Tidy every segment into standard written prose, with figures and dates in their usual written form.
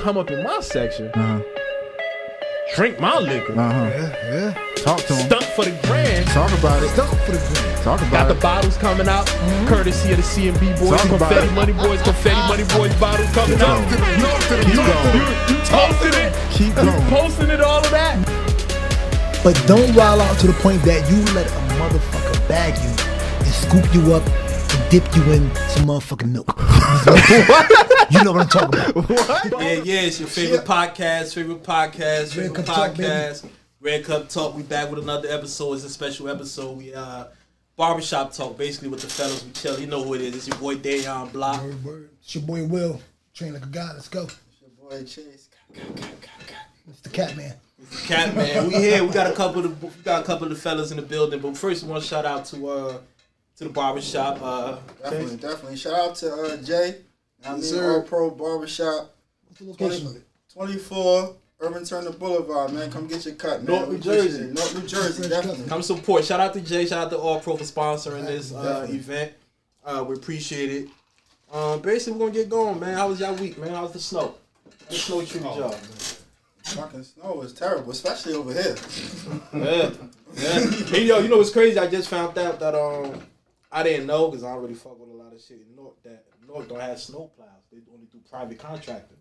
come up in my section, drink my liquor, Talk to him. stunt for the grand. Talk about it. Stunt for the grand. Talk about Got it. the bottles coming out, courtesy of the CMB boys, Talk about confetti it. money boys bottles coming out. Keep going. You posting it, Keep you going. posting it, all of that. But don't wild out to the point that you let a motherfucker bag you and scoop you up and dip you in some motherfucking milk. You know what I'm talking about. Yeah, it's your favorite podcast, Red Cup Talk, podcast. Red Cup Talk. We back with another episode. It's a special episode. We Barbershop Talk, basically with the fellas. We chill. You know who it is. It's your boy Dayon Block. Word. It's your boy Will. Train like a guy. Let's go. It's your boy Chase. It's the cat man. Cat man, we here. We got a couple of the fellas in the building. But first, we want to shout out to the barbershop. Definitely. Shout out to Jay. All Pro Barbershop. What's the location of it? 24 Urban Turner Boulevard, man. Come get your cut, man. North New Jersey. North New Jersey, definitely. Come support. Shout out to Jay. Shout out to All Pro for sponsoring this event. We appreciate it. Basically, we're gonna get going, man. How was y'all week, man? How's the snow? How the snow treated y'all? Fucking snow is terrible, especially over here. Yeah. Hey, yo, you know what's crazy? I just found out that I didn't know because I don't really fuck with a lot of shit in North. That North don't have snow plows. They only do private contracting.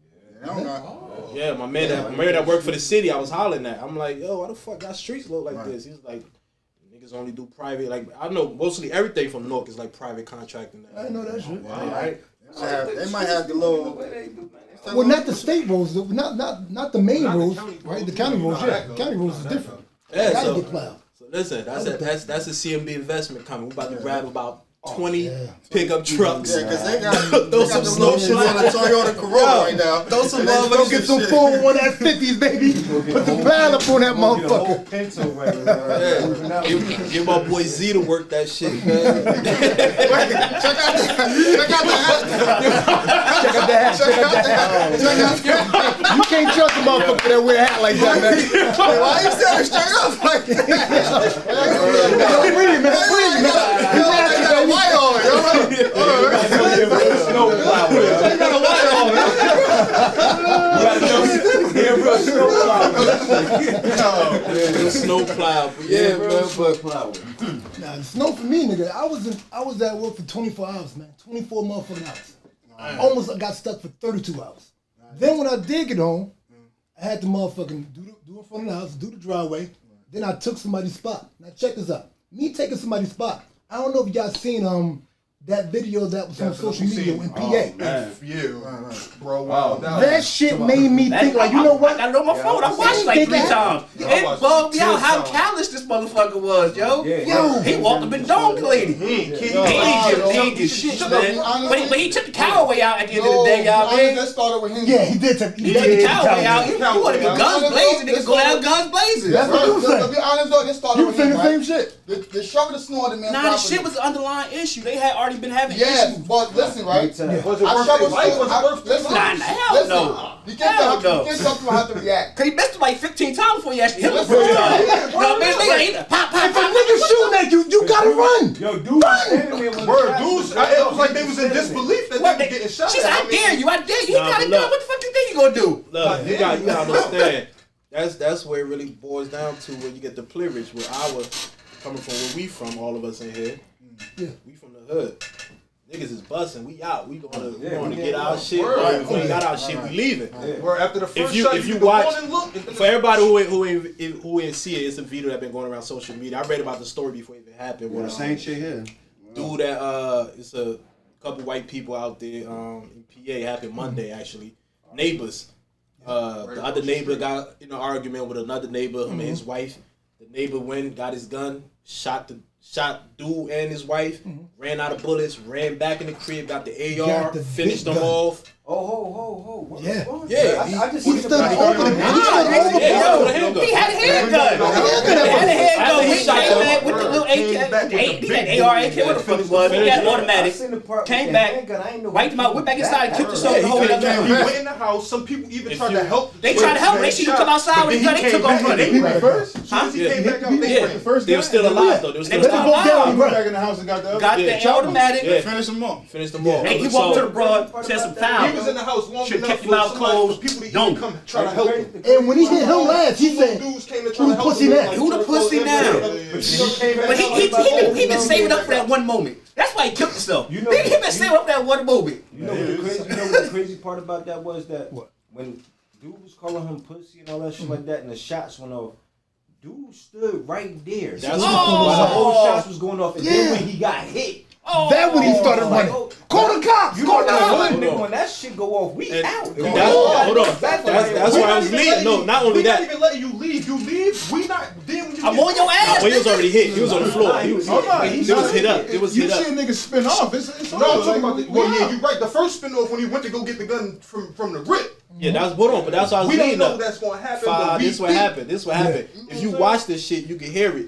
Yeah, my man that worked for the city, I was hollering at. I'm like, yo, why the fuck y'all streets look like this? He's like, niggas only do private. Like, I know mostly everything from North is like private contracting. I didn't know that shit. Right? They might have the little. Well, not the state roads, not the main roads, right? The county roads, yeah. The county roads is different. Yeah, Gotta get plowed. So listen, that's a CMB investment coming. We about to grab about 20 pickup trucks. Yeah, because they got some some snow snow on the Toyota Corolla right now. Throw some Go get some 401 F50s, baby. Put the pile up on that motherfucker. Give my boy Z to work that shit, man. Check out the hat. You can't trust a motherfucker that wear a hat like that, man. Why you standing straight up like that? Free, man. You got a white on, yo. Snow plow. You got a white on. Snow plow. But yeah, man. Nah, the snow for me, nigga. I was at work for 24 hours, man. 24 motherfucking hours. I almost got stuck for 32 hours. Then when I did get home, I had to motherfucking do in front of the house, do the driveway. Then I took somebody's spot. Now check this out. Me taking somebody's spot. I don't know if y'all seen that video that was on social media in PA. Bro, wow. That shit made me think like, you know what? I know my phone. I watched like 3 times. It bugged me out how callous this motherfucker was, yo. He walked up and donked the lady. He ain't get shit, man. But he took the cow away out at the end of the day, y'all, man. That started with him. Yeah, he did take He took the cow away out. You want to be guns blazing, niggas go down guns blazing. That's what you To said. be honest though, this started You with saying him, the same shit. The shovel the snow on the man's Nah, the property. shit was an underlying issue. They had already been having Yes, issues. but listen, right? Was it I worth shoveled their life? snow. Was it worth their Listen, Nah, hell no. You can't Hell no. tell people how to react. Cause he missed him like 15 times before he actually hit him the Listen, first time. yeah. You know what I mean? Like, pop, If a nigga shooting at you, you gotta run. Yo, dude, standing there with Word, dudes, it was like they was in disbelief that they were getting shot. She said, I dare you. He got a gun. What the fuck you think he gonna do? Look, you gotta understand. That's where it really boils down to where you get the privilege. Where coming from where we from, all of us in here. Yeah. We from the hood. Niggas is busting. We out. We gonna get our shit. Right. We got our shit. We leaving. Where after the first If you watch, for everybody who ain't see it, it's a video that been going around social media. I read about the story before it even happened. the same shit here. Dude, that it's a couple white people out there in PA. Happened Monday actually. Neighbors. The other neighbor got in an argument with another neighbor, him and his wife. The neighbor went, got his gun, shot dude and his wife, ran out of bullets, ran back in the crib, got the AR, finished them off. Oh. Yeah. Yeah. I just He stood over the He had a handgun. He came back with the little AK. He had AR, AK, what the fuck it was. He had automatic. Came back, wiped him out, went back inside, and killed the soul. He went in the house. Some people even tried to help. They tried to help. They see you come outside with a gun. They took off running. He went first. As soon as he came back out, they went first. They were still alive though. They were still alive. He went back in the house and got the other. Got the automatic. Finish them off. Finished them all. He walked to the broad, said some foul. He was in the house long Should've enough kept him out for closed. people to Don't. even come try to help him. And when he hit him last, he said, Dudes came to try "Who to the help pussy him. now? Who the pussy now?" But he been saving up for that one moment. That's why he killed himself. He been saving up for that one moment. You know what the crazy part about that was that when dude was calling him pussy and all that shit like that, and the shots went off, dude stood right there. That's while the whole shots was going off, and then when he got hit, that when he started running. Call the cops. you Call the know cops. what? When that shit go off, we out. Hold on. That's why I was leaving. No, not only We not that. even letting you leave. You leave. We not. Then when you I'm get on your ass. Well, he was already hit. He was on the floor. He was hit up. It was You hit up. see a nigga spin off. It's no, I'm talking about the. Well, yeah, you're right. The first spin off when he went to go get the gun from the rip. Yeah, that's hold on, but that's why I was We don't leading know up. that's gonna happen. But we This what think- happened. This what happened. If you watch this shit, you can hear it.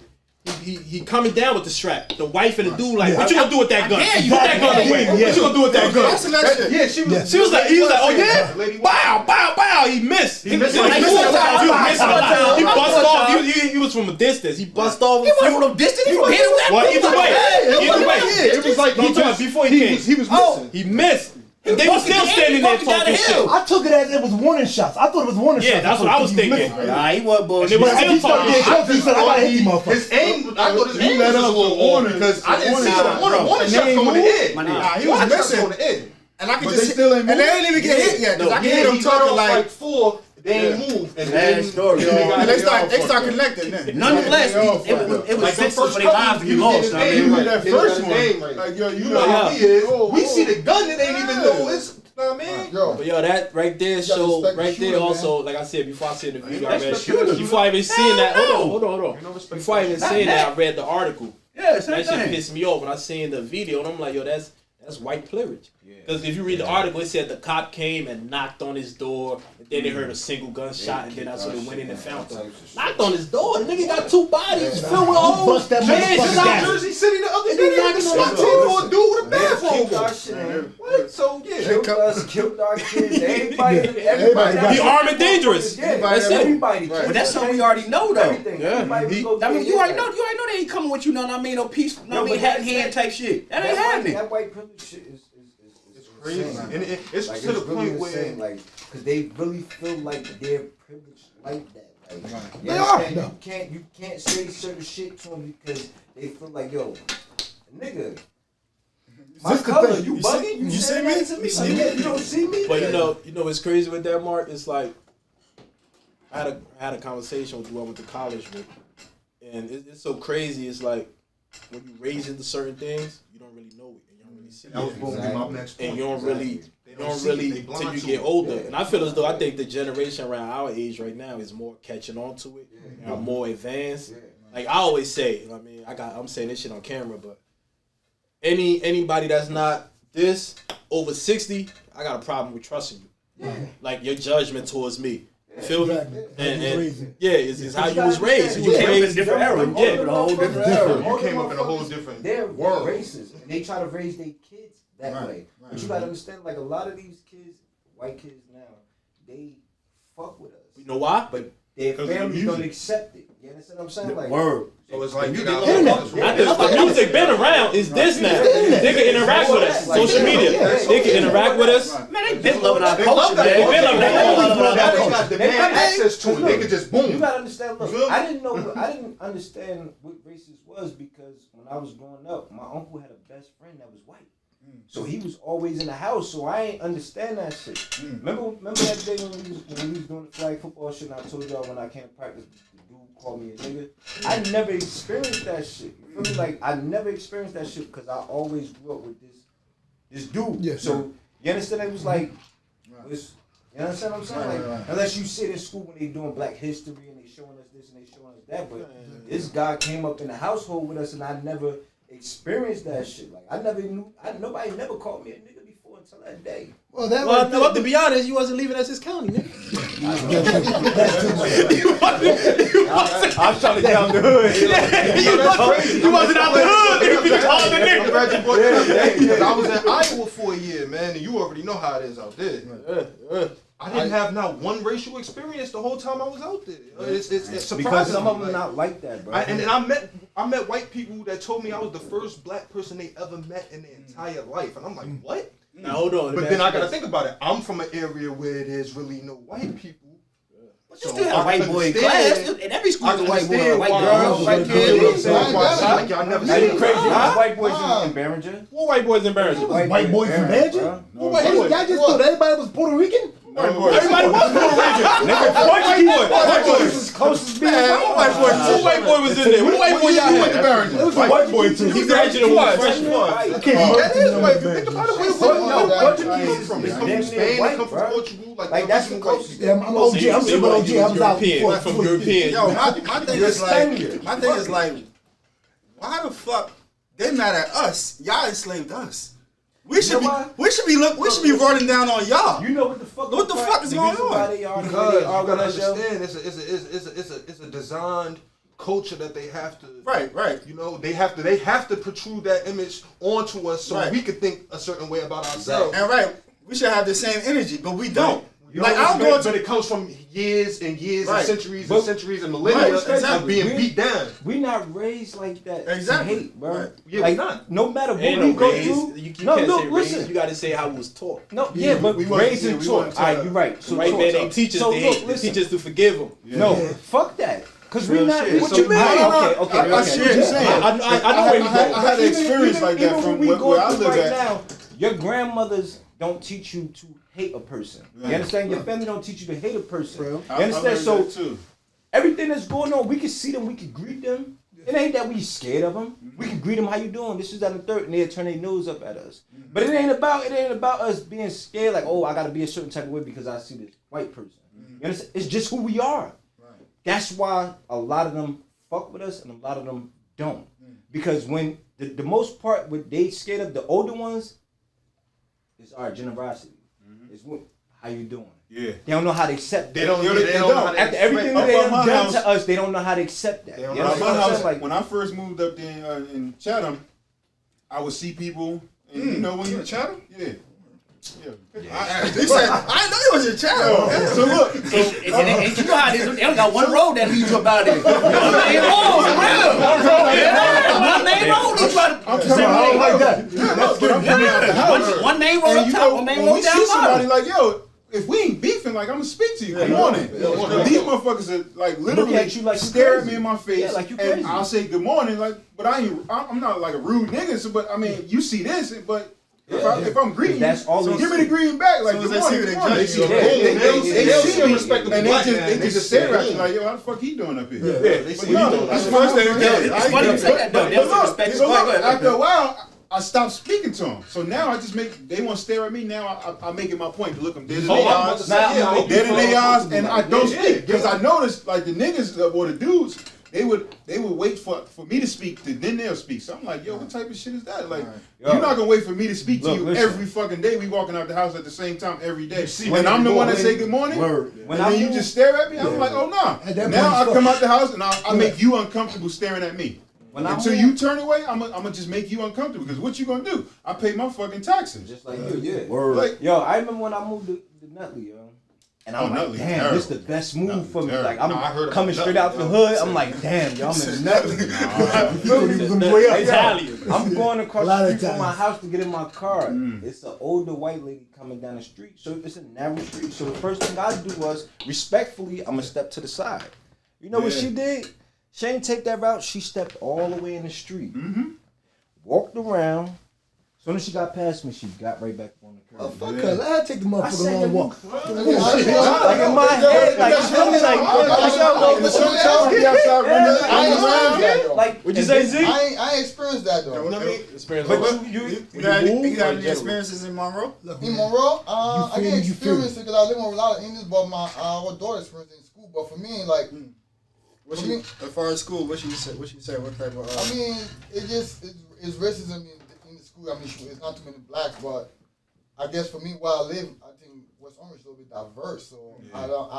He coming down with the strap. The wife and the dude like, what you gonna do with that gun? dare you. Put that gun away. What you gonna do with that gun? Yeah, she was. She was like, he was like, oh yeah, Lady, bow, bow, bow. He missed. He missed like like four four times. He was times. missing a lot. He bust off. He was from a distance. He bust off. He wasn't from no distance. He from here to Well, that. either way, It was like he was before he came. He was missing. He missed. And they were still standing there talking shit. I took it as it was warning shots. I thought it was warning shots. Yeah, that's what I was thinking. Nah, he wasn't bullshit. They were But still he started getting talking. close. He said, "I gotta hit you, motherfucker." His aim, I thought his He aim let was just a up little a off warning. because I didn't see Warning the shot. warning And shot they going to ain't end. Nah, he was Warning shot's missing. going to end. And I could But just they still ain't and they moved. ain't even get hit yet. Cause I can hear Yeah, them he talking let off like, four. They ain't moved. And Bad then story. and they start connecting. Then. Nonetheless, it was Like them senseless first for their lives to be couple, lost. he I was mean, getting Even that They got first his one, name right. like yo, You know how he is. We see the gun and ain't even know it's. Know what I mean? Yo, But yo, that right there gotta show respect the right shooter, there man. also, like I said before I said the video, I read respect the shooter. before I even seen that. no. Hold on. Before I even seen that, I read the article. yeah, same That shit thing. pissed me off when I seen the video, and I'm like, yo, that's white privilege. Because if you read the article, it said the cop came and knocked on his door, and then they heard a single gunshot, and then that's when they went in and found him. Knocked on his door. The nigga got two bodies filled with holes. Bust that Man, motherfucker shit down. out. Jersey City the other They day, they had knocking the on SWAT the team door. for a dude with a bathrobe Killed our on. shit, man. What? So yeah. Killed us, killed our kids. Everybody. got He armed and dangerous. Yeah, That's it. everybody. But that's something we already know, though. Everything. Yeah. Everybody was gonna I mean, get you already hit. know they ain't coming with you, know what I mean? No peace, no, No, I mean, but hat in hand type shit. That ain't happening. That white privilege shit is Crazy. insane. And it's Like, to the it's really point where insane, like, cause they really feel like they're privileged like that. Like, you They are. understand? You can't say certain shit to them because they feel like, yo, nigga, my This the color, thing. you bugging? You see saying me? that to me? You see Like, me? yeah, you don't see me? But you know what's crazy with that, Mark? It's like I had a conversation with who I went to college with, and it's so crazy. It's like when you raised into certain things, you don't really know it, and you don't really see that was it, going to be my next point. and you don't really. They You don't see it, really they blind till you to get it. older, and I feel as though I think the generation around our age right now is more catching on to it, and are more advanced. Like I always say, I mean, I'm saying this shit on camera, but anybody that's not this over 60, I got a problem with trusting you. Like your judgment towards me. You feel me? Exactly. And yeah, it's how you was raised. You You was came up in a raised. different era. Yeah, All a whole them different motherfuckers- era. You came up in a whole different They're world. racist, and they try to raise their kids that Right, way. right. But you gotta understand, like a lot of these kids, white kids now, they fuck with us. You know why? But their 'Cause of the families don't music. accept it. You understand what I'm saying? Like, Word. So it's like you Internet. Not the music been around. It's this now. They can interact with us. Social media. They can interact with us. Man, they been loving our They culture, love that. man. They been loving that culture. Now they got demand access to it. They could just You boom. gotta understand. Look, You feel me? I didn't understand what racist was because when I was growing up, my uncle had a best friend that was white. So he was always in the house, so I ain't understand that shit. Remember that day when we was doing the flag football shit, and I told y'all when I came to practice, the dude called me a nigga. I never experienced that shit. You feel me? Like I never experienced that shit because I always grew up with this dude. Yes, so you understand? It was like, it's, you understand what I'm saying? Like, Right. unless you sit in school when they doing Black History and they showing us this and they showing us that, but this guy came up in the household with us and I never experienced that shit. Like I never knew. Nobody never called me a nigga before until that day. Well, that Well, was well, to be honest, you wasn't leaving Essex County, nigga. I was trying to get out the hood. You wasn't out the hood. I'm glad you brought that up. Because I was in Iowa for a year, man, and you already know how it is out there. I didn't have not one racial experience the whole time I was out there. It's surprising. Because some of them not like that, bro. And I met white people that told me I was the first black person they ever met in their entire life, and I'm like, what? Now hold on. But then I gotta think about it. I'm from an area where there's really no white people. But you still have a white boy in class. In every school, a white boy, a white girl, white kid. Like y'all never That seen ain't crazy. White boys in Behringer. What white boys in Behringer? white boys from Belgium. Y'all just thought everybody was Puerto Rican. Everybody was Puerto Rican. White boy was Closest being Two white boy was in there. What white boy y'all had? It was a white boy too. He graduated with freshman. That is white. Think about it. Where do they come from? They come Damn from near Spain. They white, come from bro. Portugal. Like that's the closest. Yeah, I'm OG. I'm triple OG. I was out European. From European. Yo, my thing is like, why the fuck they mad at us? Y'all enslaved us. We should be running down on y'all. You know what the fuck? What the fuck is going on? Because you gotta understand, it's a designed culture that they have to. Right. You know, they have to protrude that image onto us so we could think a certain way about ourselves. And we should have the same energy, but we don't. Like but it comes from years and years and centuries and centuries and millennia of being beat down. We not raised like that. Exactly. To hate, bro. Right. Yeah, like, we not. No matter what Ain't we no go raised. through. You No, can't look, say listen. raised. You got to say how it was taught. No, yeah, but raising taught. All right, you're right. So Right taught. there, they teach us. So They look, listen. teach us to forgive them. No, fuck that. Cause we not. shit. What So you mean? I Okay. see what you're saying. I know where you I had an Even- experience like that even from when we where I going through live right at. now. Your grandmothers don't teach you to hate a person. You understand? Your family don't teach you to hate a person. You understand? So everything that's going on, we can see them, we can greet them. It ain't that we scared of them. We can greet them. How you doing? This is that and the third, and they'll turn their nose up at us. But it ain't about us being scared. Like, oh, I gotta be a certain type of way because I see this white person. You understand? It's just who we are. That's why a lot of them fuck with us and a lot of them don't. Because when the most part, what they scared of, the older ones, is our generosity. It's what, how you doing? Yeah. They don't know how to accept that. They don't know how to After everything that they Up have at my done house- to us, they don't know how to accept that. They don't You know know how what to I'm accept saying? Like, When I first moved up there in Chatham, I would see people, and you know when you Chatham, They said, I know you was in Chatham. So look, And you know how it is. They only got one road that leads you up out there. You know what I mean? Oh, for real. Yeah. One main road leads you out. I don't like that. but I'm coming out the house. One main road And up you top, know, one main when road we down see somebody bottom. like, yo, if we ain't beefing, like, I'm gonna speak to you. Come on in. These motherfuckers are like literally at you like you stare at crazy. me in my face, Yeah, like you and crazy. I'll say good morning, like, but I'm not like a rude nigga. So, but I mean, you see this, but if I'm greeting That's you, all so they give me see. the green back, like, Soon as good they see morning. you, they good morning. judge you. They see see a me, respectable and black they man, they just just stare say, at you like, yo, how the fuck he doing up here? They But see no, you. that's the first thing. It's funny you say that though. They don't respect So you. Go look, ahead, go after a ahead. while, I stopped speaking to them. So now I just they want to stare at me. Now I make it my point to look them dead in their eyes. Dead in their eyes, and I don't speak because I noticed like the niggas or the dudes, they would wait for me to speak, then they'll speak. So I'm like, yo, what type of shit is that? Like, you're not gonna wait for me to speak to you every fucking day. We walking out the house at the same time every day. When I'm the one that say good morning, and then you just stare at me, I'm like, oh no. Now I come out the house and I make you uncomfortable staring at me. Until you turn away, I'm gonna just make you uncomfortable because what you gonna do? I pay my fucking taxes. just like you. Word. Like, Yo, I remember when I moved to Nutley, yo. And I'm like, Nutley, damn, terrible. this is the best move for me. terrible. Like, I'm Nah, I heard about coming straight out the Nutley, hood. I'm like, damn, yo, I'm in Nutley. He thought he was on the way up. Italian. I'm going across A lot the of street from my times. house to get in my car. It's an older white lady coming down the street. So it's a narrow street. So the first thing I do was, respectfully, I'm going to step to the side. You know what she did? She ain't take that route. She stepped all the way in the street. Walked around. As soon as she got past me, she got right back on the curb. Fuck her. Let her take the motherfucker said, long walk. Like in my head, like, you feel me? Like, What'd you say, Z? I ain't experienced that though. You know what I mean? Experience. but you You got any experiences in Monroe? In Monroe, I feel didn't me, you feel me. experience it because I live with a lot of Indians, but my daughter experienced it in school. But for me, like, As far as school, what you say? What type of? I mean, it's racism in the school. I mean, it's not too many blacks, but I guess for me where I live, I think West Orange is a little bit diverse. So I don't.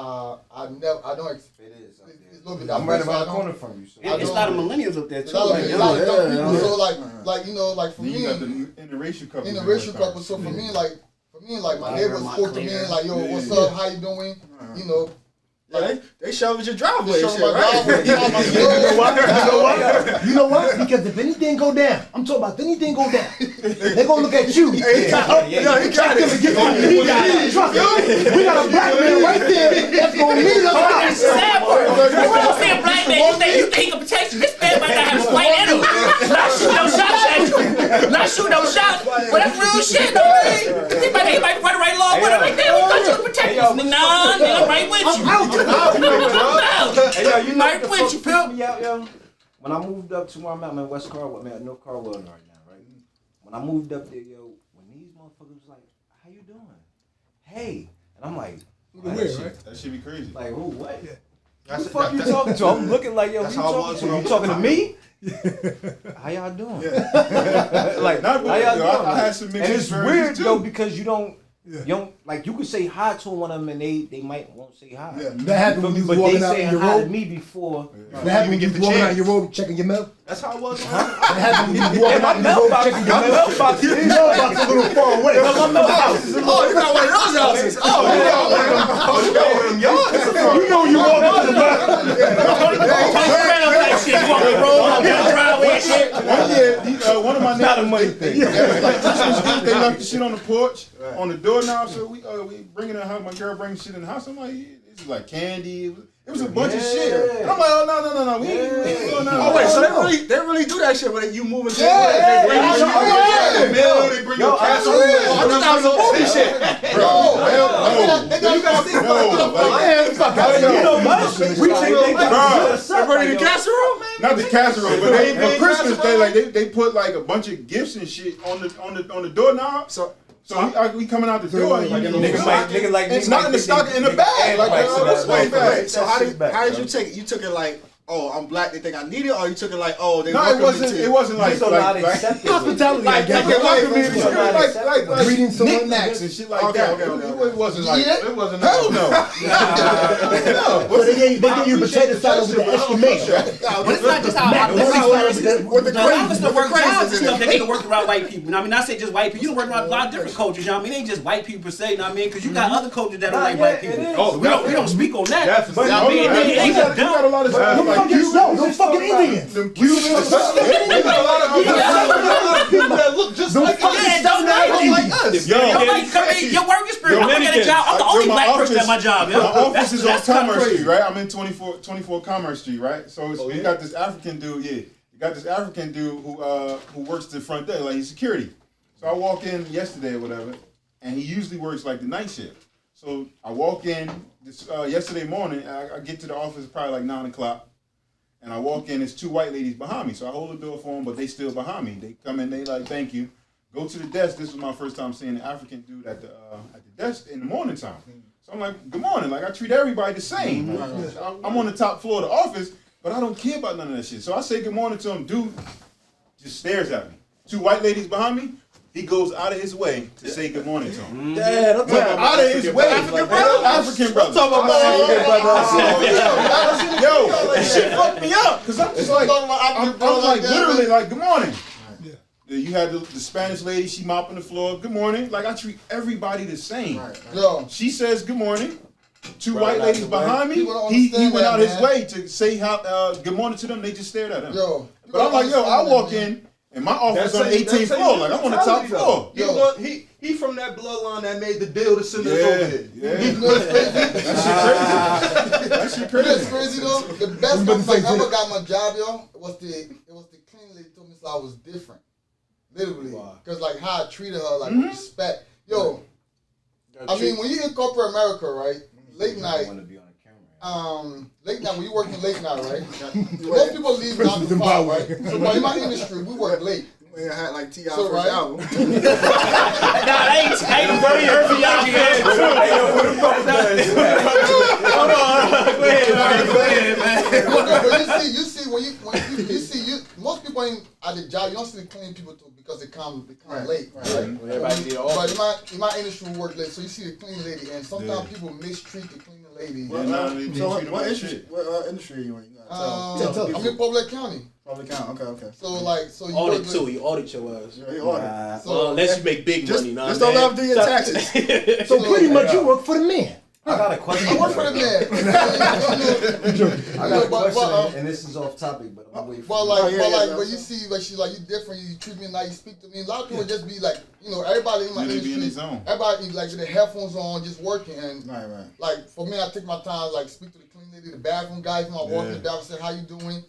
It is. It's a little bit diverse. I'm right around the corner from you. So. It's a lot of millennials up there too. A lot of young people. So like you know, like for me, you got the interracial couple. Interracial couple. So for me, like my neighbors spoke to me like, yo, what's up? How you doing? You know. Like, they shoveled your driveway and shit, right? You know what? Because if anything go down, I'm talking about if anything go down, they gonna look at you. He got it. Trust me. We got a black man right there that's gonna lead us out. That's sad part. You don't see a black man, you think he can protect you. This man might not have a fight in him. Not shoot no shots at you. Not shoot no shots. But that's real shit, though, man. He might run right along with him. Like, damn, we thought you would protect us. Nah, nigga, I'm right with you. Hey, yo, you might know quit you, pimp. Me out, yo. When I moved up to where I'm at, man, West Carwell, man, North Carwell right now, right? When I moved up there, yo, when these motherfuckers was like, how you doing? Hey. And I'm like, that should be crazy. like, who, what? Who the fuck you talking to? I'm looking like, yo, who you talking to? You talking to me? How y'all doing? Like, Not how y'all doing? I had some mixed And it's experiences, weird, too. though, because you don't, like, you could say hi to one of them and they might won't say hi. Yeah. That happened when you was But they walking out say in your hi to robe. me before. That happened when you was walking out in your robe checking your mail. That's how it was. That happened when you was walking out in your robe mailbox, checking your my mail. mailbox is Your mailbox is a little far away. my mailbox. Oh, you got one of those houses. Oh, You got one of them yards. You know you walk into the back. One of my Not a neighbors, money thing. like Christmas Eve, they left the shit on the porch, on the doorknob. So we bringing in the house. My girl brings shit in the house. I'm like, this is like candy. It was a bunch of shit. And I'm like, oh no, we ain't doing nothing. Oh wait, so they really do that shit when you moving to Yeah, they bring mail, they bring your casserole. I thought that was a movie shit. They bring the casserole, man. Not the casserole, but they for Christmas they put like a bunch of gifts and shit on the doorknob. So we coming out the door. Nigga like it's not in the stock in the bag. Wait. So how did you take it? You took it like, oh, I'm black. They think I need it, or you took it like, oh, they welcome me to it wasn't like Hospitality, I guess. like Greeting someone knickknacks and shit like that. It wasn't like it wasn't. Hell no. So they gave you potato salad with the extra mayo. But it's not just how the work jobs and stuff that they can work around white people. You know what I mean? Not say just white people. You can work around a lot of different cultures. You know what I mean? It ain't just white people per se. You know what I mean? Because you got other cultures that don't like white people. Oh, we don't speak on that. But I mean, it ain't just dumb. got a lot of stuff like Them fucking Indians. them Cubans. we got a lot of people that look just like us. Yeah, don't like us. Nobody come in. Your work experience. I'm at a job. I'm the only black person at my job. My office is on That's kind of Commerce crazy. Street, right? I'm in 24 Commerce Street, right? So we got this African dude, We got this African dude who works the front desk, like he's security. So I walk in yesterday or whatever, and he usually works like the night shift. So I walk in yesterday morning, I get to the office probably like 9 o'clock. And I walk in, there's two white ladies behind me. So I hold the door for them, but they still behind me. They come in, they like, thank you. Go to the desk. This was my first time seeing an African dude at the desk in the morning time. So I'm like, good morning. Like, I treat everybody the same. I'm on the top floor of the office, but I don't care about none of that shit. So I say good morning to him. Dude just stares at me. Two white ladies behind me. He goes out of his way to say good morning to him. Yeah, don't talk about Out of his way. African brother. African brother. Talk about Yo, that shit fucked me up. Because I'm just like, I'm like literally like, good morning. You had the Spanish lady, she mopping the floor. Good morning. Like, I treat everybody the same. Yo, She says good morning. Two white ladies behind me. He went out his way to say good morning to them. They just stared at him. yo. But I'm like, I walk in, and my office on the 18th floor. Like, I'm on the top floor. You know what? He from that bloodline that made the deal to send us over here. You know what's crazy? That shit You know crazy. what's crazy though? The best compliment I ever got my job, yo, was the cleaning lady told me so I was different. Literally. Because like how I treated her, like with respect. Yo, I mean when you in corporate America, right? Late night. Late night, when you working late night, right? Most people leave 9 to 5, right? So in my industry, we work late. I had like T.I. So, first right? album. Nah, I ain't very hurt for y'all. Go ahead, man. But you see, when you see, most people ain't. I at the job, you don't see the clean people too because they come late. Right? Everybody get off. But in my industry, we work late, so you see the clean lady, and sometimes people mistreat the clean lady. So what industry are you in? I'm in Public County. Public County. Okay. So you Audit too. You audit your ass. Yeah, you audit. Well, unless you make big money, just don't let them do your taxes. So pretty much you work for the man. I got a question. I work for the man. I got a question, and this is off topic, but I'm waiting for but you see, like she's like, you different. You treat me nice. You speak to me. A lot of people just be like, everybody in my industry, everybody like with their headphones on, just working. And like for me, I take my time, like speak to the clean lady, the bathroom guys. When I walk in the bathroom, say, "How you doing?"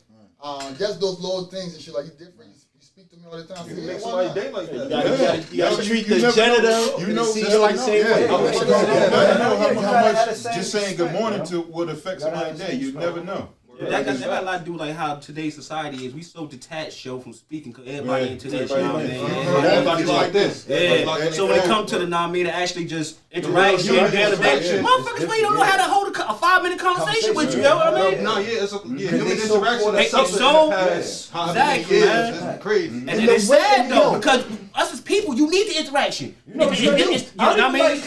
Just those little things and shit. Like you different. You speak to me all the time. You make somebody day like that. You gotta treat the janitor. You know, just like the same way. How much just saying good morning to would affect somebody's day. You never know. That got a lot to do with like how today's society is. We so detached, from speaking because everybody into this. You know what I mean? Everybody's like this. Yeah. So when it comes to the actually just interact, motherfuckers, we don't know how to hold a 5-minute conversation with you. You know what I mean? No, it's human interaction. They so exactly, man. Crazy. And then it's sad though because us as people, you need the interaction. You know what I mean?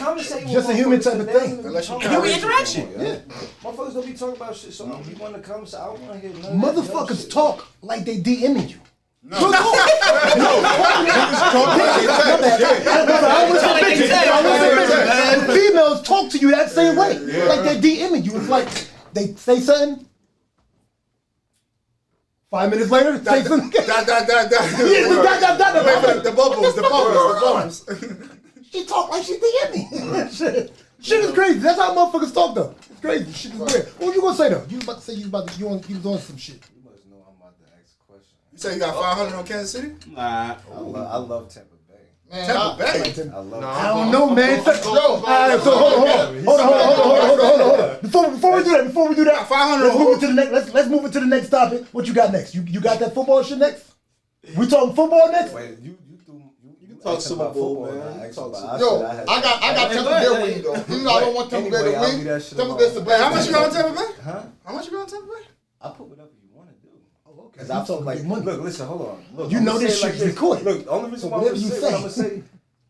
Just a human type of thing. Human interaction. Yeah. Motherfuckers don't be talking about shit, so we want to come. So I don't want to hear none Motherfuckers talk like they DMing you. No. Females talk to you that same way, like they're DMing you. It's like they say something. 5 minutes later, say something. The bubbles. She talk like she DMing. Shit is crazy. That's how motherfuckers talk though. It's crazy. Shit is weird. What you gonna say though? You was about to say you was on some shit. You must know I'm about to ask a question. You say you got 500 on Kansas City? Nah. I love Tampa Bay. Man, Tampa Bay. I love. I don't know, man. So hold on. Before we do that, 500. Let's move it to the next topic. What you got next? You got that football shit next? We talking football next? Wait, you talk Super Bowl, man. I got Tampa Bay winning though. Even though I don't want Tampa Bay to win. Tampa Bay's the best. How much you got on Tampa Bay? Huh? How much you got on Tampa Bay? I put whatever you want to do. Oh, okay. Because I feel like, look, listen, hold on. Look, you know this shit's recorded. Look, the only reason why I'm going to say,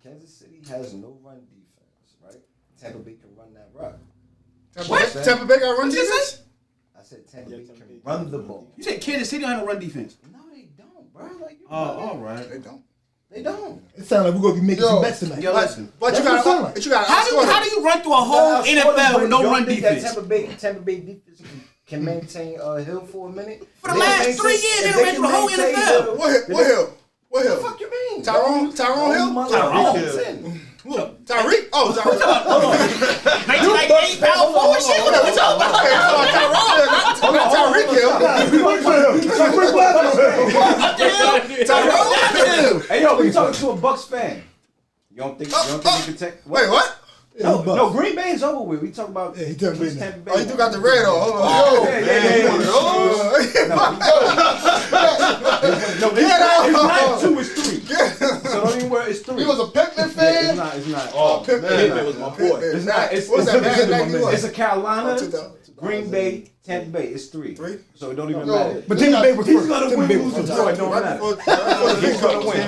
Kansas City has no run defense, right? Tampa Bay can run that rock. What? Tampa Bay got run defense? I said Tampa Bay can run the ball. You said Kansas City don't have no run defense. No, they don't, bro. Like, all right. They don't. It sounds like we're gonna be making some bets tonight. Yo, listen. But you got. How do you run through a whole NFL with no run defense? Tampa Bay defense can maintain Hill for a minute. For the last 3 years, they ran through the whole NFL. What Hill? What the fuck you mean? Tyrone Hill? Tyrone. Tyreek? Oh, Tyreek. 1998 power forward shit. What are we talking about? Tyreek Hill. Hey, yo, we talking to a Bucks fan. You don't think you can take? Wait, what? No, Green Bay's over with. We talking about Tampa Bay. Oh, you do got the red on. Hold on. No, it's not 2, it's 3. So don't even worry, it's 3. He was a Pittman fan? It's not. Oh, Pittman was my boy. It's not. It's a Carolina, Green Bay, Tampa Bay. It's 3. So it don't even matter. But Tampa Bay was first. He's gonna win, lose, or draw. It don't matter. He's gonna win.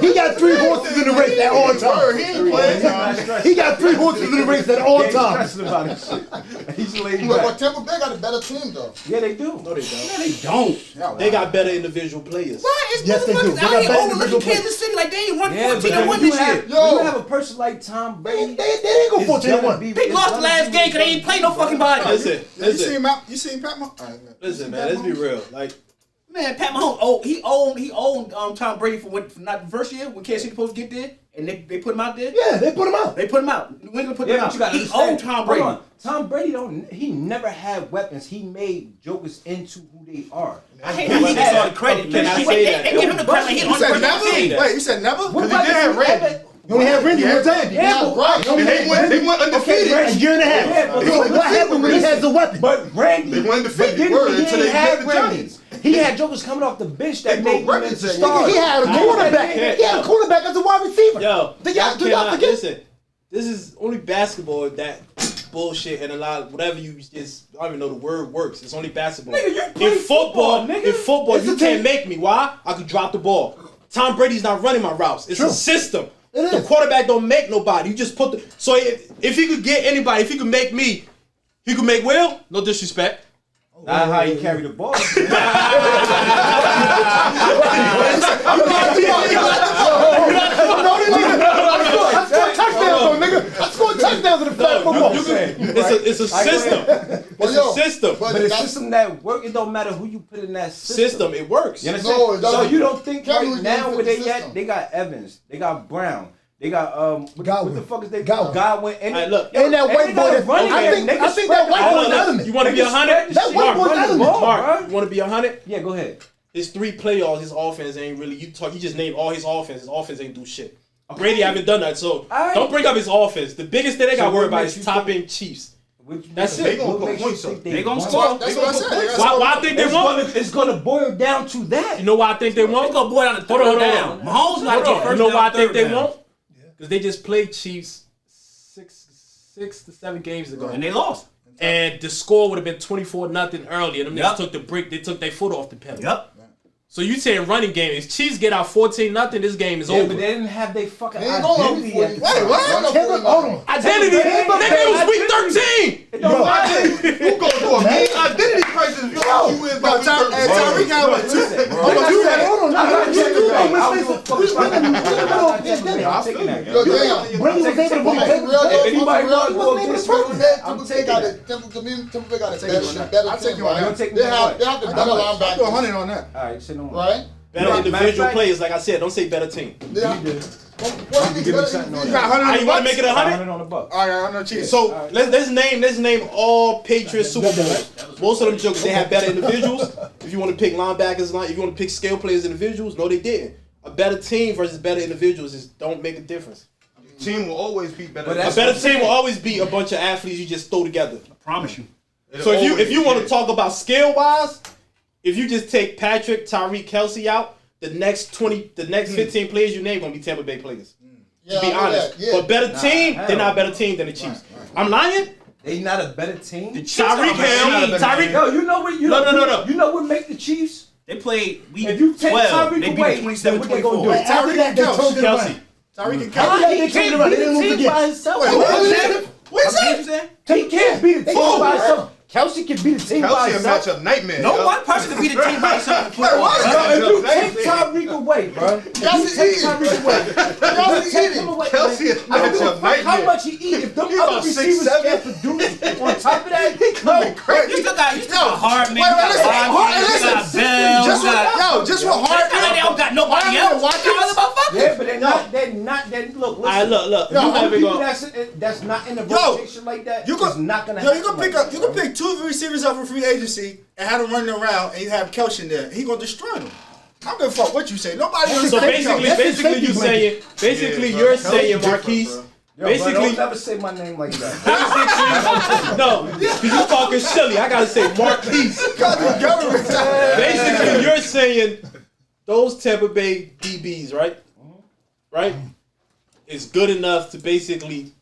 He got 3 horses in the race at all times. He got 3 horses in the race at all times. He's laid But back. Tampa Bay got a better team though. Yeah, they do. No, they don't. No, they don't. They got better individual players. Why is Yes, they do. motherfuckers They out got here better overlooking individual Kansas City like they ain't run Yeah, 14 and 1 this year? when you have a person like Tom Brady, They didn't go 14-1. They lost the last game because they ain't play no fucking body. You seen Pat Listen, man, let's be real. Like, Man, Pat Mahomes, he owned Tom Brady for not the first year when Kansas City supposed to get there, and they put him out there. Yeah, they put him out. They put him out. New England put him out. He owned Tom Brady. Tom Brady he never had weapons. He made jokers into who they are. I hate how he gets all the credit. They give him the credit. He You said never? Wait, you said never? Because he did have Randy. You only had Randy one time. Yeah, right. And they went undefeated. A year and a half. Yeah, but So what happened when he has the weapon? But Randy, They went undefeated. he Until they had beat the Randy. Giants. He had jokers coming off the bench that They made broke him records into that stars. He had a quarterback. He had a quarterback as a wide receiver. yo, Do y'all forget? listen, this is only basketball that bullshit and a lot of whatever you just I don't even know the word works. It's only basketball. Nigga, you play In football, It's you a can't team. make me. Why? I could drop the ball. Tom Brady's not running my routes. It's a system. The quarterback don't make nobody. You just put the so if he could get anybody, if he could make me, he could make Will. No disrespect. Not how you carry the ball. I scored touchdowns in the flag football. It's a system. It's a system. But a system that work, it don't matter who you put in that system. It works. You understand? No, it so doesn't. you don't think Can't right use now the where they system. at? They got Evans. They got Brown. They got what the fuck is they Godwin. And Hey, look. And that white boy that running I think that white boy's element. You want to be 100? That white boy's element. Mark, you want to be 100? Yeah, go ahead. His 3 playoffs, his offense ain't really. You just named all his offense. His offense ain't do shit. Brady haven't done that, so don't bring up his offense. The biggest thing they got worried about is top end Chiefs. That's They it. gonna put points up. They gonna score. That's what I said. Why I think they won't? It's gonna boil down to that. You know why I think they won't? It's gonna boil down to third down. Mahomes not get You first know down, why I think third they down. won't? Because they just played Chiefs 6 to 7 games ago, And they lost. and the score would have been 24-0 earlier. Them Yep. niggas took the break. They took their foot off the pedal. Yep. So you saying running game? If Chiefs get out 14-0, this game is Yeah, over. but they didn't have their fucking They ain't going up identity. before At you. the Wait, time. what? Hold on. Identity? Nigga, it was week 13. It don't matter. You go through a main identity crisis. You know you is about Tyreek got what? Two. Hold on. I'm taking that. I don't give a fuck We about in the middle of that. the I'm taking that. Yo, damn. Brady was able to If put Anybody want to go against me? Tampa Bay got it. Tampa Bay got a better I'll take team, you on right? that. Take They me have what? the better I'll do 100 linebackers, on that. All right, say no more. right? Better Matter of individual fact- players, like I said. Don't say better team. They have, what Give me something on You got that. 100 How on you the want to Bucks? make it 100? 100 on the Bucks. All right, I'm not cheating. So let's name all Patriots Super Bowls. Most of them jokers they have better individuals. If you want to pick linebackers, if you want to pick skill players individuals, no, they didn't. A better team versus better individuals is don't make a difference. team will always be better. But A that's better team will always be a bunch of athletes you just throw together. I promise you. So if you want to talk about skill wise, if you just take Patrick, Tyreek, Kelsey out, the next 15 players you name gonna be Tampa Bay players. Yeah, To be I know honest, that. Yeah. but better team, hell they're not a better team than the Chiefs. I'm lying. They not a better team. Tyreek Hill, Tyreek. Yo, you know what? No. You know what make the Chiefs? They played week If you take 12. Tyreek They beat away, the 27 then what they gonna do? 24. After that, they turned it Kelsey. around. Tyreek and After that, Kelsey. they turned it around. They didn't lose again. himself. What you saying? He can't beat a team by himself. Kelsey can beat a team by Kelsey a himself. matchup nightmare. No yo. one person can beat a team by himself in football. If you take Tyreek away, bro. Kelsey eating. Take him away. Kelsey is I don't give a matchup fuck how nightmare. much he eat. If them He other about receivers 6'7". can't produce on top of that, no. You still got Hardman, you got listen, Hardman, you got Bell, Just you got... just with They Hart. don't got nobody else. They're about fuckers. Yeah, but they're not. Look, listen. Look. You You have never people go. that's not in the Yo, rotation like that. you It's could- not gonna Yo, happen. you can pick like up. You that, can bro. pick 2 of the receivers up for free agency and have them running around, and you have Kelsey in there. He gonna destroy them. I don't give a fuck what you say. Nobody. So understands basically, Kelsey. you're saying, Marquise. Yo, Basically, bro, don't never say my name like that. no, because you talking silly. I gotta say Marquise. Basically, you're saying those Tampa Bay DBs, right? Right? Is good enough to basically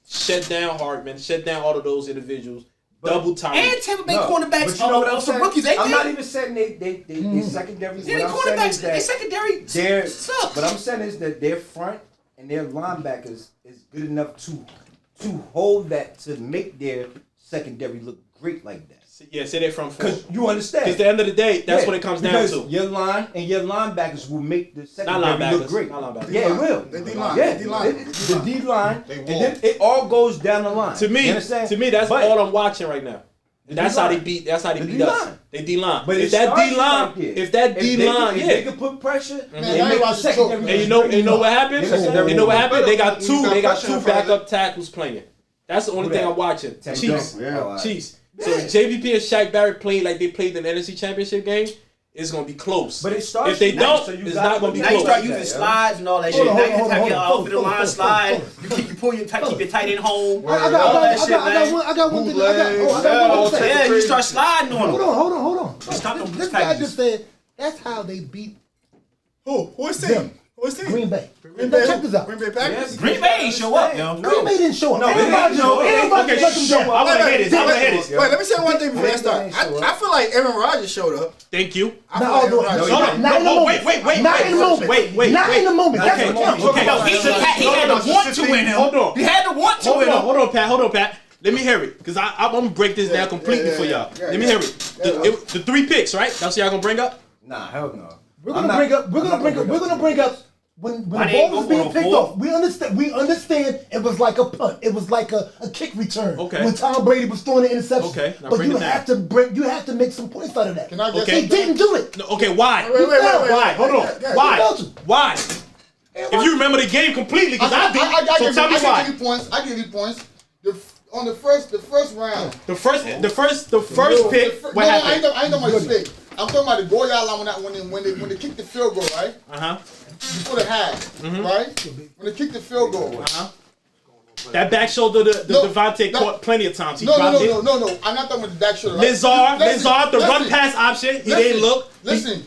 shut down Hartman, shut down all of those individuals, double Tyreek. And Tampa Bay No, cornerbacks but you know what I'm some saying? rookies, ain't I'm they? not even saying they secondary. Yeah, What they I'm saying is cornerbacks, they that secondary they're, sucks. but I'm saying is that their front and their linebackers is good enough to hold that, to make their secondary look great like that. Yeah, say that from Because you understand. Because at the end of the day, that's Yeah, what it comes down because to. Your line and your linebackers will make the secondary linebackers, look great. not linebackers. Yeah, it will. The D-line, Yeah, the D-line. the D-line, They and then it all goes down the line. To You me, understand? that's But- all I'm watching right now. That's how they D-line. beat. That's how they The beat us. D-line. They D-line. But If it that starts D-line, right there. if that D-line, if they yeah. can put pressure, Man, they y'all make the about to choke, secondary. man. And you know what happened? Yeah, secondary. You know what happened? They got You two. got They got pressure two in front of backup tackles playing. That's the only Who thing that? I'm watching. Tank Chiefs. Jones. Yeah. Alright. Chiefs. So if JVP and Shaq Barrett played like they played in the NFC Championship game, it's gonna be close. But it starts if they now, don't, so you it's gotta not gonna be Now you close. start using slides and all that Hold shit. on, Now you hold can on, get hold on, off the line hold on, slide. hold on. You pull your keep your tight end home. I all that shit, man. got one thing. I got one thing. Yeah, you start sliding on them. Hold on. Stop them This guy packages. just said that's how they beat Who is them. team? Who's team? Green Bay. Green Bay, check this out. Green Bay Packers? Green Bay ain't show up, yo. Green Bay didn't show up. No, Aaron Rodgers let them down. I want to hear this. I want to hear this. Wait, let me say one thing before I start. I feel like Aaron Rodgers showed up. Thank you. Not in the moment. Not in the moment. Wait. Not in the moment. That's Okay, what I'm talking okay. about. He had to want to in him. Hold on. He had to want to in him. Hold on, Pat. Let me hear it, because I'm going to break this down completely for y'all. Let me hear it. The 3 picks, right? That's what y'all going to bring up? Nah, hell no. We're gonna bring up when the ball was being picked off. We understand it was like a punt. It was like a kick return. Okay. When Tom Brady was throwing the interception. Okay. Now But bring you it down. have to make some points out of that. Can I get He didn't do it. No, okay, why? Wait. Why? Hold on. Why? Why? If you remember the game completely, because I do, so tell me why. I give you points. On the first round. The first pick, what I happened? ain't talking about the stick. I'm talking about the goal yard line when they kicked the field goal, right? Before the half, right? When they kicked the field goal. That back shoulder, Devontae caught plenty of times. He dropped it. No. I'm not talking about the back shoulder. Right? Lizard, the run pass option. He didn't look. Listen,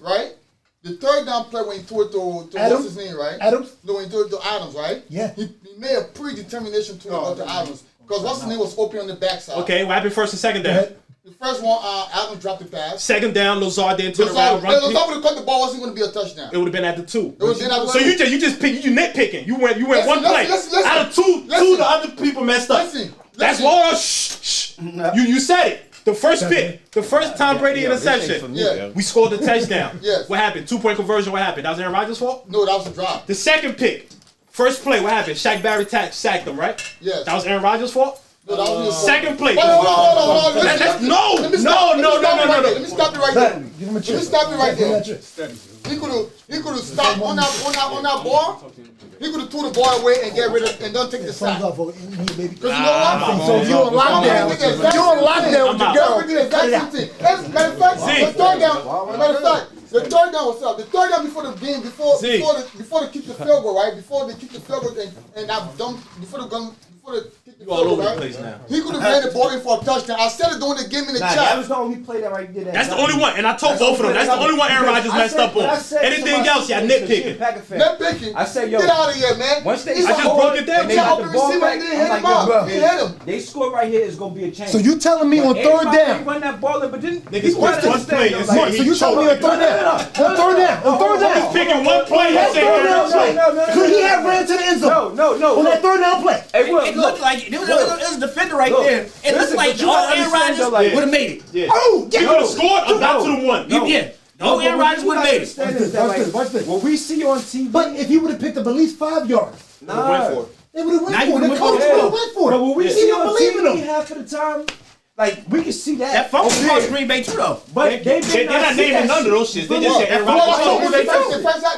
right? The third down play when he threw it to what's his name, right? Adams? No, when he threw it to Adams, right? Yeah. He made a predetermination to Adams. Because what's his name was open on the backside. Okay, what happened first and second down? The first one, Adams dropped the pass. Second down, Lazard didn't turn around. Lazard would have cut the ball, wasn't going to be a touchdown. It would have been at the 2. It was So you nitpicking. You went one play. Listen, out of two, the other people messed up. That's why. Shh. You said it. The first pick, the first Tom Brady interception. We scored the touchdown. Yes. What happened? 2-point conversion. What happened? That was Aaron Rodgers' fault? No, that was a drop. The second pick, first play. What happened? Shaq Barrett sacked him, right? Yes. That was Aaron Rodgers' fault? No, that was his fault. Second play. Hold on. No. Let me stop you right there. Let me stop you right there. He could have stopped on that ball. He could have threw the ball away and get rid of and don't take the sack. Because you know what? So if you're on lockdown with your girl. Matter of fact, the third down was up. The third down before the game, before they kick the field goal, right? Before they kick the field goal and I've done before they kick the You all field goal, over the right? place now. He could have ran the ball in for a touchdown. I said it during the game in the chat. That was the only play that right there. That's the only one, and I told both of them. That's the only one Aaron Rodgers messed up on. Anything else, y'all nitpicking. Nitpicking. I said, yo, get out of here, man. Once they I just broke it down. and they got the ball back, They hit him up. They hit him. they score right here is gonna be a change. So you telling me on third down? Run that ball in, but then Niggas watch one play and So you telling me on third down? On third down. He's picking one play and saying Aaron Rodgers. Could he have ran to the end zone? No. On that third down play. It looked like it was a defender right there. It looked like Aaron Rodgers would have made it. Oh, You would have scored or got to the 1. Aaron Rodgers would have made it. Watch this. What we see on TV. But if he would have picked up at least 5 yards, they would have Now you went for it. The would've coach would have went for it. But what we He see don't on believe in TV him. half of the time, like we can see that. That phone over cost there. Green Bay too, though. But They're not naming none of those shits. They just say Aaron Rodgers.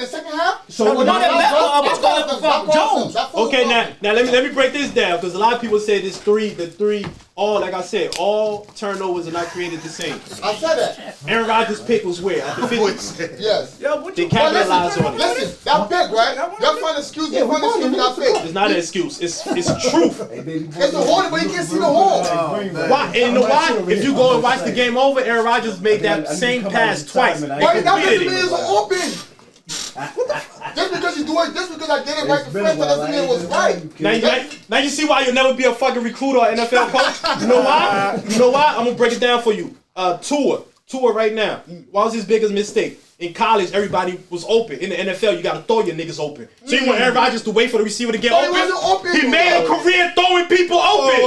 The second half? So What's going on for Jones? Okay, now let me break this down, because a lot of people say the three, all like I said, all turnovers are not created the same. I said that. Aaron Rodgers' pick was where at the 50. Yes. They capitalized on it. Listen, that pick, right? Y'all find an excuse. You find an excuse for that pick. It's not an excuse. It's truth. It's the hole, but you can't see the hole. Why? And you know why? If you go and watch the game over, Aaron Rodgers made that same pass twice. But that doesn't mean it's open. Just because you do it, just because I did it right the first time doesn't mean it was right. Now you see why you'll never be a fucking recruiter or NFL coach? You know why? I'm gonna break it down for you. Tua right now. What was his biggest mistake? In college, everybody was open. In the NFL, you gotta throw your niggas open. So you want Aaron Rodgers to wait for the receiver to get open? He wasn't open. He made a career throwing people open.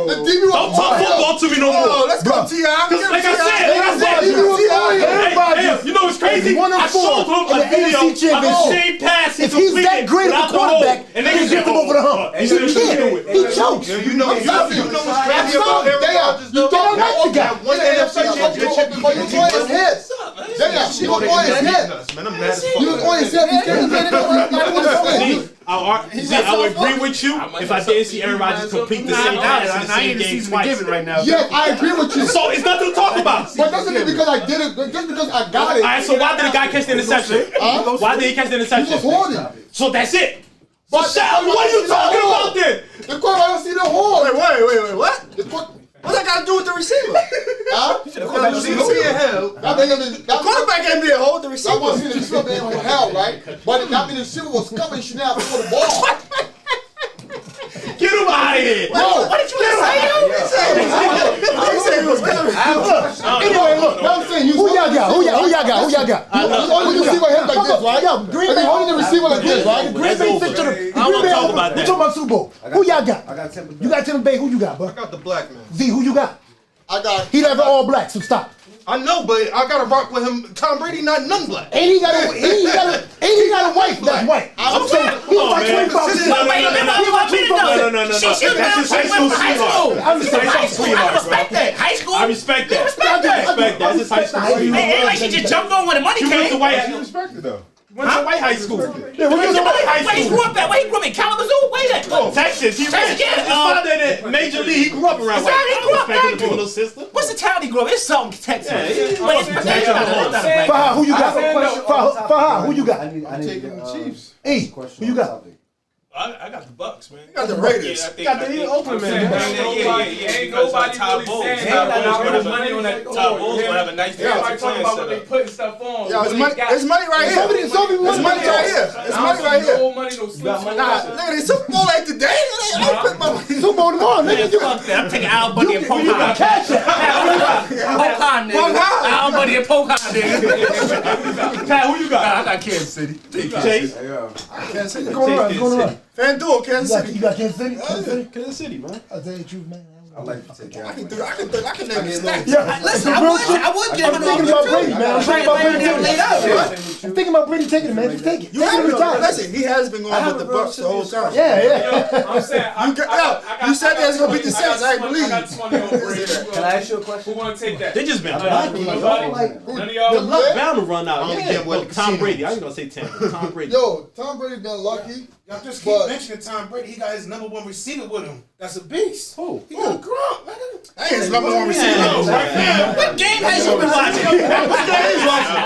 The DB was Don't talk football to me no more. Let's go, T.I. Like I said, you know what's crazy? I showed him a video of the same pass he If he's that completed great of without a the hole. quarterback, And he niggas gets him over the hump. He He can't. He chokes. You know what's crazy about Aaron Rodgers though? don't like the guy. One NFC championship. You going his head. You was on his head. Man, I'm mad as fuck. You was on his head. You can't get it. I would agree with you if I didn't see Aaron Rodgers complete the same pass in the same game twice. right now. Yes, I agree with you. So it's nothing to talk about. But doesn't mean because I did it, just because I got it. All right, so why did the guy catch the interception? Why did he catch the He was interception? holding. So that's it. But what are you talking about then? The quarterback don't see the hole. Wait, what? The quarterback. What's that got to do with the receiver? Huh? What's that got you see the being held. Quarterback ain't being held. The receiver. I want to see the receiver being held, right? But that means the receiver was coming. She now throw the ball. Get him out of here! No, What did you just say? He said he was coming. anyway, look. I'm saying Who y'all got? Who y'all got? Holding the receiver head like this, right? Yo, Green If Bay they holding the receiver like this, right? Green Bay sent to the. I don't want to talk about We that. talking about Super Bowl. Who y'all got? I got Tampa Bay. You got Tampa Bay. Who you got, bro? I got the black man. Z, who you got? I got. He never all black, so stop. I know, but I gotta rock with him. Tom Brady, not none black. And he got a wife that's white. I'm saying he's like 25%. No. That's his high school sweetheart. I respect High school sweetheart, Respect that. High school. I respect that. That's his high school It sweetheart. ain't like she just jumped on when the money She went to came. white. You respect it though. Went to white high school. Yeah, what you doing? Where he grew up at? Where he grew up in Kalamazoo? Where that? Oh, Texas. He Texas, yeah. His father in Major League. He grew up around That's how he grew up, Respect right? his little sister. What's the town he grew up? It's something Texas. Yeah, yeah. But it's Fahad, who you got? Fahad, who you got? I need Taking the Chiefs. Hey, who you got? I got the Bucks, man. You got the Raiders. Got the Oakland man. Ain't nobody really saying that. Money on that. Top Bulls gonna have a nice day. Everybody talking about what they putting stuff on. Yo, it's money right here. It's money right here. It's money right here. No money, no sleep. Nah, nigga, they Super Bowl like today. I put my money. Super Bowl tomorrow, nigga. You Fuck that. I'm taking Al Buddy and Pocahon. You got cash out. Pocahon, nigga. Al Buddy and Pocahon, nigga. Pat, who you got? I got Kansas City. Chase. Kansas City. What's going on? FanDuel, Kansas City. You got Kansas City? Kansas City? Kansas City, man. I'll tell you the truth, man. I like to take care I of can it. do. I can name it. Yeah, Listen, I would give I'm him thinking about Brady, man. I'm thinking about Brady taking laid it. out. I'm thinking about Brady taking it, man. Just take it. You Take it every time. listen, he has been going with the Bucks the whole time. Yeah. I'm saying, You said they was gonna beat the Saints. I ain't believe I got 20 on Brady. Can I ask you a question? Who wanna take that? They just been Nobody? lucky. None of y'all? The luck bound to run out. I don't Yeah, get what well, the Tom casino Brady. I is. ain't gonna say Tampa. Tom Brady. Yo, Tom Brady been lucky. Y'all just But- keep mentioning Tom Brady. He got his number one receiver with him. That's a beast. Who? He got Gronk. I ain't his number one receiver. What game has you been watching? What game is watching?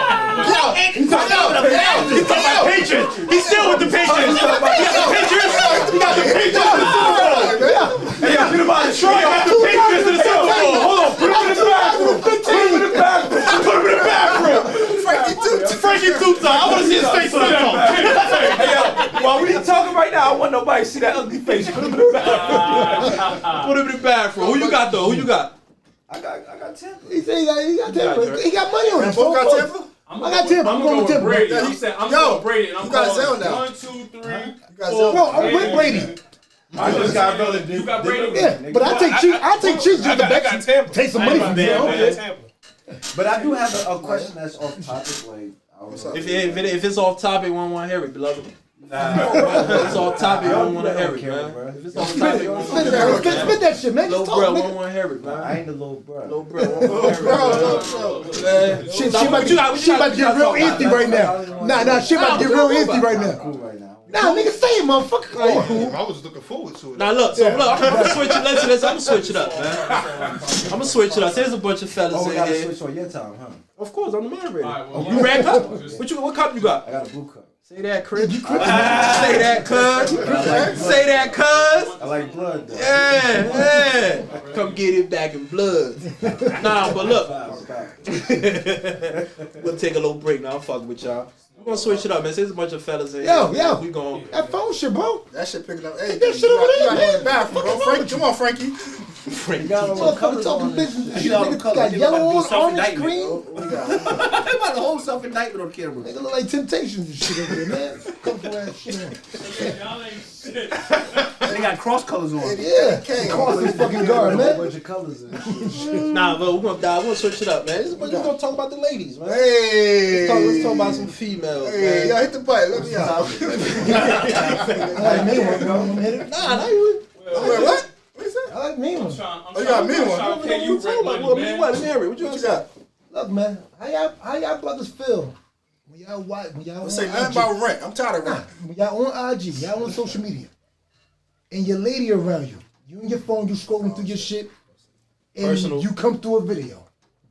He's talking about the Patriots. He's still with the Patriots. He got the Patriots. He got the Patriots in the Super Bowl. Hey, Detroit got the Patriots in the Super Bowl. Hold on. Put him in the bathroom. Put him in the bathroom. Put him in the bathroom. Frankie Tuta. I want to see his face when I talk. Hey, yo, while we talking right now, I want nobody to see that ugly face. Put him in the bathroom. Put him in the bathroom. Who you got though? Who you got? I got Tampa. He got Tampa. He got money on it. Both got Tampa. I got Tampa. I'm going with Tampa. Brady. Yeah, He said, I'm yo, going Brady. And I'm you got calling Zell now. 1, 2, 3, got 4. Bro, I'm with Brady. I just got brother. You got Brady. Yeah, but I take Chiefs. I take Chiefs just to I got Tampa. take some money from them. Tampa. But I do have a question that's off topic. Like, I don't know. If it's off topic, one want to hear it, beloved. If it's off topic, one want to hear it, man. If it's off topic, one want to hear it. Spit that shit, man. Little Just bro, talk, one nigga. want to hear it, I man. ain't the little bro. Little bro, one want to hear it. She about to get real empty right now. Nah, she about to get real empty right now. Cool right now. Nah, nigga, say it, motherfucker. Come on. I was looking forward to it. Now look, I'm gonna switch it. Listen, I'm gonna switch it up, man. I'm gonna switch it up. There's a bunch of fellas Oh, we in gotta here. switch on your time, huh? Of course, I'm the moderator. Alright, well, You red cup? What cup you got? I got a blue cup. Say that, Chris. Say that, cuz. Say that, cuz. I like blood, though. Yeah. Come get it back in blood. Nah, but look, we'll take a little break now. I'm fucking with y'all. We're gonna switch it up, man. There's a bunch of fellas in here. Yo. We gon' That phone shit, bro. That shit picking up. Hey, that shit over there, you got man. in the bathroom, bro. Frankie, come on, Frankie. You got all the Motherfucker colors talking on this. business. You got Nigga colors. got Nigga yellow about to do on, orange, self-indictment. green. They about to hold self-indictment on camera. Nigga look like Temptations and shit over there, man. Colorful ass shit on. Y'all ain't shit. They got cross colors on. Yeah, cross his fucking guard, A man. bunch of colors in shit. Nah, but we're gonna switch it up, man. We're gonna talk about the ladies, man. Hey. Let's talk about some females, Hey, man. yo, hit the button. Let me out. I like me one, bro. I'm hit it. Nah, you. Wait, what? What you say? I like me one. I'm Oh, trying you got me one. to pay you rent money, man. What you What you got? Look, man. How y'all brothers feel when y'all watch? When y'all Don't on say nothing IG? about rent. I'm tired of rent. When y'all on IG, y'all on social media, and your lady around you, you on your phone, you scrolling through your shit, and Personal. you come through a video,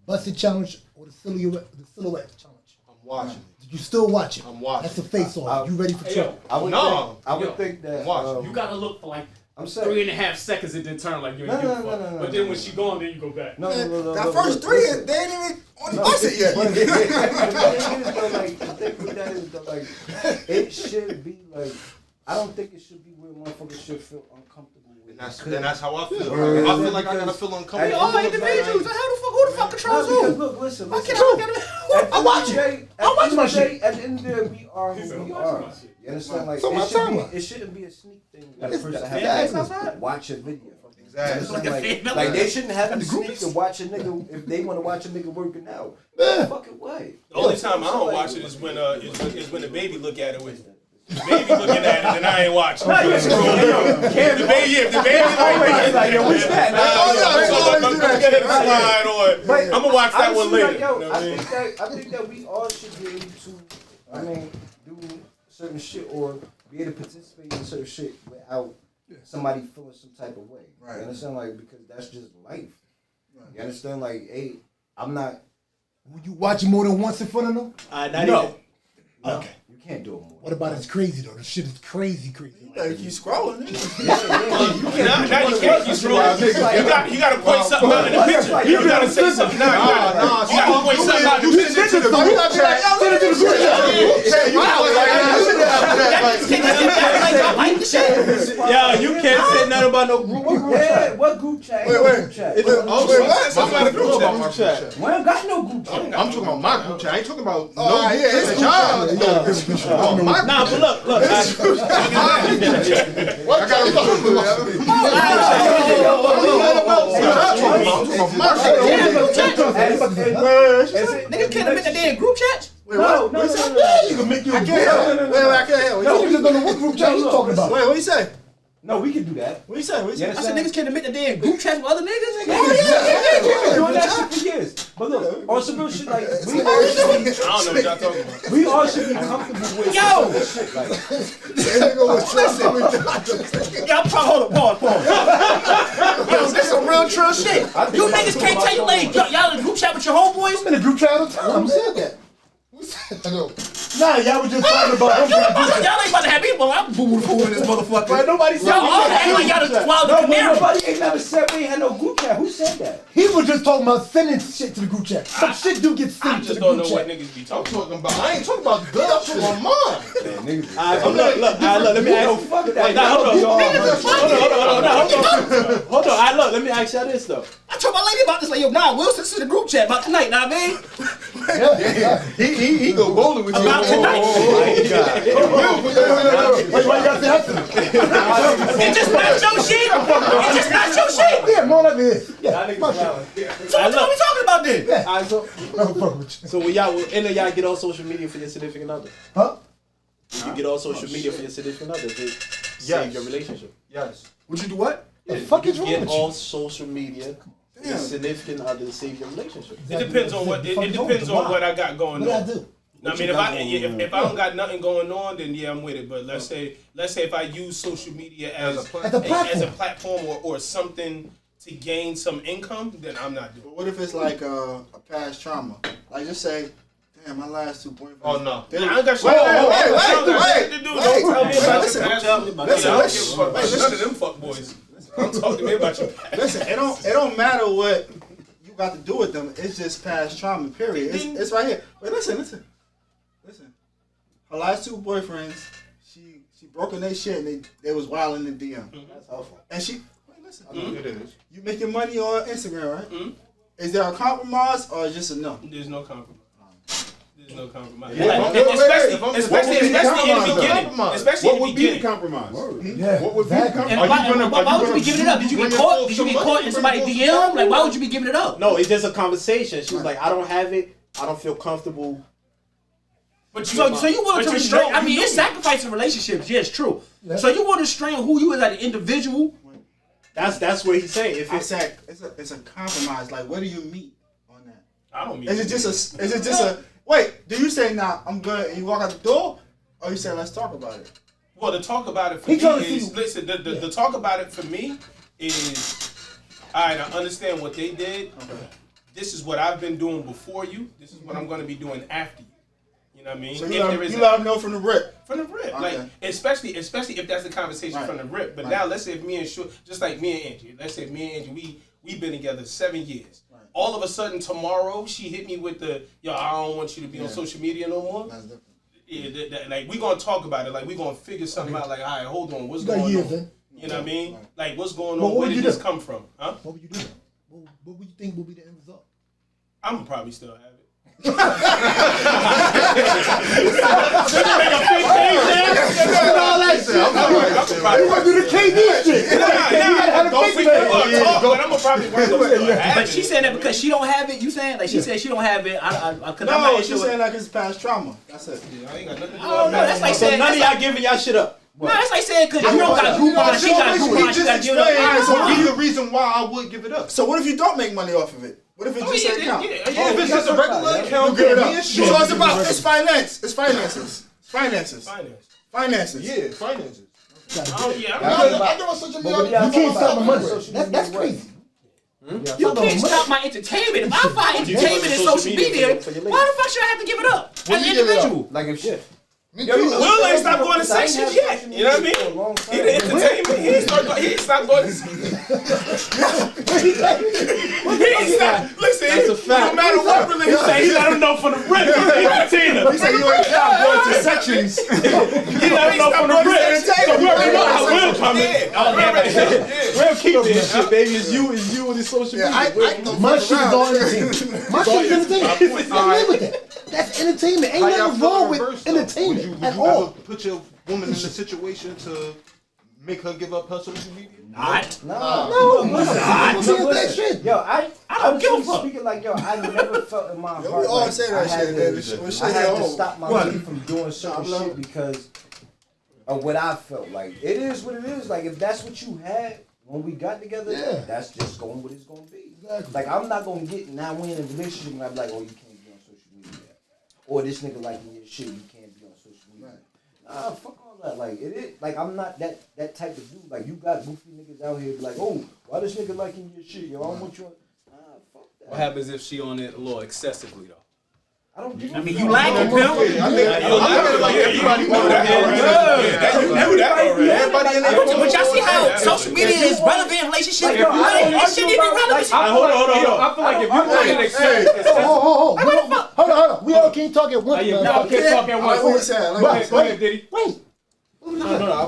busted challenge or the silhouette challenge. I'm watching. You still watching? I'm watching. That's a face off. You ready for trouble? I would think that. watching. You gotta look for like I'm saying 3.5 seconds it didn't turn like you ain't No, give a no, fuck. no, no, But then when she gone, then you go back. No. That first three, they ain't even on the bus it yet. The thing is though, like, the thing with that is that, like, it should be like, I don't think it should be where motherfuckers should feel uncomfortable with. And that's how I feel. I feel like I gotta feel uncomfortable. We all individuals. Who the fuck controls because who? look, listen. Why can't I look at it? I'm watching. I'm watching my shit. At the end of the day, we are who we are. You understand? Like, it shouldn't be a sneak thing that a person has to watch a video. Exactly. Like they shouldn't have to sneak to watch a nigga if they want to watch a nigga working out. Fucking way. The only time I don't watch it is when the baby look at it with me. The baby looking at it and I ain't watching. If the baby like yo, what's that? I'm gonna watch that one later. I think that we all should be able to, do certain shit or be able to participate in certain shit without somebody feeling some type of way. Right. You understand? Like, because that's just life. Right. You understand? Like, hey, I'm not. Would you watch it more than once in front of them? No. Okay. You can't do it more. What about it's crazy though? The shit is crazy. You better keep scrolling. Now you can't keep scrolling. You gotta point something out in the picture. You gotta say something. You gotta point something out in the picture. Send it to the group chat. Send it to the group chat. Yo, you can't say nothing about no group. What group chat? What group chat? Wait. Group chat. Somebody group chat. We ain't got no group chat. I'm talking about my group chat. I ain't talking about It's child. Nah, but look. I got Niggas can't admit that they in group chats? No. You can make you a group. I can't hear. You just don't know what group chat you talking about. Wait, what you say? No, we can do that. What you say? I said niggas can't admit that they in group chats with other niggas? Doing that shit for years. But look, on some real shit, like, we all should be, I don't know what y'all talking about. we all should be comfortable with shit. Like, Hold on, pause. Yo, this some real true shit. You niggas can't tell you later. Y'all in a group chat with your homeboys? I'm in a group chat all the time. Who said that? Who said that? Nah, y'all was just talking about him. Y'all ain't about to have me, but I'm boo-boo in this motherfucker. But nobody said Y'all all act like y'all the wild canary. nobody ain't never said we ain't had no group chat. Who said that? He was just talking about sending shit to the group chat. Some shit do get I sent to just the don't group know what chat. niggas be I'm talking talking about. I ain't talking about the good. I'm talking about mine. Look. Let me ask. Fuck that. Hold on. Look. Let me ask y'all this though. I told my lady about this, like, yo, nah, Will sent to the group chat about tonight, nah, man. He go bowling with you. About tonight. Why you gotta say that to me? It just not your shit. It just not your shit. Yeah, more like this. Yeah, fuck So what we talking about then? Alright, so it. when will any of y'all get on social media for your significant other? Huh? You get on social media for your significant other to save your relationship. Yes. Would you do what? The fuck is wrong Get with you? on social media for your significant other to save your relationship. It depends on what what I got going What on. did I do? I mean, if I don't got nothing going on, then yeah, I'm with it. But let's say if I use social media as a platform or something to gain some income, then I'm not doing it. But what if it's like a past trauma? Like, just say, damn, my last 2 boyfriends. Oh no. I got shit. None of them fuck boys. Don't talk to me about your past. Listen, it don't matter what you got to do with them. It's just past trauma. Period. It's right here. But listen. Her last 2 boyfriends, she broke in their shit and they was wilding in the DM. That's awful. And listen. It is. You making money on Instagram, right? Mm-hmm. Is there a compromise or just a no? There's no compromise. There's no compromise. Especially in the beginning. What would be the compromise? Yeah. What would be the compromise? Why would you be giving it up? Did you get caught? Did you get caught in somebody's DM? Like, why would you be giving it up? No, it's just a conversation. She was like, I don't have it. I don't feel comfortable. So you want to restrain? I mean, it's sacrificing relationships. Yeah, it's true. Yeah. So you want to restrain who you is as an individual? That's what he's saying. If it's a compromise. Like, where do you meet on that? I don't mean. Is it just a? Wait, do you say nah? I'm good, and you walk out the door, or you say let's talk about it? Well, the talk about it for me is the talk about it for me is, all right, I understand what they did. Okay. This is what I've been doing before you. This is what I'm going to be doing after you. You know what I mean? So you let them know from the rip. From the rip, Okay. like especially if that's the conversation from the rip. But now let's say if me and just like me and Angie, let's say if me and Angie, we've been together 7 years. Right. All of a sudden tomorrow she hit me with the I don't want you to be on social media no more. That's different. Yeah, like we gonna talk about it. Like we gonna figure something out. Like, all right, hold on, what's going on? You know what I mean? Right. Like what's going on? Where did this come from? Huh? What would you do? What would you think will be the end result? I'm probably still have it. Make a fake page and all that shit. You want to do the KD shit? But I'm gonna probably work. But she saying that because she don't have it. You saying like she said she don't have it. No, she's saying like it's past trauma. That's it. I ain't got nothing to do with I don't know. That's like saying none of y'all giving y'all shit up. No, that's like saying because you don't got Groupon, she got Groupon, she got give it up. So what's the reason why I would give it up? So what if you don't make money off of it? What if it's just an account? If it's just a regular account, you give it up. So it's about it's finances. Yeah, finances. I give us social media. You can't stop my money. That's crazy. You can't stop my entertainment. If I find entertainment in social media, why the fuck should I have to give it up as an individual? Like if shit. Will ain't stopped going to sections yet. You know what I mean? He the entertainment. He ain't stopped going to sections. He ain't stopped. Listen, that's a fact. No matter what religion, He let him know from the rip. He's an entertainer. He said you ain't stopped going to sections. He let him know from the rip. So we already know how Will coming. Will keep this shit, baby. It's you and his social media. My shit is all entertainment. My shit is entertainment. I live with that. That's entertainment. Ain't nothing wrong with entertainment Would at you all. ever put your woman in a situation to make her give up her social media? Not. No, that shit. Yo, I don't give a fuck. Speaking like I never felt in my heart. We all like say that shit. I had to stop myself from doing certain shit because of what I felt. Like it is what it is. Like if that's what you had when we got together, that's just going what it's gonna be. Exactly. Like I'm not gonna get now we in a relationship and I'm like, oh, you can't be on social media, or this nigga liking your shit, you can't be on social media. Nah, fuck all that. Like it is. Like I'm not that type of dude. Like you got goofy niggas out here be like, oh, why this nigga liking your shit? Yo, I don't want you. Nah, fuck that. What happens if she on it a little excessively though? I don't give a I mean, you like it, Bill. I think everybody knew that. You knew that already. Everybody in there. But y'all see how social media is relevant in relationships? It shouldn't even be relevant. Hold on. I feel like if you want to accept Hold on. We all can't talk at once. y'all can't talk at once. Go ahead, Diddy. Wait. No. I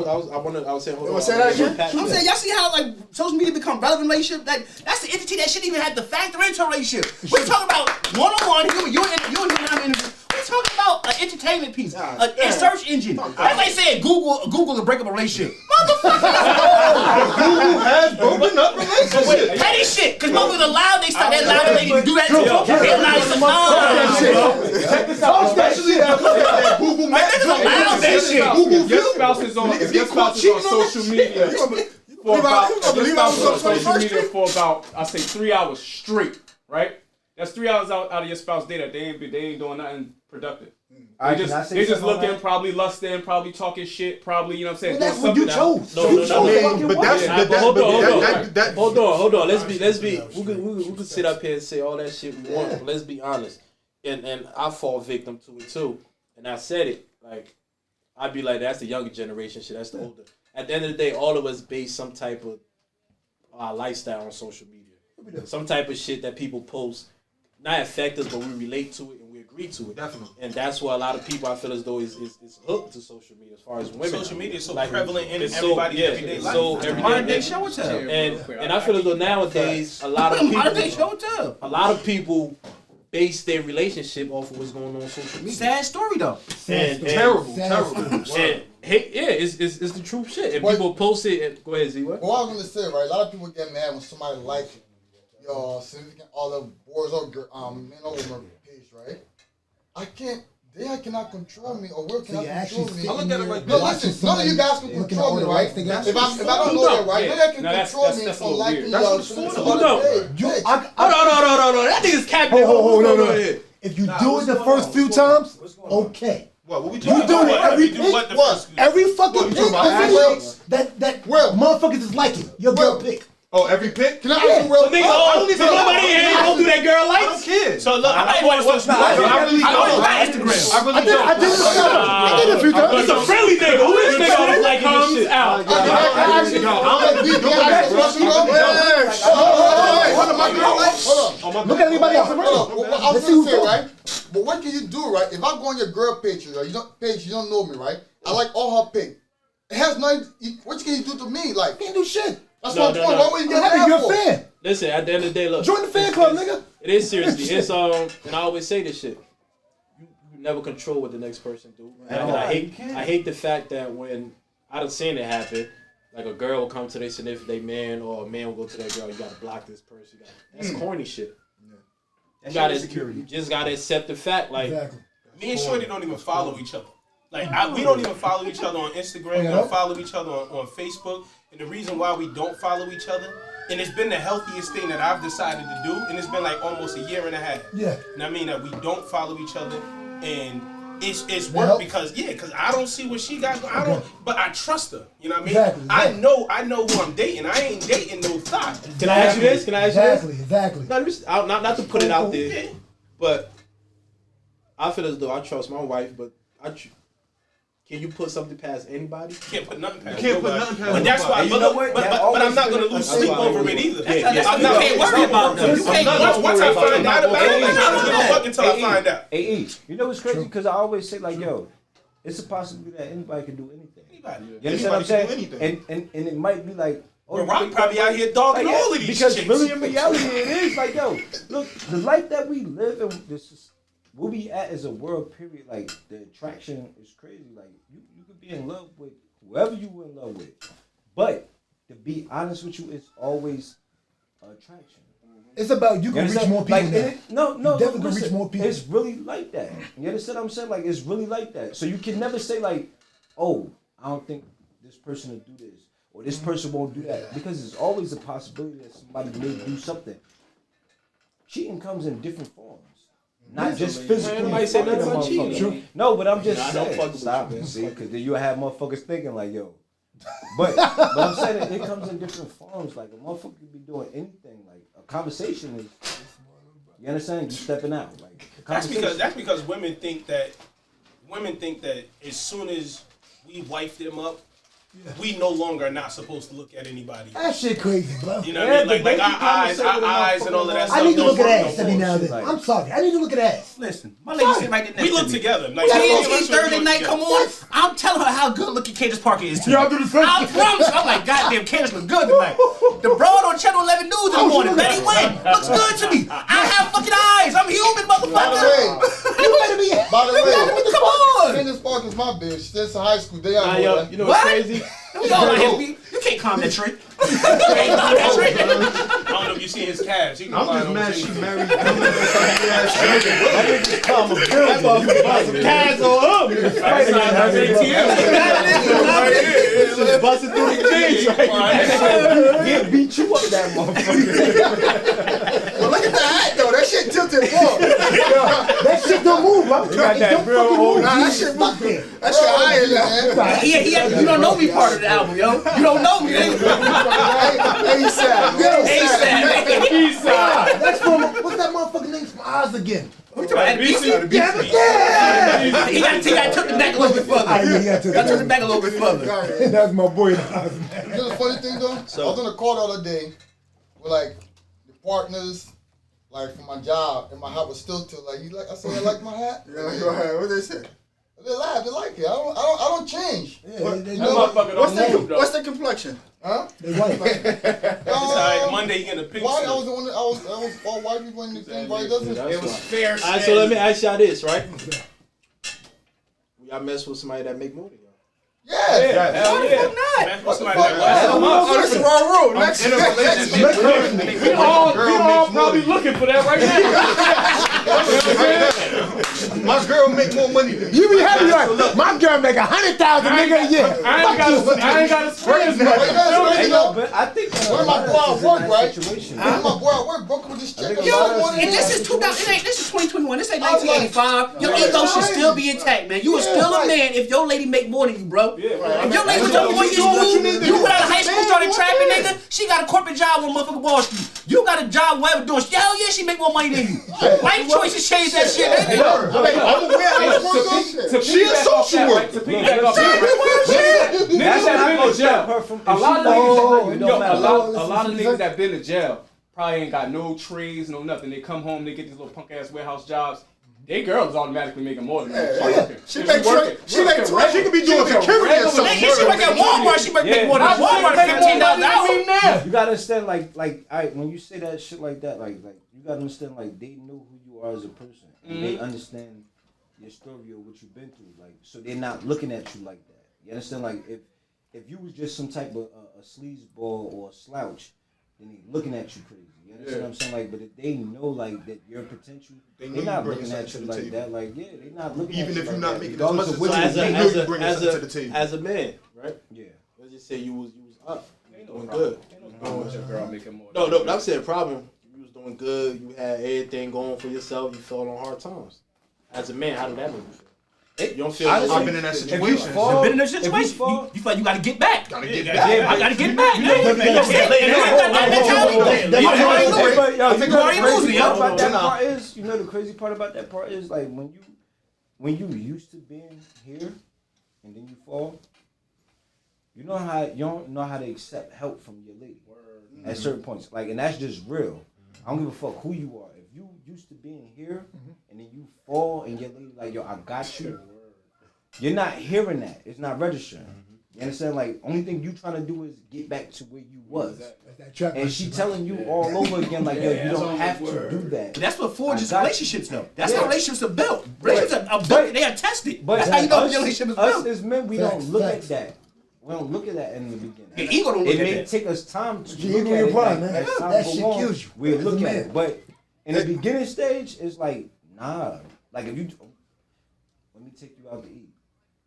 was saying, hold on. Say that again? I'm saying, y'all see how like social media become relevant in relationship? Like that's the entity that shouldn't even have to factor into a relationship. We're talking about one-on-one. You and him. We're talking about an entertainment piece, a search engine. That's like saying Google to break up a relationship. Motherfucker. Google has broken up relationships. Petty shit, because motherfuckers allowed they to do that too. They allowed it to Check this out. Especially that Google Maps. allowed that shit. Google Your spouse is on social media for about I say 3 hours straight, right? That's 3 hours out of your spouse's day that they ain't doing nothing productive. They just looking, probably lusting, probably talking shit, probably, you know what I'm saying? Well, that's what you chose. Hold on. Let's be. We can sit up here and say all that shit we want. But let's be honest. And I fall victim to it too. And I said it. Like I'd be like, that's the younger generation shit. That's the older. At the end of the day, all of us base some type of lifestyle on social media. Some type of shit that people post. Not affect us, but we relate to it and we agree to it. Definitely. And that's why a lot of people I feel as though is hooked to social media as far as women. Social media is so prevalent in everybody's everyday life. So everyday. Modern day show and tell. And I feel as though nowadays a lot of people base their relationship off of what's going on social media. Sad story though. Terrible. And hey, it's the truth shit. And people post it. And, go ahead, Z. What? Well, I was gonna say, right? A lot of people get mad when somebody like your significant other boys or men or women page, right? I cannot control me, or Will cannot control me. I look at it like no, listen, none of you guys can control me, right? If I don't know that, right? None of you can control me from liking your significant other page. Hold on. That nigga's capping. No. If you do it the first few times, okay. What we You talking do it about? every pic. Every fucking pic that motherfuckers is liking. Your girl pic. Oh, every pic? Can I ask you, Will? Nobody here don't do that girl likes. I don't care. So look, I might want to social media. I really I don't. got Instagram. I really don't. I did it a few times. He's a friendly nigga. Who is nigga that like comes out? Hold on. Look at anybody else around. I was gonna say, right? But what can you do, right? If I go on your girl page, or you don't know me, right? I like all her pic. It has nothing. What can you do to me? Like, Can't do shit. that's my point. Why would you get Happy mad you're a for? fan. Listen, at the end of the day, look. Join the fan club, nigga. It is seriously. It's and I always say this shit. You never control what the next person do. And I hate the fact that when I done seen it happen, like a girl will come to their significant man, or a man will go to that girl. You gotta block this person. That's corny shit. You just gotta accept the fact, like Me and Shorty don't even follow each other. Like we don't even follow each other on Instagram. We don't follow each other on Facebook. And the reason why we don't follow each other, and it's been the healthiest thing that I've decided to do, and it's been like almost a year and a half. Yeah. And I mean that we don't follow each other, and it's work because I don't see what she got. But I trust her. You know what I mean? Exactly. I know who I'm dating. I ain't dating no thought. Can I ask you this? Exactly. Not to put it out there, but I feel as though I trust my wife, but can you put something past anybody? Can't put nothing past. You can't put nothing past. But that's why. You know what? But I'm not gonna lose sleep over it either. I'm not worried about them. Once I find out about it, I don't give a fuck until I find out. You know what's crazy? Because I always say like, yo, it's a possibility that anybody can do anything. You understand what I'm saying? And it might be like, Well, Rock probably out here dogging all of these because chicks. really in reality it is like, yo, look, the life that we live and this is where we at as a world period, like the attraction is crazy. Like you could be in love with whoever you were in love with. But to be honest with you, it's always attraction. It's about you can reach more people. Like, no, you definitely can reach more people. It's really like that. You understand what I'm saying? Like it's really like that. So you can never say like, oh, I don't think this person will do this or this person won't do that, because there's always a possibility that somebody may do something. Cheating comes in different forms. Not just physically. Nobody say nothing about cheating. No, but I'm just saying. Don't fuck Stop it, see, because then you have motherfuckers thinking like, yo. But I'm saying that it comes in different forms. Like a motherfucker could be doing anything. Like a conversation is. You understand? You stepping out. Like that's because women think that as soon as we wife them up, we no longer are not supposed to look at anybody. That shit crazy, bro. You know what I mean? Like our eyes and all of that stuff. I need to look at ass no every now and then. like, I'm sorry. I need to look at ass. Listen, my lady sitting right there. We look together. Like, TNT Thursday night come on. I'm telling her how good looking Candace Parker is tonight. Y'all do the same. I promise you. I'm like, goddamn, Candace look good tonight. The broad on Channel 11 News in the morning, Betty Wynn, looks good to me. I have fucking eyes. I'm human, motherfucker. By the way, Come on. Candace Parker's my bitch. Since high school, they are. You know what's crazy? We all out here. You can't calm that trick. You can't calm that trick. I don't know if you see his calves. I'm just mad she married. That motherfucker bought some calves on him. Just busting through the jeans right He'll beat you up, that motherfucker. Well, look at the hat though. That shit tilted forward. That shit don't move, bro. You got that real old. Nah, that shit fuck there. That shit higher, man. Yeah, you don't know me part of the album, yo. You don't know me. ASAP. That's from what's that motherfucking name from Oz again? What you talking about? Yeah. He got took the back a little bit further. Yeah, Got took the back a little bit further. That's my boy. You know the funny thing though? I was on a call the other day with like the partners, like from my job, and my hat was still till like you like. I said I like my hat. Yeah, go ahead. What they say? They laugh. They like it. I don't change. Yeah, they What's the complexion? Huh? They white. It's alright. Monday you get a pink Why? I slip. was the one. I was all white people in the thing. Why doesn't? It was fair. Alright, so let me ask y'all this, right? Y'all mess with somebody that make more than y'all? Yeah. Hell yeah. Not. What's somebody Oh, that's the wrong room. Next. In a relationship, We all probably looking for that right now. my girl make more money than me. You be happy like my girl make 100,000 nigga a year. I ain't got to spend as much. But I think Where my boy at work, right? situation. Where my boy at work broke with this chick. And this is 2000. This is 2021. This ain't 1985. Your ego should still be intact, man. You are still a man if your lady make more than you, bro. If your lady was up 4 years school, you went out of high school, started trapping, nigga. She got a corporate job on motherfucking Wall Street. You got a job wherever doing. Hell yeah, she make more money than you. Life choices change that shit, nigga. She a social worker. To piggyback off that, niggas that been to jail. A lot of niggas that been to jail probably ain't got no trades, no nothing. They come home, they get these little punk ass warehouse jobs. They girls automatically making more than that. She make she could be doing security or something. She work at Walmart. She make more than Walmart $15 an hour. You gotta understand, like, when you say that shit like that, like you gotta understand, like, they know who you are as a person, and they understand your story or what you've been through, like, so they're not looking at you like that. You understand, like, if you was just some type of a sleazeball or a slouch, then they looking at you crazy. You understand what I'm saying? Like, but if they know, like, that your potential, they're not looking at you like that. Like, yeah, they're not looking at you. Even if you're like not that. making as much as as a man, right? Yeah. Let's just say you was up, doing good. Your girl making more. No, I'm saying problem. You was doing good. You had everything going for yourself. You fell on hard times. As a man, how did that make you feel? You don't feel. I've been in that situation. You've been in that situation. You feel like you gotta get back. Gotta get back. I gotta get back. You know the crazy part about that part is, like, when you used to being here and then you fall, you don't know how to accept help from your lady at certain points. Like, and that's just real. I don't give a fuck who you are. If you used to being here and then you fall and your lady like, yo, I got you. You're not hearing that. It's not registering. You understand? Like, only thing you trying to do is get back to where you was. And she telling you all over again, like, yo, you don't have to do that. That's what forges relationships, though. That's how relationships are built. Relationships are built. They are tested. But that's how you know your relationship is built. Us as men, we don't look at that. We don't look at that in the beginning. Your ego don't look at that. It may take us time to look at it. That shit kills you. We look at it. But in the beginning stage, it's like, nah. Like, if you, let me take you out to eat.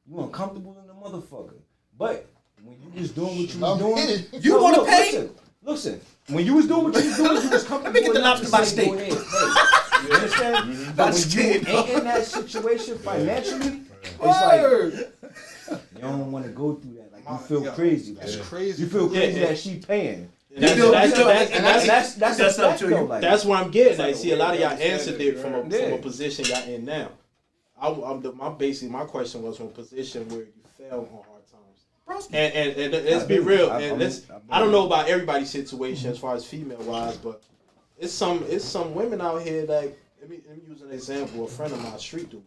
You uncomfortable in the motherfucker. But when you was doing what you was doing, you want to pay? Listen, when you was doing what you was doing, you was comfortable. Let me get the lobster by the steak. You understand? But when you ain't in that situation financially, it's like, you don't want to go through that. Like, you feel crazy. That's crazy. You feel crazy that she paying. That's what I'm getting. I see a lot of y'all answered it from a position y'all in now. My question was from a position where you fell on hard times. And let's be real. I don't know about everybody's situation as far as female wise, but it's some women out here that let me use an example. A friend of mine, street dude,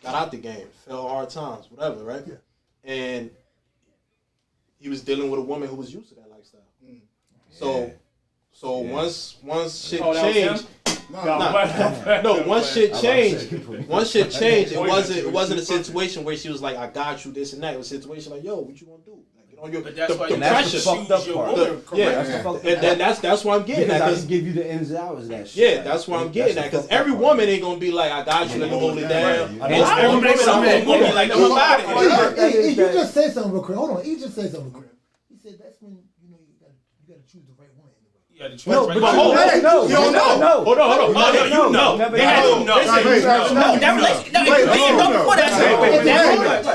got out the game, fell hard times, whatever, right? Yeah. And he was dealing with a woman who was used to that lifestyle. So once shit changed. Once shit changed, it wasn't a situation where she was like, I got you, this and that. It was a situation like, yo, what you gonna do? Like, get on your the pressure. That's why I'm getting at. Because I give you the ins and outs of that shit. Yeah, that's why I'm getting at. Because every woman ain't gonna be like, I got you, let me hold it down. Every woman ain't gonna be like, I'm about it. You just said something real quick. Hold on, he just said something real quick. He said that's when you gotta choose the right one. No, but hold on. That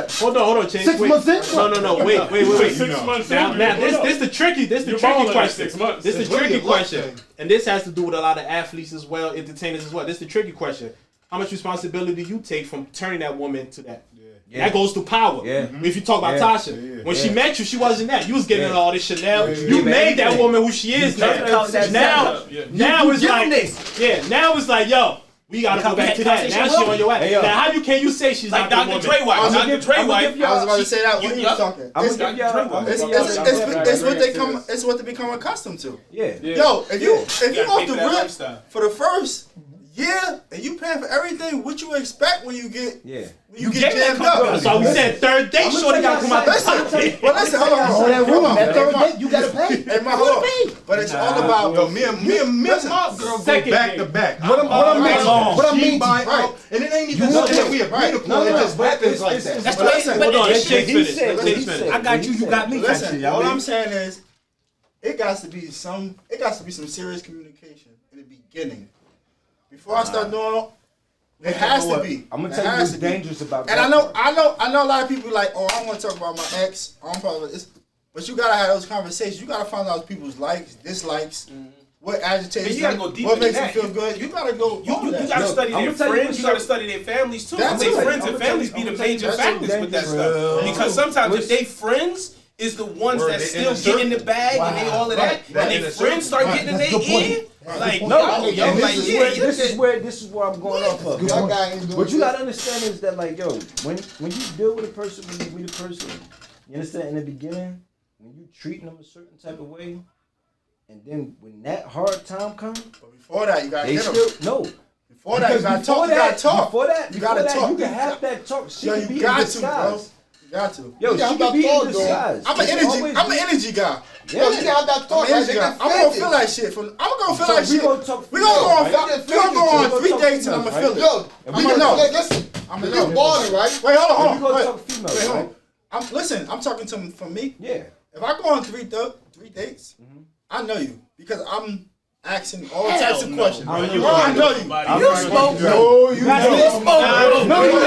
Hold on, Chase. 6 months in? No. Wait. 6 months in. Now, this the tricky question. This is the tricky question, and this has to do with a lot of athletes as well, entertainers as well. This is the tricky question. How much responsibility do you take from turning that woman to that? Yeah. That goes to power. Yeah. If you talk about Tasha, when she met you, she wasn't that. You was giving her all this Chanel. You made that woman who she is now. Now it's like, now it's like, yo, we gotta go back to that. Now she on your ass. Now can you say she's like not Dr. Dre wife? Dr. Dre wife. I was about to say that when you was talking. It's what they come. It's what they become accustomed to. Yeah. Yo, if you off the rip for the first year and you paying for everything, what you expect when you get you get jammed up? So we said third date, shorty gotta come out the pocket. Well, listen, hold on. That third date, you gotta pay. Hey, my hold on. But it's all about. Yo, me and my girl go back to back. What I mean, right? And it ain't even something that we agreed upon. It just happens like that. That's what Hold on, let's finish. I got you got me. Listen, all I'm saying is, it got to be some serious communication in the beginning. Before I start doing, It has to be. I'm gonna tell you what's dangerous about that. And I know a lot of people like, oh, I don't want to talk about my ex. But you gotta have those conversations. You gotta find out people's likes, dislikes, what agitates you gotta go deep what in makes them feel good. You gotta go. You gotta study their friends. You gotta study their families too. I think friends and families be the major factors with that stuff. Because sometimes if they friends is the ones that still get in the bag and they all of that, and their friends start getting in their ear. Like this is where I'm going off of. What you gotta understand is that like when you deal with a person, when you meet a person, you understand in the beginning when you treating them a certain type of way, and then when that hard time comes, but before that you gotta get them. Before that you gotta talk. Before that you can have that talk. She can be in disguise. You got to. Yo, she can be in disguise. I'm an energy guy. Yeah, you can have that talk. I'm gonna feel that shit. We gonna go on 3 dates and I'm gonna feel it. Yo, listen. I'm gonna go balling, right? Wait, hold on. You gonna talk female, right? I'm talking to for me. Yeah. If I go on 3 dates, I know you because I'm asking all types of questions. I know you. You smoke. No, you don't. No, you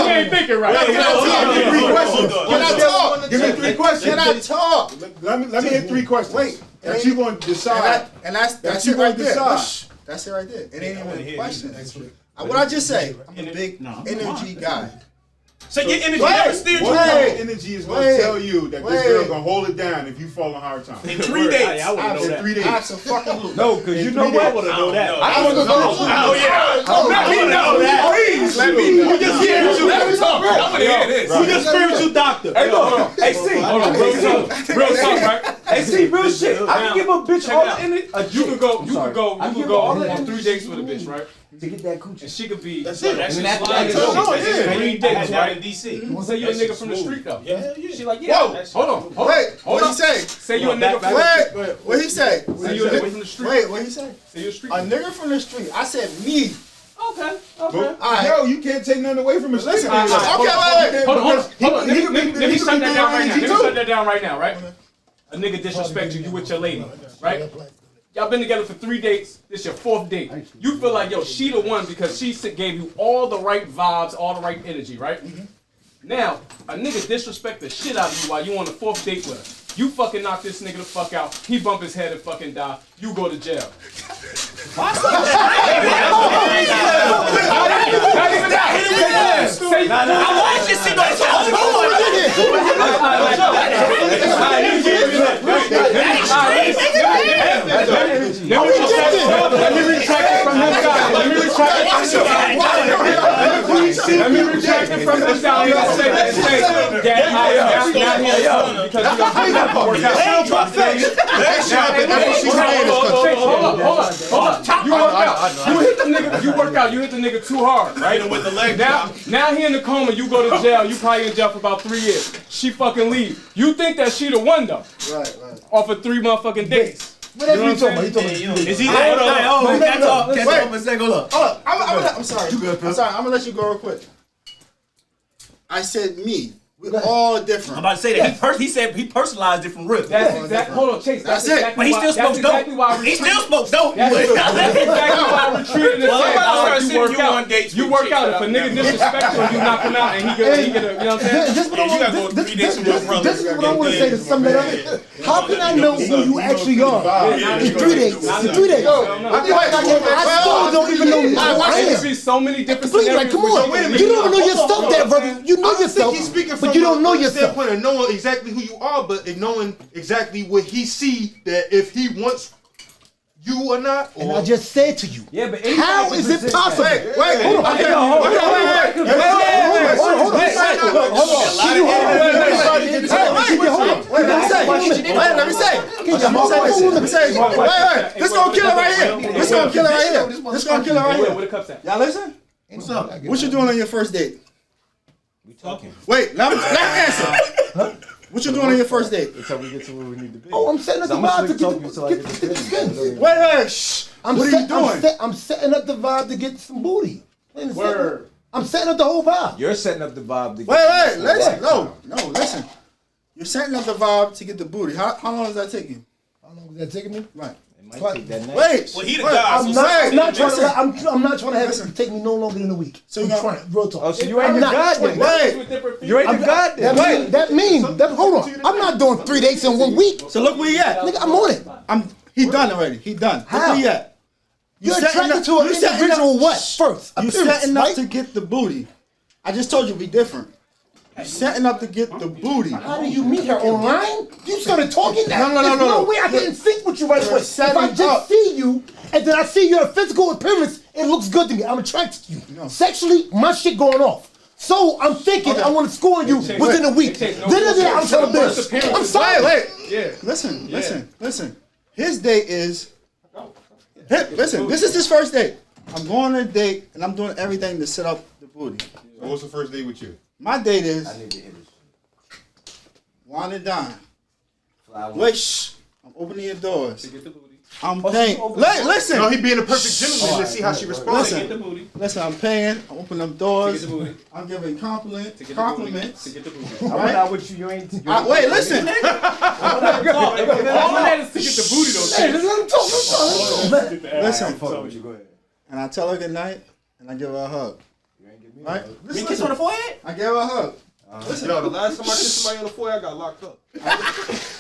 ain't thinking right. Can I talk? Give me 3 questions. Can I talk? Let me hit 3 questions. Wait. That you gonna decide. And that's it right there. That's it right there. It ain't even a question. What I just say, I'm a big energy guy. So your energy never steered you What wrong. energy is going to tell you that this girl going to hold it down if you fall on hard time? In 3 days. I wouldn't know that. 3 days. Absolutely. No, because you know what? I wouldn't know that. I don't know. Oh yeah. Let me know that. Please let me know. We just hear you. Let me talk. I want to hear this. Who's your spiritual doctor? Hey, look. Hey, see. Hold on, real talk, right? Hey, see, real shit. I can give a bitch all the energy. You could go on 3 dates with a bitch, right? To get that coochie. And she could be. That's it. That's and just that's slide. like, Yeah. 3 dates, Down right? in DC. Say you a nigga from the street though. Yeah. She like, yeah. Whoa. Hold on. Wait, what he say? Say you a nigga from Wait, what he say? Say you a nigga from the street. Wait, what he say? Say you a street. A nigga from the street. I said me. Okay. Yo, you can't take nothing away from a street. Listen, wait. Hold on. Let me shut that down right now. Let me shut that down right now, right? A nigga disrespect you with your lady, right? Y'all been together for 3 dates. This your 4th date. You feel like, yo, she the one because she gave you all the right vibes, all the right energy, right? Now, a nigga disrespect the shit out of you while you on the 4th date with her. You fucking knock this nigga the fuck out. He bump his head and fucking die. You go to jail. Not even that. I watched this shit on Let me retract it from this guy. Let me retract it from this guy. And say that because you don't work out. Hold up. You work out. You work out. You hit the nigga too hard, right? With the leg now he in the coma. You go to jail. You probably in jail for about 3 years. She fucking leave. You think that she the one though? Right. Off of 3 motherfucking days. What you talking about? Is he hold on? Catch up and say, hold up. I'm sorry. You good, Phil? I'm sorry. I'm gonna let you go real quick. I said me. We're all different. I'm about to say that he said he personalized it from real. That's exactly. Hold on, Chase. That's it. But he still smokes dope. He still smokes dope. That's exactly why I retreated and said, you work out. If a nigga disrespectful, you knock him out and he get a, you know what I'm saying? This is what I want to say to sum that up. How can I know who you actually are in 3 days? I still don't even know who I am. There be so many different Please, like, come on. You don't even know yourself that, brother. You know yourself, but you don't know yourself. Point of knowing exactly who you are, but knowing exactly what he see that if he wants you or not. And I just said to you, but how is it possible? Wait. Hold on. Let me say. Wait. This gonna kill it right here. Where the cups at? Y'all listen? What's up? What you doing on your first date? We talking. Wait, let me answer. What you doing on your first date? Until we get to where we need to be. Oh, I'm setting up the vibe to get the Wait. Shh. What are you doing? I'm setting up the vibe to get some booty. Word. I'm setting up the whole vibe. You're setting up the vibe to get Wait. Listen. No. Listen. You're setting up the vibe to get the booty. How long does that take you? How long is that taking me? Right. It might take that night. Wait. Well, he the guy. I'm not trying to have it take me no longer than a week. So I'm you trying. Real talk. Oh, so you ain't the god then. Wait. You ain't the god then. That means hold on. I'm not doing 3 dates in 1 week. So look where he at. Nigga, I'm on it. He done already. He done. Look How? where he at. You're attracted to an individual what? First. You setting up to get the booty. I just told you be different. You setting up to get the booty. How do you meet her online? You started talking. No. There's no way I can sync with you right away. If I just see you and then I see your physical appearance, it looks good to me. I'm attracted to you. Sexually, my shit going off. So I'm thinking I want to score on you within a week. Then I'm telling this. I'm sorry. Wait. Yeah. Listen. His date is. Listen, this is his first date. I'm going on a date and I'm doing everything to set up the booty. So what's the first date with you? My date is I need to hit this. wine and dine. Flower. Wait, shh. I'm opening your doors. To get the booty. I'm paying. Listen. No, he being a perfect gentleman to see how she responds. To get the booty. Listen, I'm paying. I'm opening them doors. To get the booty. I'm giving compliments. To get the Compliments. booty. To get the booty. I went out with you ain't. Wait, listen. All that is to get the booty though. Hey, let him talk. Listen. Fuck with you. Go ahead. And I tell her good night and I give her a hug. You ain't give me Right? You kiss on the forehead? I gave her a hug. Listen, yo, the last time I kissed somebody on the forehead, I got locked up.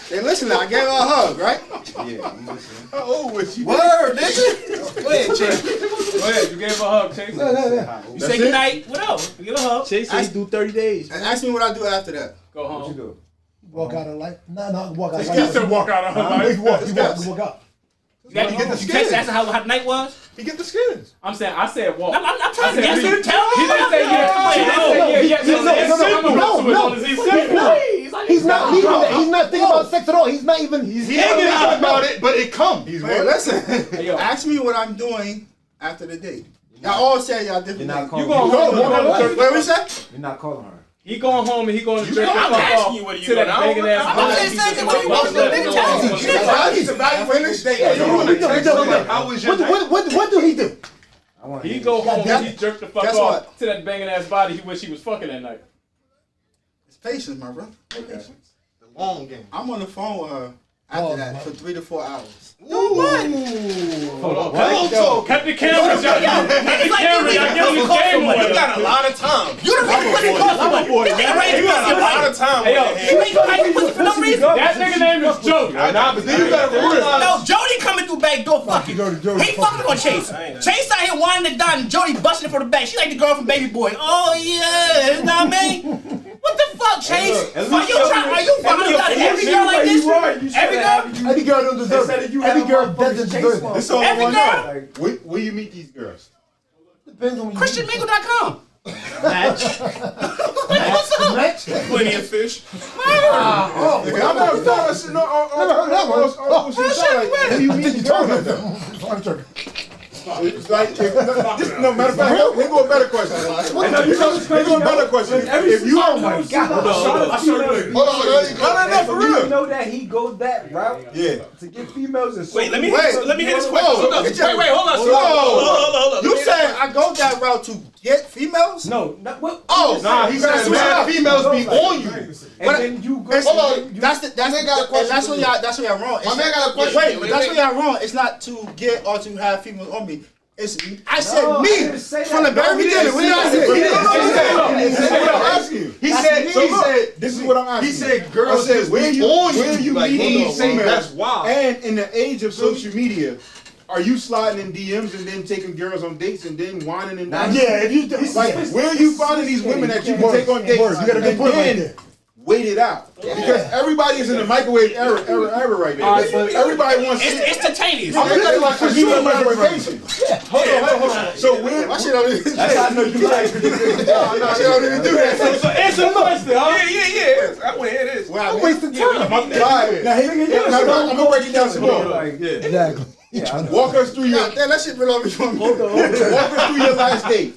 Hey, listen, I gave her a hug, right? Yeah, you listening. How old was she? Word, nigga. Go ahead, Chase. Go ahead. You gave her a hug, Chase. You say goodnight. What else? Give a hug. Chase said he do 30 days. And ask me what I do after that. Go What you home. do? Walk out of life. No, walk out of He life. said walk out of her life. You walk out. You text asking how the night was? He get the skins. I said walk. I'm trying to guess you. Tell He me. didn't say yes. He didn't say yes. He's not leaving that. He's not thinking about sex at all. He's not even. He ain't thinking about it, but it comes. Hey, listen. Ask me what I'm doing after the date. Y'all all say y'all different You're not things. calling You going home? Wait, what you say? You're not calling her. He going home and he going to jerk the I'm fuck asking off you what are you to that doing. banging ass I'm body. just saying what you want to do. Nigga, tell me. He's evaluating his date. How was your night? What do he do? He go home and he jerk the fuck Guess off what? to that banging ass body he wish he was fucking that night. It's patience, my brother. The long game. I'm on the phone with her after that for 3 to 4 hours. Hold on. Cut the cameras, y'all. Cut the cameras, y'all. Give him his game You away. got a lot of time. You the nigga pussy cost money. You got a lot of time. Hey, yo, You make money pussy for no reason. that nigga name is Jody. Nah, but then you gotta realize. No, Jody coming through back door fucking. He fucking on Chase. Chase out here wanting to die and Jody busting it from the back. She like the girl from Baby Boy. Oh yeah, you know what I mean? What the fuck, Chase? Are you fucking about every girl like this? Every girl? Every girl don't deserve it. Every girl doesn't deserve it. This all I Every want to girl? know. Where you meet these girls? Depends on when you ChristianMingle.com. match. Match. Plenty of fish. Oh, I'm not talking shit. No, when you meet these girls, it's like, no matter of fact, we go a better question. We go a better question. If you, oh my God. I'll show you later. No, for real. You know that he goes that route Yeah. to get females and Wait, let me Wait, hear this question. Hold on. Wait, hold on. Whoa. Hold You on. said I go that route to get females? No, not what? Oh, Nah, he said mad females be on you. And then you go. Hold on. That's where y'all wrong. My man got a question. Wait, that's where y'all wrong. It's not to get or to have females on me. I said No, I me didn't say from that. the very beginning. What did I say? He said, this is what I'm asking. He said girls said, where you on you like, meet hold on, these bro, females. that's wild. And in the age of social media, are you sliding in DMs and then taking girls on dates and then whining and dining? Yeah, if you Like, where are you finding these women that you can take on dates You got a good and point right then there. wait it out? Because everybody is in the microwave era right now. Everybody wants It's shit. instantaneous. I'm looking at like consumer microwavation. Hold on. So when My shit don't even That's how I know you like. My shit don't even do that. So answer the question, huh? Yeah. I want to hear this. I'm wasting time. All right. Now, I'm gonna break it down some more. Exactly. Walk us through your God damn, that shit real over you. walk us through your last date.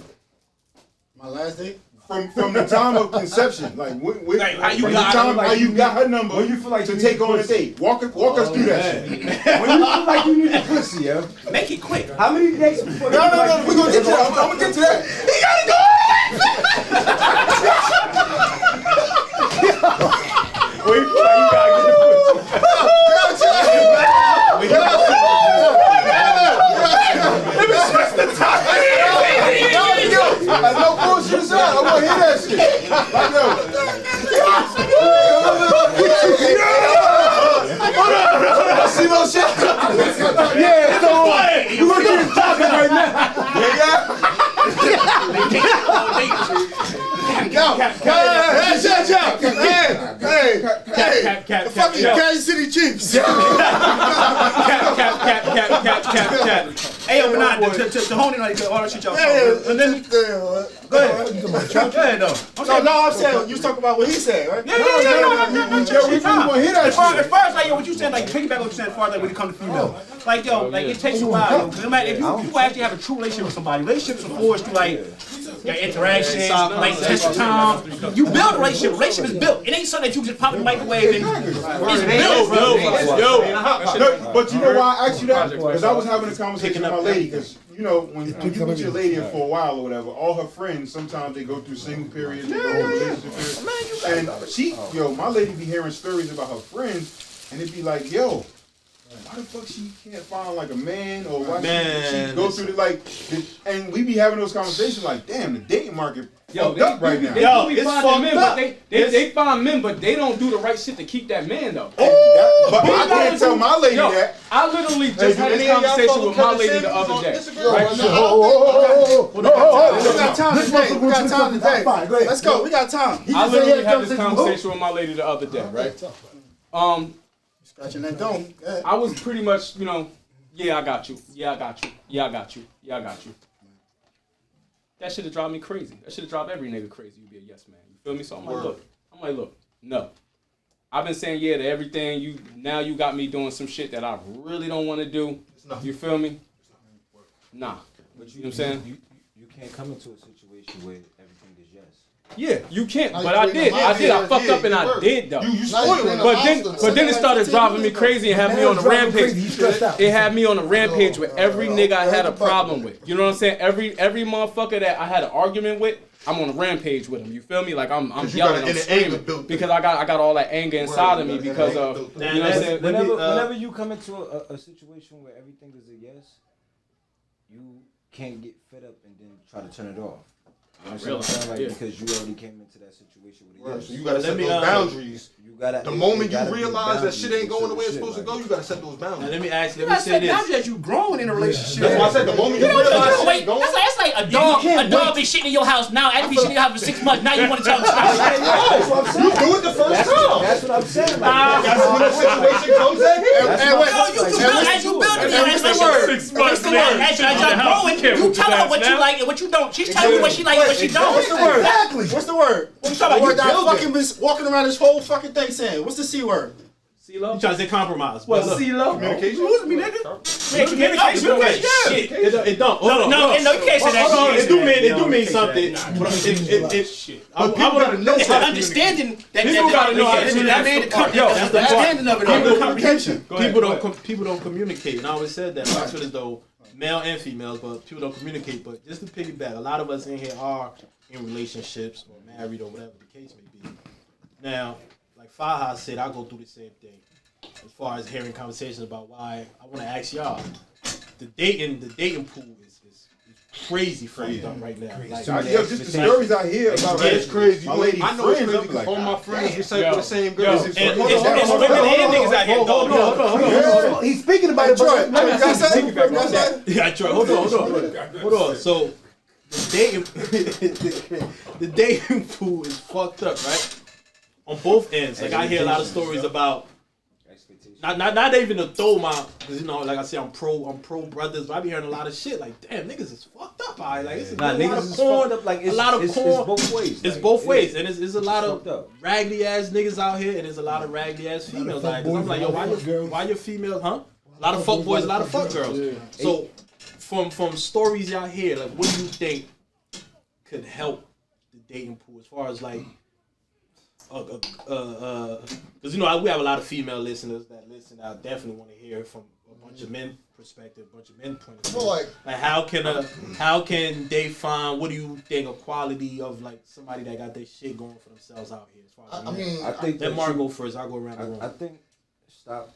My last date? From the time of conception, like Like, how you from got the time her, how you got her number when you feel like to you take need on a pussy. date. Walk us through that shit. When you feel like you need a pussy, yo. Make it quick. How many dates before? No, we're gonna get to that. I'm gonna get to that. He gotta go. Wait, Hey, fucking Kansas City Chiefs. Hey, yo, but nah, to hone in on all that shit y'all and then go ahead. Go ahead, though. No, I'm saying you talk about what he said, right? Yeah. As far as like, yo, what you said, like, piggyback what you said, as far as like when it comes to female, like, yo, like it takes a while, yo. Because if you actually have a true relationship with somebody, relationships are forged through like your interactions, like test of time. You build a relationship. Relationship is built. It ain't something that you just pop in the microwave and it's built. But you know why I asked you that? Because I was having a conversation with my lady. Because you know when you with your lady for a while or whatever, all her friends sometimes they go through single periods, they go through relationship periods, and my lady be hearing stories about her friends, and it'd be like, yo. Why the fuck she can't find like a man or why she go through and we be having those conversations like, damn, the dating market fucked up right now. They find men, but they find men, but they don't do the right shit to keep that man though. But I can't tell my lady that. I literally just had this conversation with my lady the other day. We got time today. Let's go. We got time. I literally had this conversation with my lady the other day, right? Scratching that dome. I was pretty much, yeah, I got you. That should have driven me crazy. That should have driven every nigga crazy. You be a yes man. You feel me? So I'm like, look, no. I've been saying yeah to everything. Now you got me doing some shit that I really don't want to do. You feel me? Nah. But you know what I'm saying? You can't come into a situation where everything is yes. Yeah, you can't. But I did. I fucked up and I did though. You spoiled it. But then it started driving me crazy and had me on a rampage. It had me on a rampage with every nigga I had a problem with. You know what I'm saying? Every motherfucker that I had an argument with, I'm on a rampage with him. You feel me? Like I'm yelling, I'm screaming because I got all that anger inside of me because of you know what I'm saying. Whenever you come into a situation where everything is a yes, you can't get fed up and then try to turn it off. You know what I'm saying? Like, because you already came into that situation with a yes. So you gotta set those boundaries. The moment you realize that shit ain't going the way it's supposed to go, you gotta set those boundaries. Now let me say this. Boundaries that you growing in a relationship. That's why I said the moment you realize shit going. That's like a dog been shitting in your house. Now after be shitting in your house for 6 months, now you want to tell him to stop. That's what I'm saying. You do it the first time. That's what I'm saying. That's when the situation comes in. As you build it, as y'all growing, you tell her what you like and what you don't. She's telling you what she like and what she don't. What's the word? Exactly. What's the word? What you talking about? I fucking been walking around this whole fucking thing saying, what's the C word? CeeLo? You trying to say compromise? What, CeeLo? Communication? Lose me, nigga. Communication. Shit. It don't. No, you can't say that shit. It do mean something. It's the understanding that people gotta know how to do that. That's the understanding of it. Communication. People don't communicate, and I always said that. I feel as though male and females, but people don't communicate. But just to piggyback, a lot of us in here are in relationships or married or whatever the case may be. Now, like Faha said, I go through the same thing as far as hearing conversations about why I want to ask y'all. The dating pool is crazy fucked up right now. Like, just the stories I hear about it's crazy. My lady I know friends, it's crazy. All my friends recite with the same girl. It's women and niggas out here. Hold on. He's speaking about it, but yeah, Troy. Hold on. So the dating pool is fucked up, right? On both ends. Like I hear a lot of stories about not even to throw my, because like I say, I'm pro brothers, but I be hearing a lot of shit like, damn, niggas is fucked up. Like it's a lot of porn, a lot of porn. It's both ways. It's both ways, and it's a lot of raggedy ass niggas out here, and there's a lot of raggedy ass females out here. I'm like, yo, why your females, huh? A lot of fuck boys, a lot of fuck girls. Yeah. So from stories y'all hear, like, what do you think could help the dating pool as far as like, because we have a lot of female listeners that listen. I definitely want to hear from a bunch of men perspective, a bunch of men point of view. Like how can they find? What do you think a quality of like somebody that got their shit going for themselves out here? As far as I think let Mark go first. I'll go around the room. I think stop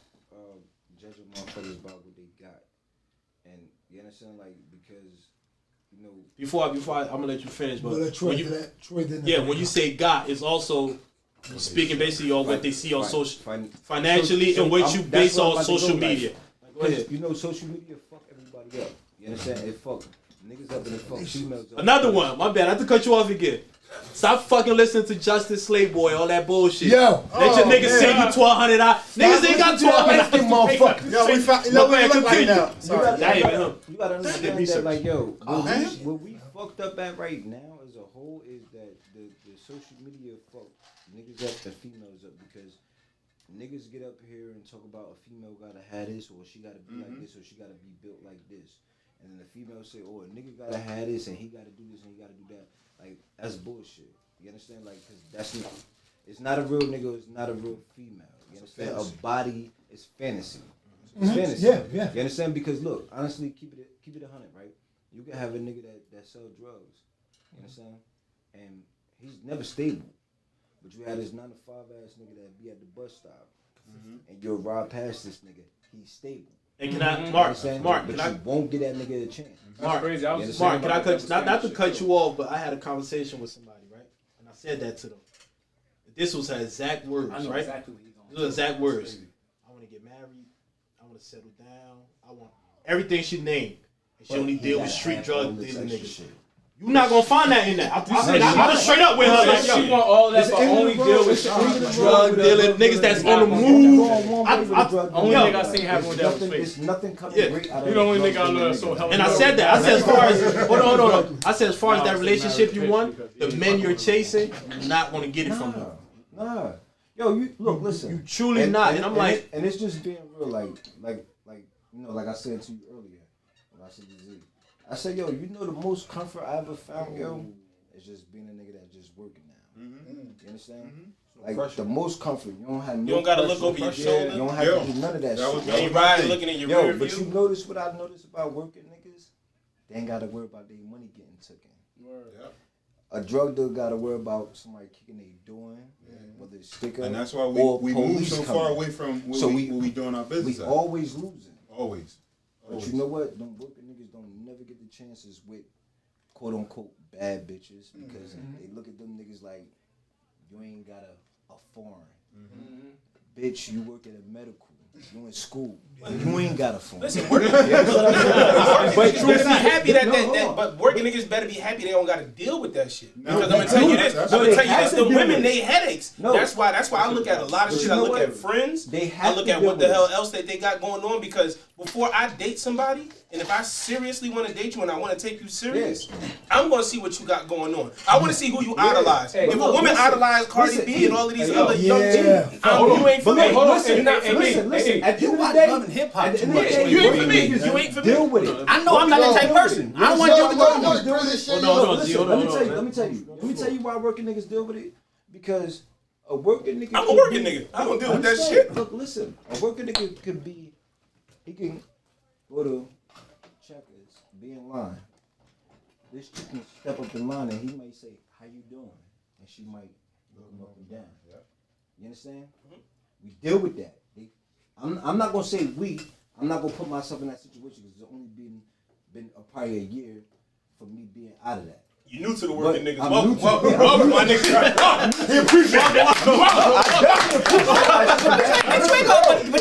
judging motherfuckers about what they got, and you understand, like, because before I'm gonna let you finish, but when you say got, it's also speaking basically on what they see on social, financially, and what you base on social media. Go ahead. Social media fuck everybody up. You understand? It fuck niggas up and it fuck females up. Another one. My bad. I have to cut you off again. Stop fucking listening to Justin Slayboy, all that bullshit. Yo. Let your niggas save you $1,200. Niggas ain't got $1,200. Motherfucker. Yo, we found. You know what we look like now. Sorry. You gotta understand that, like, yo, what we fucked up at right now as a whole is that the social media fuck niggas up and females up because niggas get up here and talk about a female gotta have this or she gotta be like this or she gotta be built like this. And then the female say, oh, a nigga gotta have this and he gotta do this and he gotta do that. Like, that's bullshit. You understand? Like, cause that's not, it's not a real nigga, it's not a real female. You understand? A body is fantasy. It's fantasy. Yeah. You understand? Because look, honestly, keep it 100, right? You can have a nigga that sell drugs. You understand? And he's never stable. But you had this 9-to-5 ass nigga that be at the bus stop. And you'll ride past this nigga, he's stable. And can I, Mark, but you won't get that nigga a chance. Mark, can I cut, not to cut you off, but I had a conversation with somebody, right? And I said that to them. This was her exact words, I know right? exactly what he's on. These are exact words. I want to get married. I want to settle down. I want everything she named. And she only deal with street drug dealing niggas. You're not gonna find that in that. I'm just straight up with her. Like, she want all that, but only deal with drug dealing niggas that's on the move. Only nigga I seen have one that was fake. It's nothing coming great out of You the only nigga I know that's so healthy. And I said that. I said as far as hold on. I said as far as that relationship you want, the men you're chasing, you're not gonna get it from them. Nah. Yo, you look, listen. You truly not. And I'm like, and it's just being real, like you know, like I said to you earlier, when I said to Z. I said, yo, you know the most comfort I ever found, yo, is just being a nigga that's just working now. You understand? Like the most comfort. You don't have no. You don't gotta look over your shoulder. You don't have to do none of that shit. You ain't riding looking in your rear view. But you notice what I noticed about working niggas? They ain't gotta worry about their money getting taken. A drug dealer gotta worry about somebody kicking their door in, whether it's sticker And that's why we move so far away from where we doing our business. We always losing. Always. But you know what? Them working niggas don't never get the chances with quote unquote bad bitches because they look at them niggas like you ain't got a foreign. Bitch, you work at a medical. You in school. You ain't got a phone. Listen, working niggas be happy but working niggas better be happy they don't got to deal with that shit. Because I'm gonna tell you this. The women, they headaches. That's why I look at a lot of shit. I look at friends. I look at what the hell else that they got going on because before I date somebody, and if I seriously want to date you and I want to take you serious, I'm gonna see what you got going on. I want to see who you idolize. If a woman idolize Cardi B and all of these other young chicks, you ain't for me. You're not for me. At the end of the day, loving hip hop too You much. ain't for me. You ain't for me. Deal with it. I know I'm not that type of person. I don't want to deal with Let me tell you. Let me tell you why working niggas deal with it. Because a working nigga. I'm a working nigga. I don't deal with that shit. Look, listen. A working nigga could be. He can go to Checkers, be in line. This chick can step up in line and he might say, "How you doing?" And she might look him up and down. You understand? We deal with that. I'm not gonna say we. I'm not gonna put myself in that situation because it's only been probably a year for me being out of that. You new to the working niggas. Welcome, my nigga. He appreciate it. But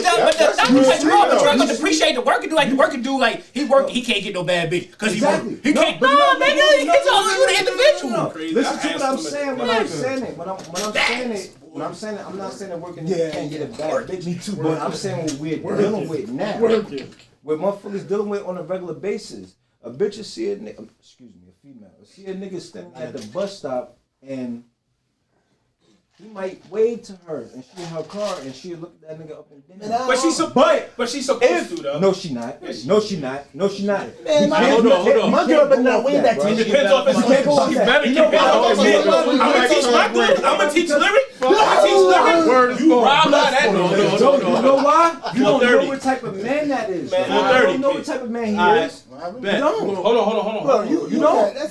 you appreciate the working dude. Like the working dude, like he can't get no bad bitch because he working. He can't. No, nigga, it's all you the individual. Listen to what I'm saying when I'm saying it. When I'm saying it, I'm not saying that working niggas can't get a bad bitch. Me too. But I'm saying what we're dealing with now. What motherfuckers dealing with on a regular basis. A bitch will see a nigga, excuse me, a female, will see a nigga standing at the bus stop and he might wave to her and she in her car and she'll look at that nigga up and down. But she's supposed to though. No, she not. No, she not. Man, hold on. My girl better not wave that to you. It depends on if She's better keep it I'm gonna teach my girl. I'm gonna teach lyric. You rob that. You know why? You don't know what type of man that is. You don't know what type of man he is. You don't. Hold on. You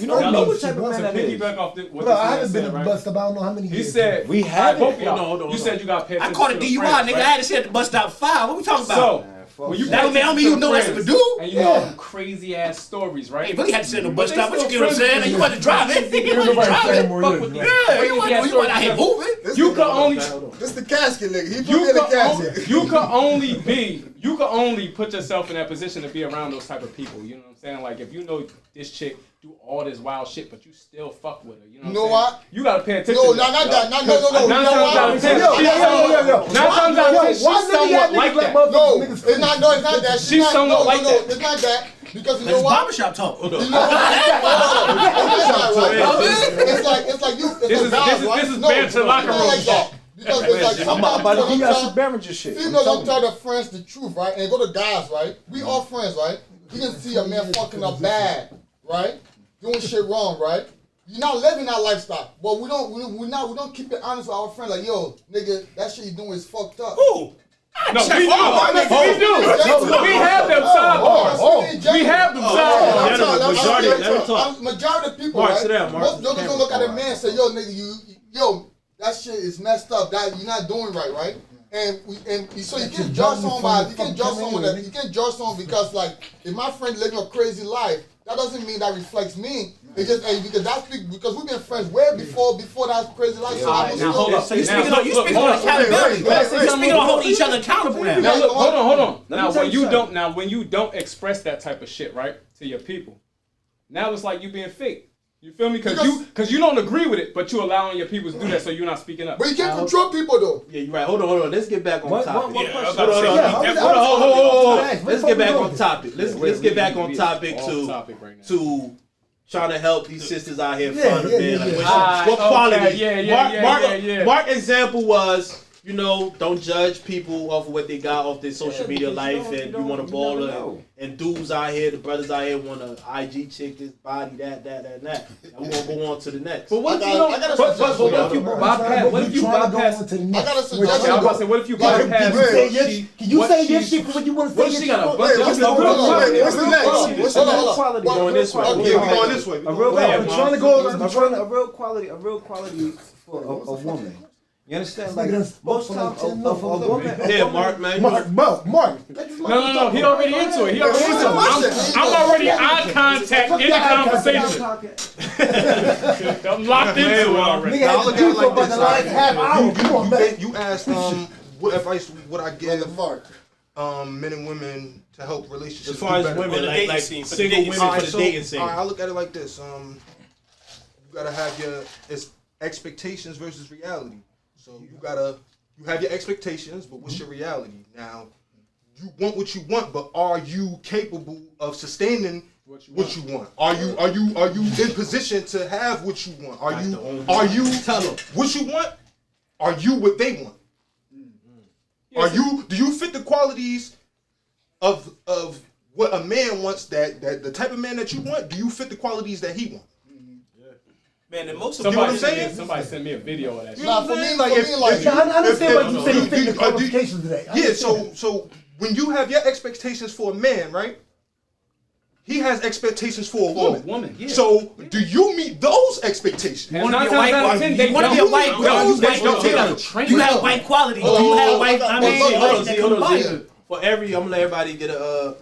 don't know what type of man that is. Piggyback off what Bro, I haven't been to the bus stop. I don't know how many years. He said we have both of y'all. You said you got paid. I caught a DUI, nigga. I had to sit at the bus stop 5. What we talking about? So, when you that don't mean you know that's what to do. And you know crazy ass stories, right? Hey, really had to sit at the bus stop. What you get what I'm saying? You wasn't driving. You wasn't driving. Yeah, you wasn't out here moving. You could only. This the casket, nigga. He put in the casket. You could only be you can only put yourself in that position to be around those type of people. You know what I'm saying? Like if you know this chick do all this wild shit, but you still fuck with her. You know what? You gotta pay attention. No, not that. No. 9 times out of 10, she's somewhat like that. No, it's not that. She's somewhat like that. It's not that. Because you know what? Barbershop talk. You know what? It's like you. This is banter locker room talk. Because it's like sometimes shit. females don't tell their friends the truth, right? And go to guys, right? We all friends, right? You can see a man fucking up bad, right? Doing shit wrong, right? You're not living that lifestyle. But we don't keep it honest with our friends. Like, yo, nigga, that shit you doing is fucked up. Ooh. No, we do. We have them sidebars. We have them sidebars. Majority of people, right? Most niggas don't look at a man and say, yo, nigga, yo, that shit is messed up. That you're not doing right? And so you can't judge someone. You can't judge someone because like if my friend living a crazy life, that doesn't mean that reflects me. It's just because we've been friends way before that crazy life. So now hold up. You speaking on accountability. You speaking on holding each other accountable now. Now look, hold on. Now when you don't express that type of shit, right, to your people, now it's like you being fake. You feel me? Because you don't agree with it, but you allowing your people to do that, so you're not speaking up. But you can't control people though. Yeah, you're right. Hold on. Let's get back on topic. Hold on. Let's get back on topic. Let's get back on topic to trying to help these sisters out here find a man. What quality? Mark example was, you know, don't judge people off of what they got off their social media life, and you want to ball and dudes out here, the brothers out here want to IG chick, this body, that. And we're gonna go on to the next. But what if you bypass? What if you bypass? I got a suggestion. I was about to say, what if you bypass? Can you say your shit for what you want to say? What if she got a bunch of What's the next? What's the next? Going this way. Okay, we're going this way. A real quality for a woman. You understand? Like most times, a woman. Yeah, Mark, man. Mark. No. He already into it. I'm already eye contact in the conversation. I'm locked into it already. Nigga had to do so about the last half hour. You asked what advice would I give men and women to help relationships as far as women, like single women for the dating scene. I look at it like this: you gotta have your expectations versus reality. So you have your expectations, but what's your reality? Now, you want what you want, but are you capable of sustaining what you want? Are you in position to have what you want? Are you tell them what you want? Are you what they want? Do you fit the qualities of what a man wants, that the type of man that you want? Do you fit the qualities that he wants? Man, and most of somebody sent me a video of that. I understand what you say. You fit the qualifications today. Yeah, so when you have your expectations for a man, right? He has expectations for a woman. Yeah. So do you meet those expectations? You want to be a white girl. You have white quality. You have white. Hold on. For I'm gonna let everybody get a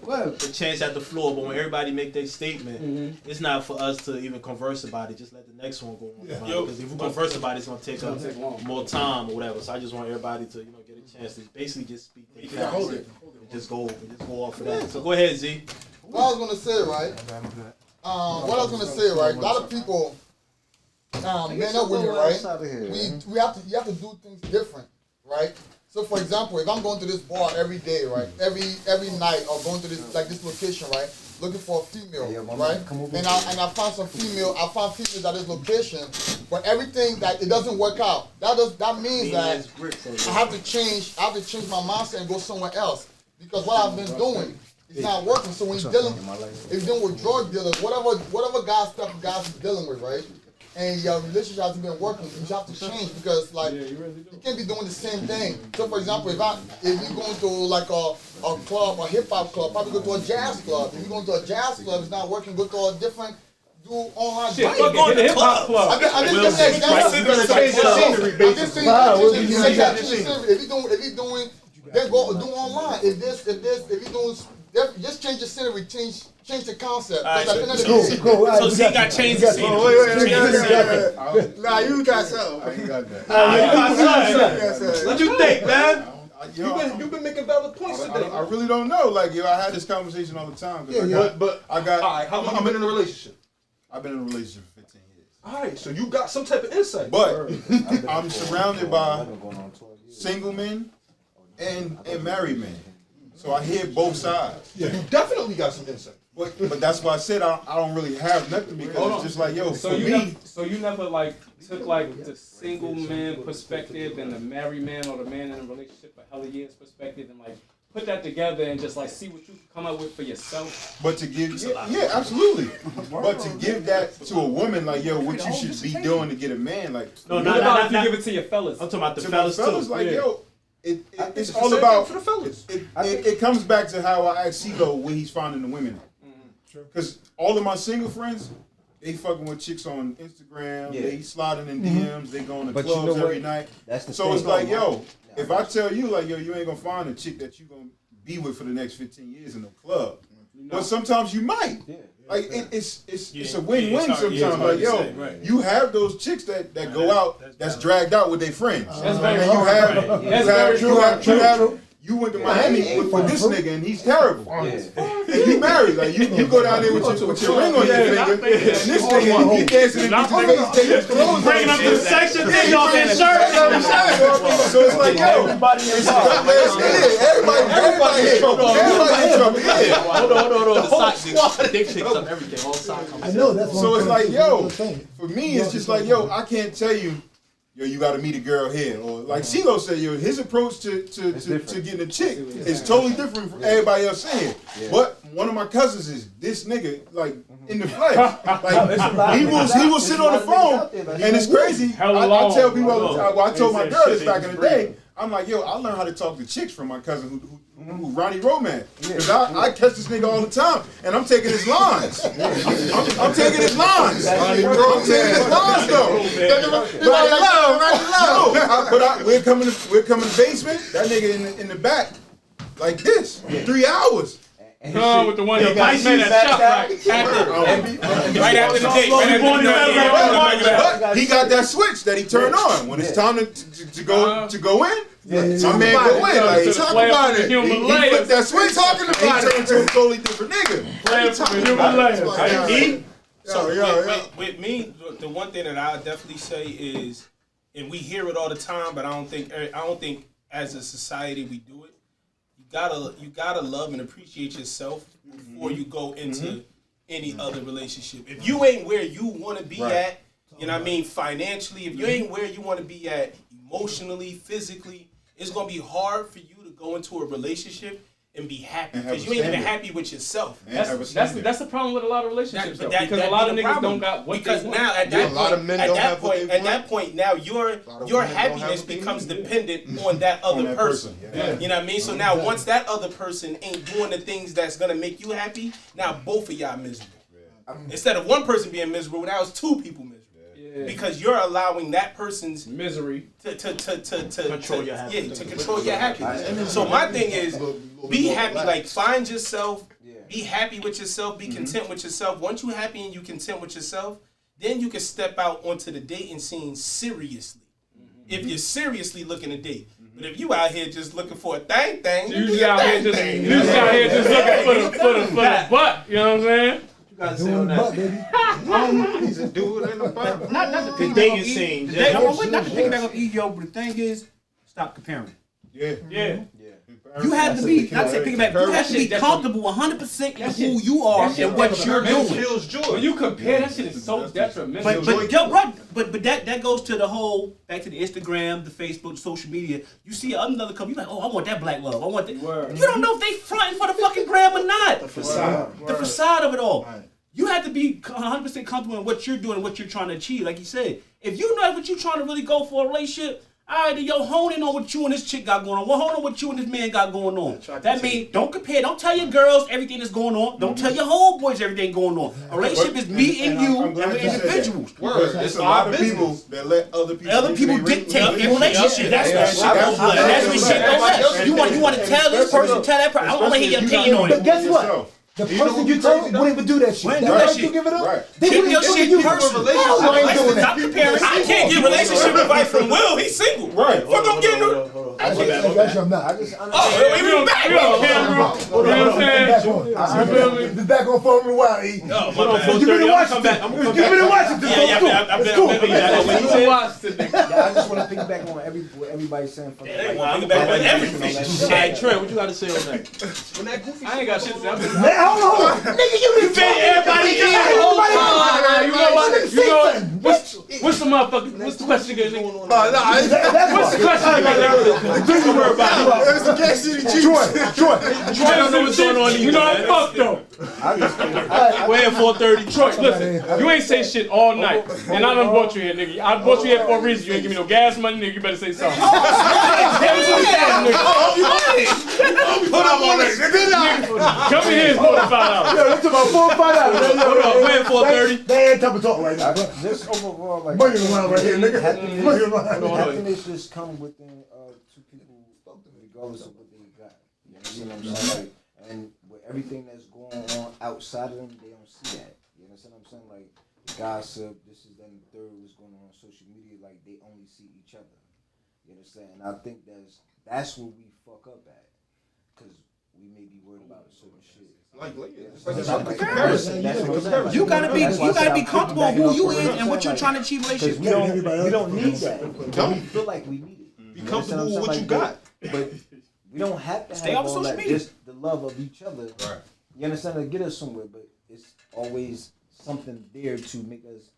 chance at the floor, but when everybody make their statement, it's not for us to even converse about it. Just let the next one go on. Because if we converse about it, it's gonna take up more time or whatever. So I just want everybody to get a chance to basically just speak their facts and just go off of that. So go ahead, Z. What I was gonna say, right? A lot of people, men and women, right? You have to do things different, right? So for example, if I'm going to this bar every day, right? Every night, or going to this location, right? Looking for a female, right? And I found some female. I found females at this location, but everything that it doesn't work out. That means that I have to change my mindset and go somewhere else, because what I've been doing is not working. So when you're dealing with drug dealers, whatever guys are dealing with, right? And your relationship hasn't been working, you have to change, because you can't be doing the same thing. So for example, if you're going to like a club, a hip hop club, probably go to a jazz club. If you're going to a jazz club, it's not working, go to a different online. Shit, fuck going to hip hop club. I just give an example. You're gonna change the scenery, basically. If you're doing, then go do online. If you're doing, just change the scenery, change the concept. Right, so Z got changed the scene. Nah, you got something. What you think, man? I You've been making valid points today. I really don't know. Like, I had this conversation all the time. But I got. All right, how long you been in a relationship? I've been in a relationship for 15 years. All right, so you got some type of insight. But I'm surrounded by single men and married men. So I hear both sides. Yeah, you definitely got some insight. But that's why I said I don't really have nothing because it's just like, yo, so for me. So you never like took like the single man perspective and the married man or the man in a relationship for hella years perspective and like put that together and just like see what you can come up with for yourself. But to give, yeah, absolutely. But to give that to a woman, like, yo, what you should be doing to get a man, like. What about if you give it to your fellas? I'm talking about the to fellas my fellas, too. like, Yeah. yo, it's all about for the fellas. It comes back to how I asked CeeLo where he's finding the women. Because all of my single friends, they fucking with chicks on Instagram. Yeah. They sliding in DMs. They going to But you clubs know what? every night. That's the So thing. it's like, yo, if I tell you, like, yo, you ain't gonna find a chick that you gonna be with for the next 15 years in the club. But sometimes you might. Yeah. Like it's a win-win sometimes. Like, yo, say, right. you have those chicks that go out that's dragged out with their friends. That's very And true. you went to Miami with this nigga and he's terrible. Yeah. And you married, like you go down there with your ring on your finger, and this nigga he dancing in his face, taking his clothes Bringing up the section, taking off his shirt. So it's like, yo, everybody in trouble. Everybody in trouble. Yeah. Hold on. The side dick picks up everything. All side I know that's So it's like, yo, thing. for me, it's just like, yo, I can't tell you, yo, you got to meet a girl here, or like CeeLo said, yo, his approach to getting a chick is totally different from everybody else saying. But one of my cousins is this nigga, like in the flesh. Like he will sit on the phone, and it's crazy. I tell people all the time. Well, I told my girl this back in the day. I'm like, yo, I learned how to talk to chicks from my cousin who Ronnie Roman. Because I catch this nigga all the time, and I'm taking his lines. I'm taking his lines. I'm taking his lines, though. We're coming to the basement. That nigga in the back, like this, 3 hours. With the one you man that shot right after the date. But he got that switch that he turned on when it's time to go in. My man go in, like talk about it. He flipped that switch, talking about it. He turned to a totally different nigga. So with me, the one thing that I definitely say is, and we hear it all the time, but I don't think as a society we do it. You gotta love and appreciate yourself before you go into any other relationship. If you ain't where you want to be at, you know what I mean, financially, if you ain't where you want to be at emotionally, physically, it's gonna be hard for you to go into a relationship and be happy because you ain't even happy with yourself. That's the problem with a lot of relationships, because a lot of niggas don't got what they want. Now at that point, now your happiness becomes dependent on that other person. You know what I mean? So now once that other person ain't doing the things that's gonna make you happy, now both of y'all miserable. Instead of one person being miserable, now it's two people miserable. Because you're allowing that person's misery to control your happiness. To control your happiness. So my thing is, be happy. Like, find yourself. Be happy with yourself. Be content with yourself. Once you're happy and you content with yourself, then you can step out onto the dating scene seriously. If you're seriously looking to date. But if you out here just looking for a thing, you out here just looking for the butt. You know what I'm saying? Doing the butt, baby. He's a dude in the butt. Not The dating scene. Not to pick back up ego, but the thing is, stop comparing. Yeah. You have to be, not to say piggyback, you have to be comfortable 100% in who you are and what you're doing. Feels joy. When you compare, that shit is so detrimental. But that goes to the whole, back to the Instagram, the Facebook, the social media. You see another couple, you're like, oh, I want that black love. I want that. Word. You don't know if they fronting for the fucking gram or not. The facade of it all. Right. You have to be 100% comfortable in what you're doing and what you're trying to achieve. Like you said, if you know what you're trying to really go for a relationship, all right, then yo, hone in on what you and this chick got going on. Well, hone on what you and this man got going on. That means don't compare. Don't tell your girls everything that's going on. Don't tell your homeboys everything going on. A relationship is me and you, and we're individuals. There's a lot of people that let other people dictate their relationship. That's what shit don't let. You want to tell this person, tell that person. I want to hear your opinion on it. But guess what? The person you told wouldn't even do that shit. That you give it up? Keep your shit personal. Stop comparing. I can't get relationship advice from Will. He's single. Right. Fuck, I'm getting Actually, I'm not. I just Oh, we back. You know what I'm saying? This back on phone in a while, E. Oh, my bad. Give me the Washington. Give me the Washington. It's cool. I just want to piggyback on what everybody's saying. They want to piggyback on everything. Hey, Trent, what you got to say on that? When that goofy I ain't got shit to say. I'm just- Man, hold on. Nigga, you been everybody in. You know what? You know what's the motherfucker? What's the question again? Nigga? What's the question again? Don't worry about it. It was the Kansas City Chiefs. Troy. I don't know what's going on. You know I'm fucked though. We're at 4:30. Troy, listen, you ain't say shit all night, and I done brought you here, nigga. I brought you here for a reason. You ain't give me no gas money, nigga. You better say something. Damn it, you said, nigga. Put up on it. Come in here is more than $5. Yo, that's about 4 or 5 hours. Hold on, we're at 4:30. They ain't time to talk right now. Just overall, like Money around right here, nigga. Money around. happiness just come within two people, regardless of what they got. You know what I'm saying? Like, and with everything that's going on outside of them, they don't see that. You understand what I'm saying? Like gossip, this is then the third, what's going on social media. Like they only see each other. You understand? And I think that's where we fuck up at, because we may be worried about a certain shit. You gotta be comfortable with who you is and what you're trying to achieve in a relationship. We don't need that. We feel like we need it. Be comfortable with what you got. But we don't have to Stay have off all social that, media. just the love of each other. Right. You understand? To get us somewhere, but it's always something there to make us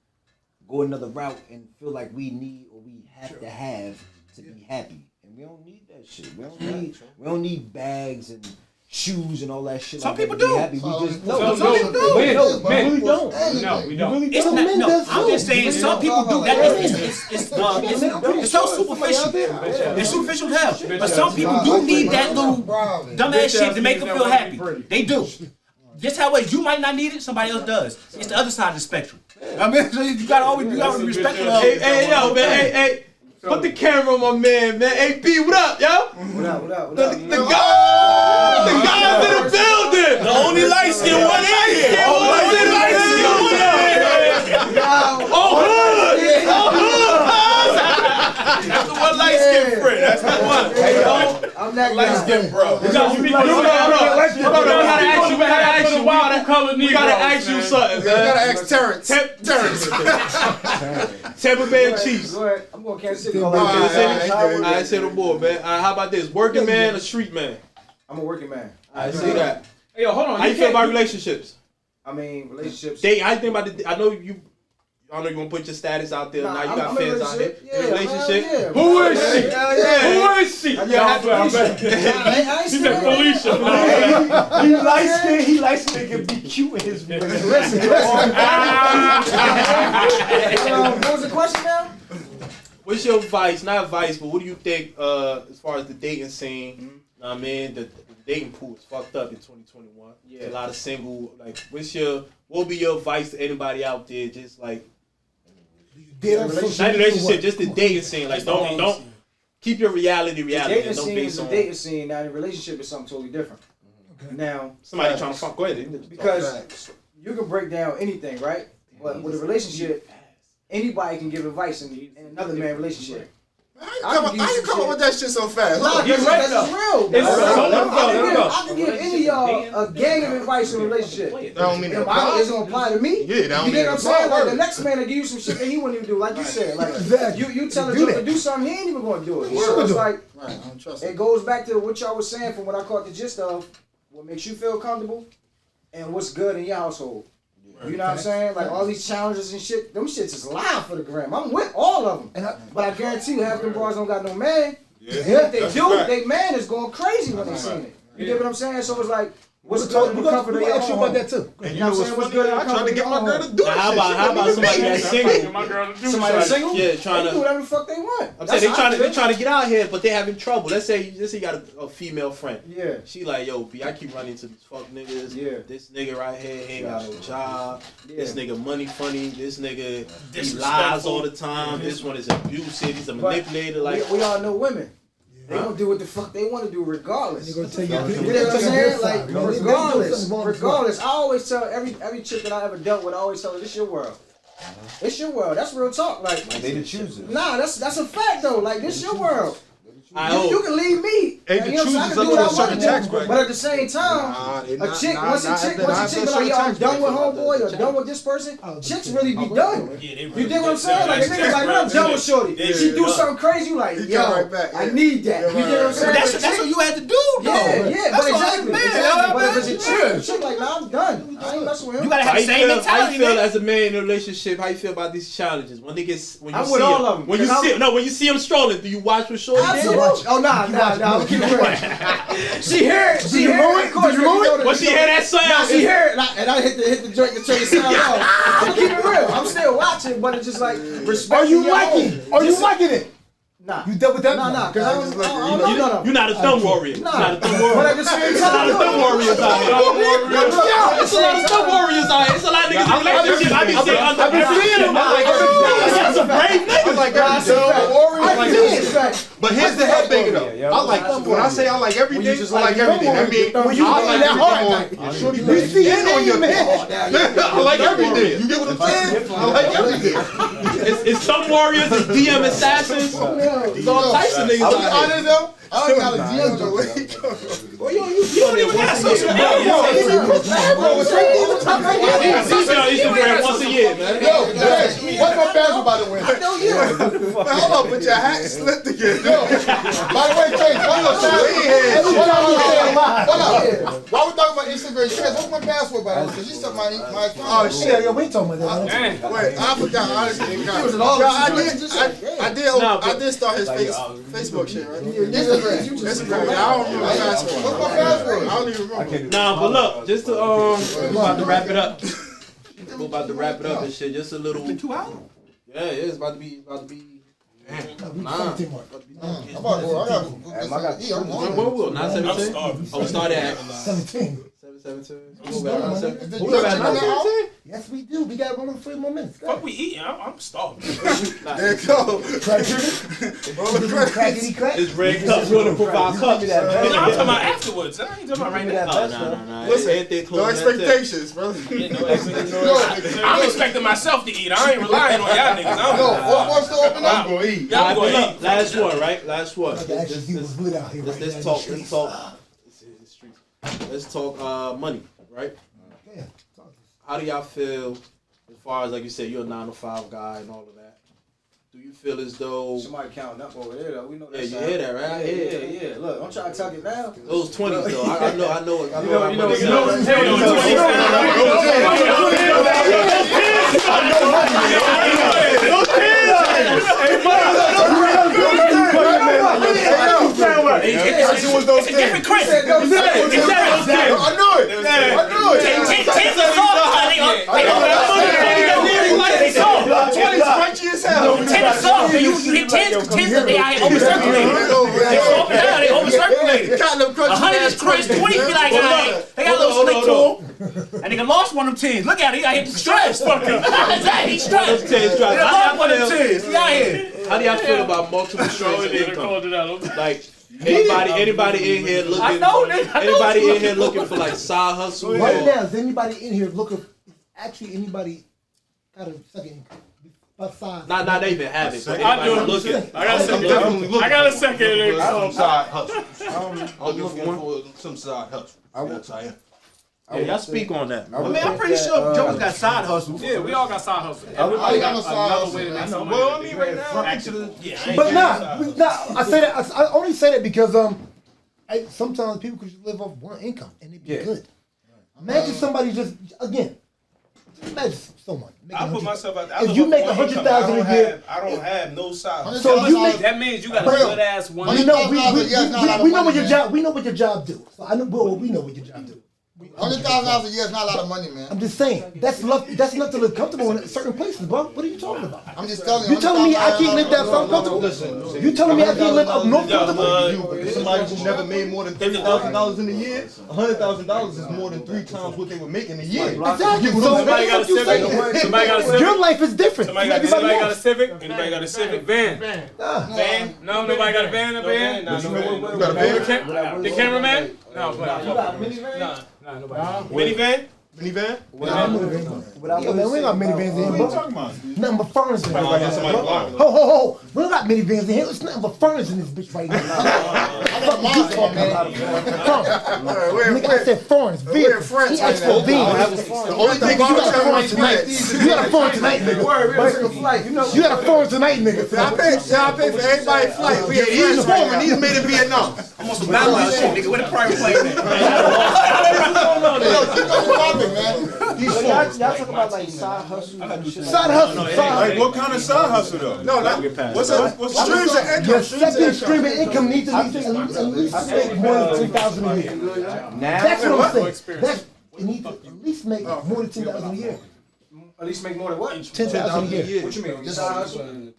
go another route and feel like we need or we have to have to be happy. And we don't need that shit. We don't need bags and shoes and all that shit. Some like people that to be do. happy. We just Some people do. Man, we don't. No, we don't. It's not, no, I'm just saying some people do that. It's so superficial. It's superficial as hell. But some people do need that little dumbass shit to make them feel happy. They do. Just how you might not need it, somebody else does. It's the other side of the spectrum. I mean, so you gotta be respectful of. Hey, yo, man, hey. Put the camera on my man. Hey, B, what up, yo? What up? The guys in the building. The only light skin one in here. Only light skin one in here. Oh, hood. That's the one light skin friend. That's the one. Hey, yo, I'm that Light skin bro. We gotta ask you something, man. You gotta ask Terrence. Tampa Bay Chiefs. Go ahead. I'm going to Kansas City. I said no more, man. How about this? Working man or street man? I'm a working man. I see that. Hey, yo, hold on. How you feel about relationships? I mean, relationships. I think about I know you want to put your status out there. Now you got fans out here. Yeah, relationship. Yeah, Who is she? Yeah. Who is she? She said Felicia. He likes skin. He likes to make be cute in his relationship. What was the question now? What's your advice? Not advice, but what do you think as far as the dating scene? I mean, the dating pool is fucked up in 2021. Yeah, a lot of single. Like, what will be your advice to anybody out there? Just like, not relationship, just the dating scene. Like, don't keep your reality. The dating Don't scene base is a on dating scene. Now, the relationship is something totally different. Okay. Now, somebody trying to fuck. Go ahead. Because you can break down anything, right? But with a relationship, anybody can give advice in another man's relationship. How you come up with that shit so fast? Nah, He's right, that's real. I can give any of y'all a gang of advice in a relationship. That don't mean It's gonna apply to me. Yeah, that don't You mean get what I'm saying? Like the next man will give you some shit that he wouldn't even do. Like you said, like you tell a joke to do something, he ain't even gonna do it. So it's like it goes back to what y'all was saying from what I caught the gist of. What makes you feel comfortable and what's good in your household. You know what I'm saying? Like all these challenges and shit, them shits is live for the gram. I'm with all of them. But I guarantee you half them bras don't got no man. Yeah, if they do, they man is going crazy when they seen it. You get what I'm saying? So it's like, what's the comfort of your own about that too. And you know what's funny? I tried to get my girl to do it. How about somebody that's single? Somebody that's single? Yeah, they trying do to. whatever the fuck they want. I'm saying they trying to get out here, but they having trouble. Let's say you got a female friend. Yeah. She like, yo, B, I keep running into these fuck niggas. Yeah. This nigga right here ain't got no job. Yeah. This nigga money funny. This nigga he lies all the time. This one is abusive. He's a manipulator. Like we all know women. They gonna do what the fuck they want to do regardless. They're gonna take You know what I'm saying? Like regardless. I always tell every chick that I ever dealt with, I always tell her, this your world. It's your world. That's real talk. Like they the choosers. Nah, that's a fact though. Like this your world. You can leave me. And the you know truth what I'm is saying? I can up do to what a I want certain to tax do. bracket. But at the same time, once a chick be like, I'm done with homeboy or done with this person, chicks really be done. You dig what I'm saying? Like a nigga like, I'm done with shorty. She do something crazy, you like, yo, I need that. You dig what I'm saying? That's what you had to do, though. Yeah, but exactly. But if it's a chick like, nah, I'm done. I ain't messing with him. You gotta have the same mentality. How you feel as a man in a relationship? How you feel about these challenges? When you I'm see with all them, of them. when you see them strolling, do you watch with shorty? Absolutely. Oh, nah. I'm keeping it real. She hear it. She hear it. Did you know it? When she hear that sound, nah, she hear it. And I hit the joint to turn the sound off. I'm keeping it real. I'm still watching, but it's just like respect. Are you liking? Are you liking it? Nah. You dealt with that? Nah. Because I don't know none of them. You're not a thumb warrior. Nah. Not a thumb warrior. But at the same time, It's a lot of thumb warriors out here. It's a lot of thumb warriors out here. It's a lot of niggas in relationships. I be seeing I've been seeing them. That's a brave nigga. I like everything. But here's the headbanger though. I like when I say I like everything. I like everything. I mean, When you I like that heart, everything on. Shorty, you see it on your man. I like everything. You get what I'm saying? I like everything. It's thumb warriors. It's DM assassins. It's all types of niggas I'll be out here. honest though. I don't got a DM joke. Well, you don't even got social media. Instagram once a year, man. Yo, what's my password by the way? I know you. Hold on, put your hat slipped again. Yo, by the way, Chase, what's my password? Why we talking about Instagram? Chase, what's my password by the way? Because you took my account. Oh shit, yo, we ain't talking about that. Wait, I forgot. Honestly, I did start his Facebook shit, right? Instagram. I don't remember my password. What's my password? I don't even remember. Nah, but look, just to we're about to wrap it up. We're about to wrap it up and shit. Just a little. 2 hours? Yeah, it's about to be. I'm about to go. I got to When will? Not 17? Oh, we started at 17. 17. Yes, we do. We got 1 3 more minutes. Fuck we eating? I'm starving. There you go. Crack chicken? It's red cups. We're gonna provide cups. I'm talking about afterwards. I ain't talking about right now. Nah. Listen, no expectations, brother. I'm expecting myself to eat. I ain't relying on y'all niggas. I don't know. What wants to open up? I'm gonna eat. Y'all gonna eat. Last one, right? Last one. Let's talk money, right? How do y'all feel as far as, like you said, you're a 9-to-5 guy and all of that? Do you feel as though Somebody counting up over there though? We know that. you hear that, right? Yeah. Look, I'm trying to tuck it now. Those 20s though, I know. It's a different Chris. I knew it. Tens are soft. They soft. 20's crunchy as hell. 10 are soft. You hit 10s, they out over-circulated. They soft now, they over-circulated. 100 is crunch, 20 be like, alright. They got a little slick to them. And nigga lost one of them 10s. Look at it, he got hit the stress. He's stressed. He lost one of them 10s. He out here. How do y'all feel about multiple streams of income? Like anybody in here looking? Anybody in here looking for like side hustle? Right now, is anybody in here looking? Actually, anybody got a second income? Besides, Not they even have it. But I do. looking. I got a second income. Some side hustle. I'm looking for some side hustle. Yeah, y'all speak on that. I mean, I'm pretty sure Joe's got side hustles. Yeah, we all got side hustles. I got no side another hustle. way to make some money. Well, I mean, right now, actually, but I say that. I only say that because sometimes people could just live off one income and it'd be good. Imagine somebody imagine someone. I put myself out there. If you make 100,000 a year, I don't have no side. So you make That means you got a good ass one. we know what your job. We know what your job do. So I know. Well, we know what your job do. $100,000 a year is not a lot of money, man. I'm just saying that's enough to live comfortable in certain places, bro. What are you talking about? I'm just telling you. You telling me I can't live that far comfortable? You telling me I can't live up north comfortable? somebody who never made more than $30,000 in a year, $100,000 is more than 3 times what they would make in a year. Exactly. So Somebody got a Civic. Somebody got a Civic. your life is different. Somebody got a Civic. Anybody got a Civic? Van. Van? No, nobody got a van up here? You got a van? The cameraman? No, but You got a minivan? Nah, nobody. Minivan? Minivan? Yeah, man, we ain't got minivans in here, What are you bro. talking about? Nothing but furnace in here. Probably got somebody blocking. Ho. We don't got minivans in here. It's nothing but furnace in this bitch right now. I got mine for man. Nigga, I said furnace. We're in France He asked right for now. beans. The only thing You got a foreign tonight. You got a foreign tonight, nigga. You got a foreign tonight, nigga. I pay for everybody's flight. We in He's France right foreign. now. He's made in Vietnam. I'm on some Bow shit, nigga. Where the private plane at? Y'all talking about like side hustles and shit. Side hustle. Like, what kind of side hustle though? No, What's streams of income. Your second stream of income needs to at least make more than 10,000 a year. That's what I'm saying. It needs to at least make more than 10,000 a year. At least make more than what? 10,000 a year. What you mean? Your side hustle?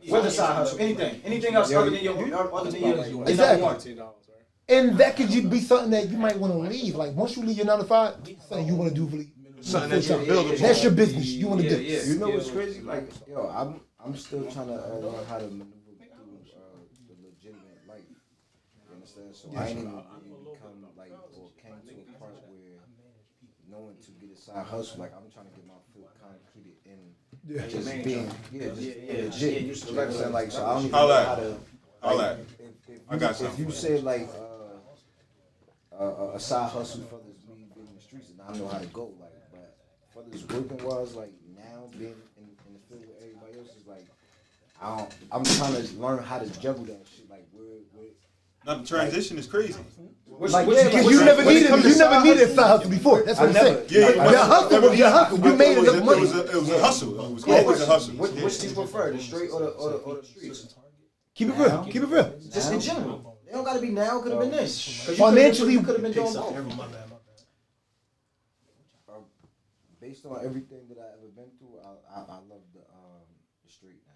What's a side hustle? Anything else other than your Exactly. And that could be something that you might want to leave. Like once you leave your 9 to 5, something you want to do for Something that you build upon. That's your business. You want to do. You know what's crazy? Like, yo, I'm still trying to learn how to maneuver through the legitimate life. You understand? So I ain't even really become like or came to a part where knowing to get a side hustle. Like I'm trying to get my foot concreted in just being legit. You know what I'm saying? Like, so I don't even know how to. If you say like a side hustle for this me being in the streets, and I know how to go. Like, but for this working wise, like now being in the field with everybody else is like, I'm trying to learn how to juggle that shit. Like, where Now the transition is crazy. Because you never needed a side hustle before. That's what I'm saying. Yeah, Your hustle was your hustle. You made enough money. It was a hustle. It was always a hustle. Which do you prefer, the straight or the streets? Keep it real. Keep it real. Just in general. They don't gotta be now. Could have been this. Financially, you could have been doing both. Based on everything that I ever been through, I love the street now.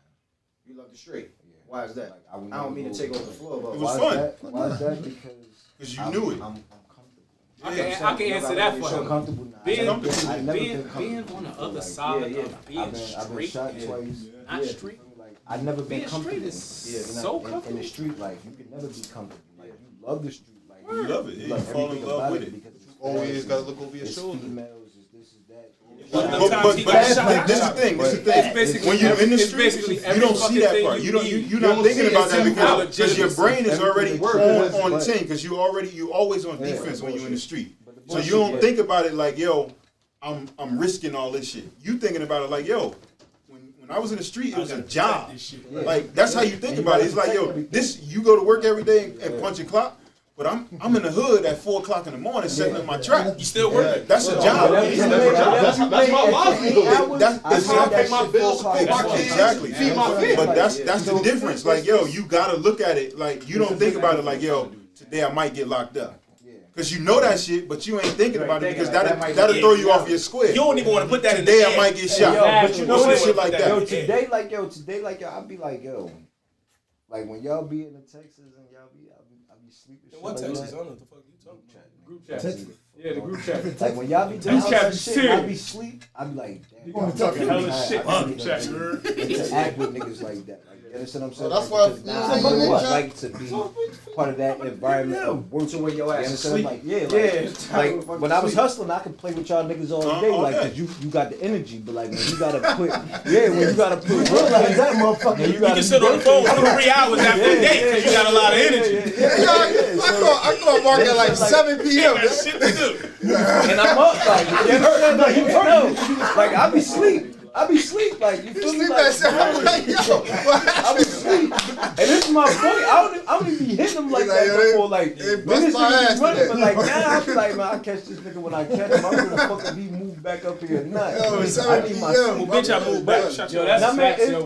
You love the street. Yeah. Why is that? Like, I don't mean to take over the floor, but It was fun. Why is that? Because you knew it. I'm comfortable. I can answer that for So him. comfortable now. Being I've never been on the other side of being I've been straight, shot twice. not street. I've never been Being comfortable. straight is so comfortable. In the street life, you can never be comfortable. Like you love the street life. You love it. You fall in everything love about with it. because it's Always gotta look over your it's shoulder. females, it's this, is that. But this is the thing. This is the thing. When you're in the street, you don't see that part. You're not thinking about that because your brain is already on 10 because you always on defense when you're in the street. So you don't think about it like, yo, I'm risking all this shit. You thinking about it like, yo, when I was in the street, it was a job. Like that's how you think about it. It's like, yo, this you go to work every day and punch a clock. But I'm in the hood at 4 o'clock in the morning setting up my trap. You still working? That's a job. That's my livelihood. That's how I pay my bills, feed my kids, exactly. feed my family. But that's the difference. Like, yo, you gotta look at it like you don't think about it like, yo, today I might get locked up. Cause you know that shit, but you ain't thinking about it because that'll throw you off your square. You don't even want to put that in Today the I might get shot. But you know some what? shit like that. Today, I'll be like, yo, like when y'all be in the Texas and y'all be sleeping. What Texas? I don't know what the fuck you talking about. Group chat. Yeah, the group chat. Like when y'all be doing all that shit, I be sleep. I be like, damn. You gonna talk hella shit. Group chat. Interact with niggas like that. Like, you understand what I'm saying? So that's why Because now I know what it's like to be part of that environment of work. To where your ass is Like, like when I was hustling, I could play with y'all niggas all day, like, cause you got the energy. But like when you gotta put, when you gotta put real like that motherfucker, You can sit on the phone for 3 hours after the day because you got a lot of energy. I call Mark at like 7 p.m. Got shit to do. and I'm up like, like I be sleep. Like you feel me? Like, I be sleep. And this is my point. I don't even be hitting them like that before. Like niggas be running, but like now I be like, man, I catch this nigga when I catch him. I don't give a fuck if he move back up here or not. I need my sleep. Bitch, I move back. Shut Yo, your that's ass. facts, yo.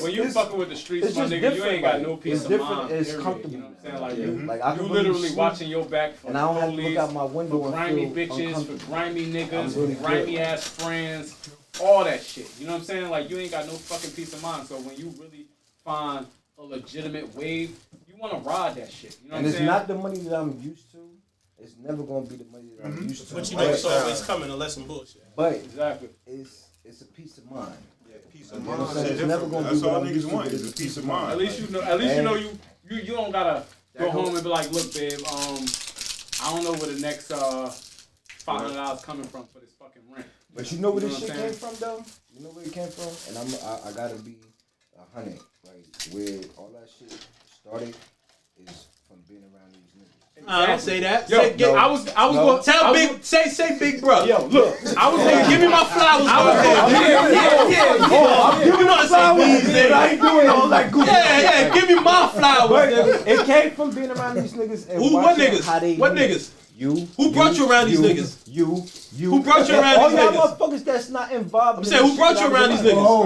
When you fucking with the streets, it's my just nigga, you different, ain't got like, no peace it's of different, mind. it's period. comfortable. You know what I'm saying? Like, Like I you can literally sleep, watching your back for and I don't have to police, look out my window for and grimy feel bitches, for uncomfortable. grimy niggas, I'm really for grimy ass friends, all that shit. You know what I'm saying? Like you ain't got no fucking peace of mind. So when you really find a legitimate wave, you want to ride that shit. You know what And I'm it's saying? not the money that I'm used to. It's never gonna be the money that I'm used to. But you know it's always coming unless some bullshit. But Exactly. it's a peace of mind. Peace You of know what I'm mind. saying? It's never gonna be That's what all I'm niggas used to, want but is a it's peace of At mind. least you know. At least you know you don't gotta go home and be like, look, babe. I don't know where the next $500 coming from for this fucking rent. But you know where this You know shit what I'm came from, though? You know where it came from? And I gotta be 100. Like, where all that shit started is from being around these niggas. Don't say that. Yo, I was going to say big bro. Yo, look, I was going to give me my flowers. Give me my flowers. I ain't doing all that goofy. Yeah, give me my flowers. It came from being around these niggas. And What niggas? What niggas? You. Who brought you around these niggas? You. Who brought you around all these y'all niggas? motherfuckers that's not involved. I'm saying, who brought you around these niggas? Go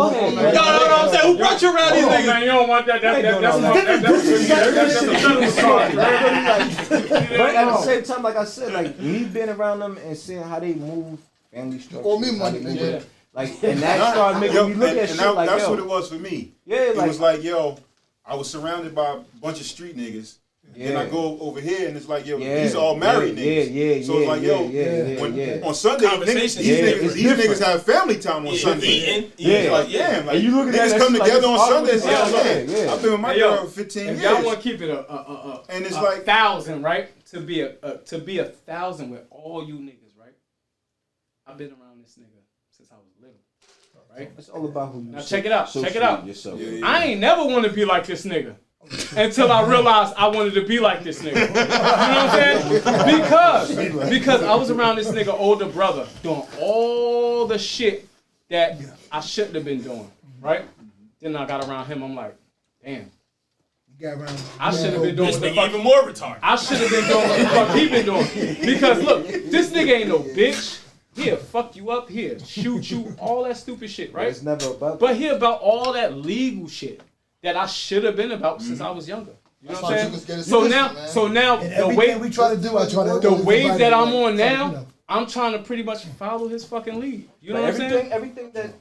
ahead, man. No, I'm saying, who brought you around these niggas? Man, you don't want that. But at the same time, like I said, like me being around them and seeing how they move, family structure. Or me money, nigga. Like, and that started making me look at shit like, that's yo. what it was for me. Yeah, it like, was like, yo, I was surrounded by a bunch of street niggas. Yeah. And I go over here and it's like, yo, these are all married niggas. So it's like, yo, on Sunday, these niggas have family time on Sunday. It's like, damn, like, you look at niggas that, come together on Sundays. Yeah. I've been with my girl for 15 years. If y'all want to keep it and it's like 1,000, right? To be 1,000 with all you niggas, right? I've been around this nigga since I was little, right? It's all about who you. Now check it out. Check it out. Yourself. I ain't never want to be like this nigga. Until I realized I wanted to be like this nigga. You know what I'm saying? Because I was around this nigga older brother doing all the shit that I shouldn't have been doing, right? Then I got around him, I'm like, damn. I should have been doing what the fuck. Even more retarded. I should have been doing what the fuck he been doing. Because look, this nigga ain't no bitch. He'll fuck you up, he'll shoot you, all that stupid shit, right? It's never about But he about all that legal shit that I should have been about since I was younger. You know what I'm saying? So now the way we try to do, I try to. the wave that I'm on now, I'm trying to pretty much follow his fucking lead. You know what I'm saying? Everything that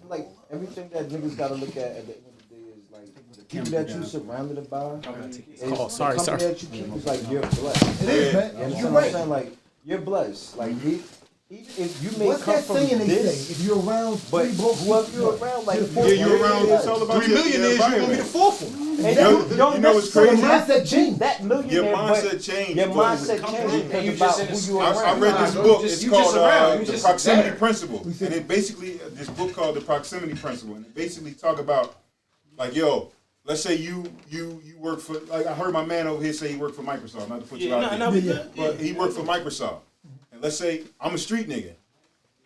niggas gotta look at the end of the day is like the people that you surrounded by. Sorry. That you keep is like you're blessed. It is, man. You understand You're what I'm right. saying? Like you're blessed. Like even if you may What's come that from saying they this, say? If you're around but three broke whoever you're around, like you're around. It's all about 3 millionaires, you're gonna be the fourth one. You know what's crazy? mindset change. That millionaire, Your mindset changed. Your mindset changed because about who you are I around. read this book. It's called The Proximity there. Principle, and it basically this book called The Proximity Principle, and it basically talk about like, yo, let's say you work for, like I heard my man over here say he worked for Microsoft. Not to put you out there, but he worked for Microsoft, and let's say I'm a street nigga.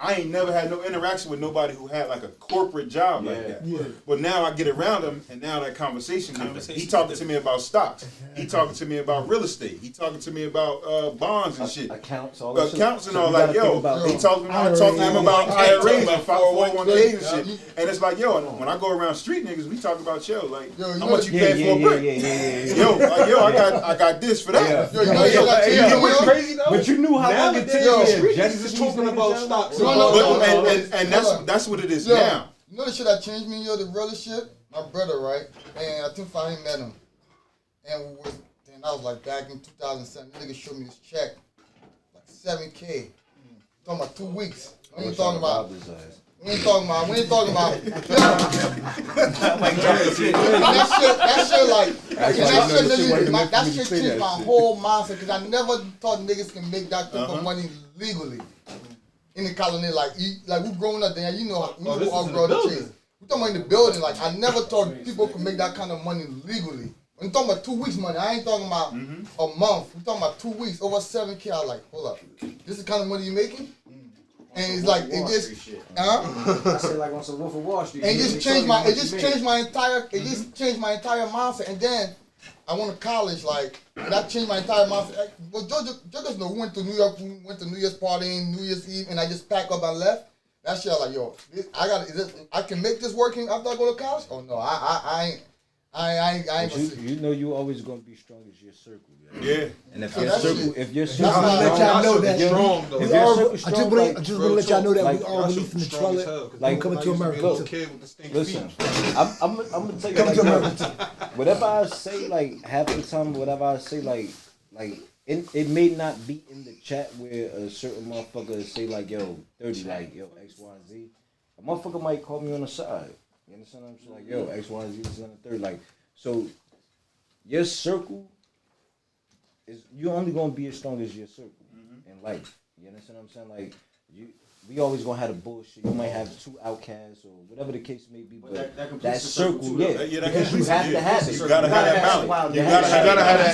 I ain't never had no interaction with nobody who had like a corporate job like that. Yeah. But now I get around him, and now that conversation different. He talking to me about stocks. He talking to me about real estate. He talking to me about bonds and shit. Accounts, all that accounts shit. and all like, yo. He talking to him about IRAs and 401ks and shit. And it's like, yo, when I go around street niggas, we talk about like how much you pay for a brick. Yo, I got this for that. Crazy though. But you knew how long it takes. Niggas is talking about stocks. And that's what it is now. You know the shit that changed me, yo, the realest shit? My brother, right? And I think I met him. And I was like back in 2007, nigga showed me this check, like 7K. Talking about 2 weeks. We ain't talking about. That shit changed my whole mindset because I never thought niggas can make that type of money legally. In the colony, like we growing up there, you know we all grow the chase. We talking about in the building, like I never thought people could make that kind of money legally. When you talking about 2 weeks money, I ain't talking about a month. We talking about 2 weeks, over 7K. I was like, hold up, this is the kind of money you making? And it's like it just, I said like on some Wolf of Wall Street. and it just changed my entire mindset. And then I went to college, like, and that changed my entire mindset. Well, just know we went to New York, we went to New Year's partying, New Year's Eve, and I just packed up and left. That shit, I was like, yo, I can make this working after I go to college? Oh no, I ain't gonna see. You know you always gonna be strong as your circle. Yeah. And if your circle, I want to let y'all know that. I just want to let y'all know that we are releasing the trailer. Like coming to America. Listen, I'm gonna tell you like this. Whatever I say, like half the time, whatever I say, like it may not be in the chat where a certain motherfucker say like, yo, 30, like, yo, X, Y, Z. A motherfucker might call me on the side. You understand what I'm saying? Like, yo, X, Y, Z is on the 30. Like, so your circle is, you're only gonna be as strong as your circle in life. You understand what I'm saying? Like we always gonna have the bullshit. You might have 2 outcasts or whatever the case may be, but that circle, because you have to have it. You gotta have that balance.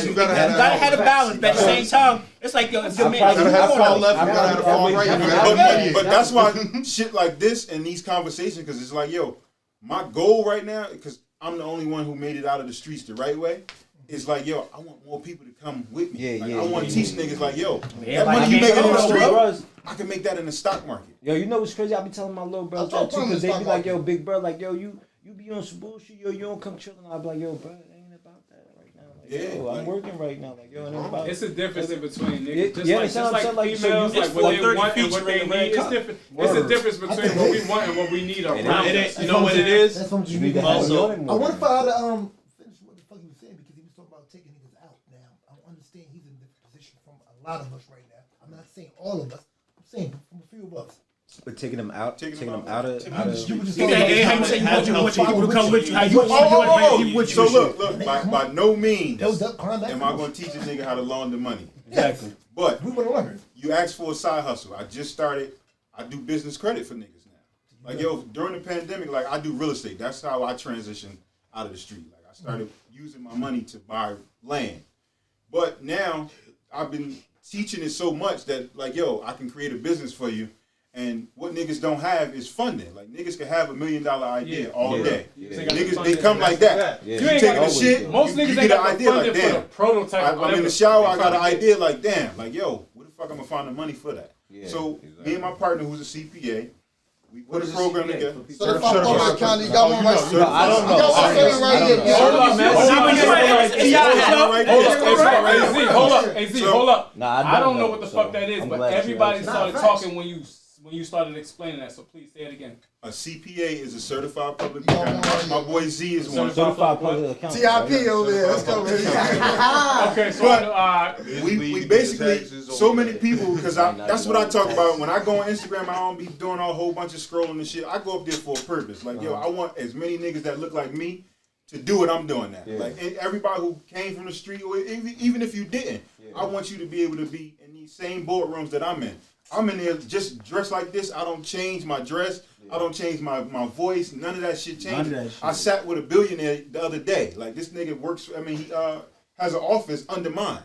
You gotta have the balance, but at the same time, it's like yo, if your man, gotta have the fall left, you gotta have the fall right. But that's why shit like this and these conversations, because it's like, yo, my goal right now, because I'm the only one who made it out of the streets the right way. It's like, yo, I want more people to come with me. I want to teach niggas like, yo, that money you making in the street, I can make that in the stock market. Yo, you know what's crazy? I be telling my little brothers that too, because they be like, yo, big bro, like, yo, you be on some bullshit, yo, you don't come chilling. I be like, yo, bro, it ain't about that right now. Like, yo, I'm working right now. Like, yo, it ain't about. It's a difference in between niggas. Yeah, Just like females, like what they want and what they need. It's different. It's a difference between what we want and what we need around us. You know what it is? That's what you need. Also, I want to find out finish what the fuck he was saying, because he was talking about taking niggas out. Now I understand he's in a different position from a lot of us right now. I'm not saying all of us. I'm saying from a few of us. But taking them out, taking them out of. You just you want your people to come with you. How you want people with you? So look, by no means am I going to teach a nigga how to launder money. Exactly. But you asked for a side hustle. I just started. I do business credit for niggas now. Like, yo, during the pandemic, like, I do real estate. That's how I transitioned out of the street. Like, I started using my money to buy land. But now I've been teaching it so much that, like, yo, I can create a business for you. And what niggas don't have is funding. Like, niggas can have $1 million idea all day. Niggas, they come like that. You taking the shit, most niggas you ain't get an got idea funding like, for the damn. prototype. I'm in the shower, I got an idea like, damn. Like, yo, where the fuck I'm gonna find the money for that? So, me and my partner, who's a CPA, we put a program together. Certified public accountant, you got one right here. I don't know. You got one sitting right here. Hold up, AZ, hold up. Nah, I don't know what the fuck that is, but everybody started talking when you started explaining that, so please say it again. A CPA is a certified public accountant. My boy Z is one. Certified public accountant. TIP over there. Let's go. Okay, so we basically, so many people, because that's what I talk about. When I go on Instagram, I don't be doing a whole bunch of scrolling and shit. I go up there for a purpose. Like, yo, I want as many niggas that look like me to do what I'm doing now. Like, everybody who came from the street, or even if you didn't, I want you to be able to be in these same boardrooms that I'm in. I'm in there just dressed like this. I don't change my dress. I don't change my voice. None of that shit changes. I sat with a billionaire the other day. Like, this nigga works, he has an office under mine.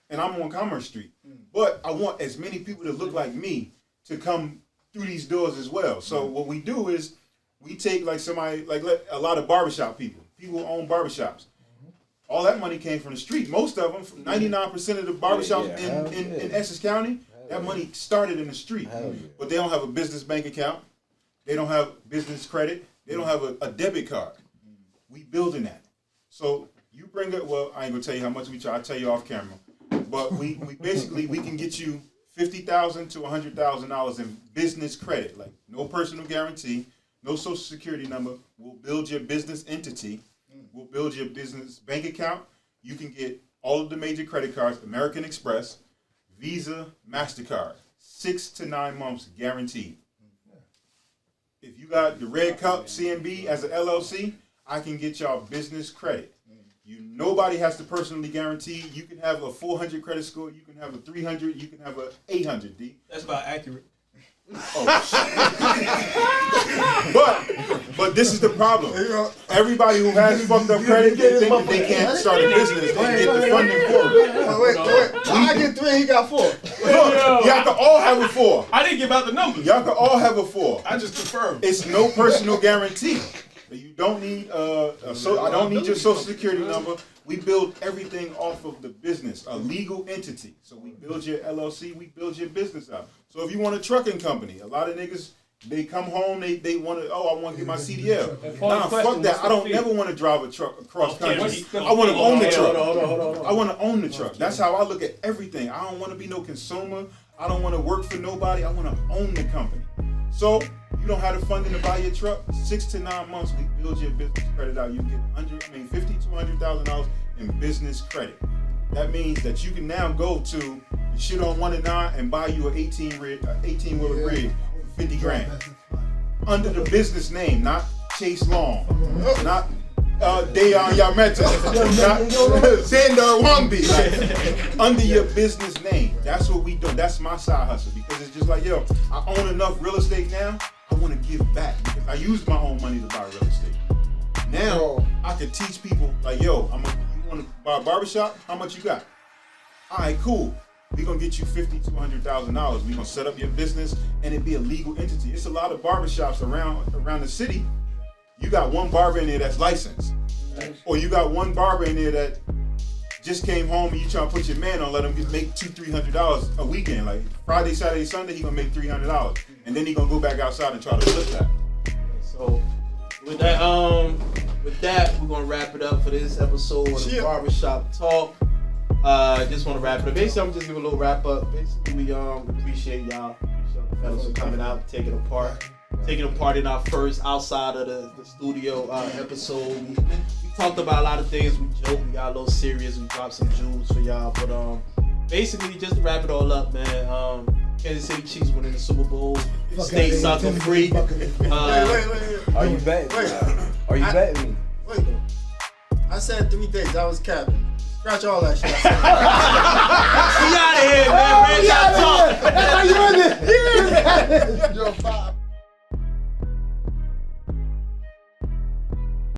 And I'm on Commerce Street. But I want as many people to look like me to come through these doors as well. So what we do is we take like somebody, like a lot of barbershop people who own barbershops. All that money came from the street. Most of them, 99% of the barbershops in Essex County, that money started in the street. But they don't have a business bank account. They don't have business credit. They don't have a debit card. We building that. So you bring it, well, I ain't gonna tell you how much we charge. I'll tell you off camera. But we basically, we can get you $50,000 to $100,000 in business credit. Like, no personal guarantee, no social security number. We'll build your business entity. We'll build your business bank account. You can get all of the major credit cards, American Express, Visa, MasterCard, 6 to 9 months guaranteed. If you got the Red Cup CMB as an LLC, I can get y'all business credit. Nobody has to personally guarantee. You can have a 400 credit score. You can have a 300. You can have a 800. D. That's about accurate. But this is the problem. Everybody who has fucked up credit, they think that they can't start a business. They can get the funding for it. Wait. I get 3, he got 4. Look, y'all can all have a 4. I didn't give out the numbers. Y'all can all have a 4. I just confirmed. It's no personal guarantee. You don't need I don't need your social security number. We build everything off of the business, a legal entity. So we build your LLC, we build your business out. So if you want a trucking company, a lot of niggas, they come home, they want to, I want to get my CDL. Nah, fuck that. I don't ever want to drive a truck across country. I want to own the truck. I want to own the truck. That's how I look at everything. I don't want to be no consumer. I don't want to work for nobody. I want to own the company. So you don't have the funding to buy your truck. 6 to 9 months, we build your business credit out. You get $50,000 to $100,000 in business credit. That means that you can now go to the shit on 1 and 9 and buy you an 18-wheeler rig for $50,000 under the business name, not Chase Long, not Dayon Yameta, Xander Wangby, like, under your business name. That's what we do. That's my side hustle because it's just like, yo, I own enough real estate now. I want to give back because I used my own money to buy real estate. Now I can teach people like, yo, you want to buy a barbershop? How much you got? All right, cool. We're gonna get you $50,000 to $100,000. We're gonna set up your business and it be a legal entity. It's a lot of barbershops around the city. You got one barber in there that's licensed. Or you got one barber in there that just came home and you trying to put your man on, let him make $200-300 a weekend. Like Friday, Saturday, Sunday, he gonna make $300. And then he gonna go back outside and try to flip that. So with that, we're gonna wrap it up for this episode of the Barbershop Talk. Just want to wrap it up. Basically, I'm just giving a little wrap up. Basically, we appreciate y'all. Appreciate the fellas for coming out, taking a part in our first outside of the studio episode. We talked about a lot of things. We joked. We got a little serious. We dropped some jewels for y'all. But basically, just to wrap it all up, man. Kansas City Chiefs winning the Super Bowl. State sucker free. Are you betting? Are you betting me? Wait. I said 3 days. I was capping. Scratch all that shit. We out of here, man. Red Dot Talk. That's how you end it. You're 5.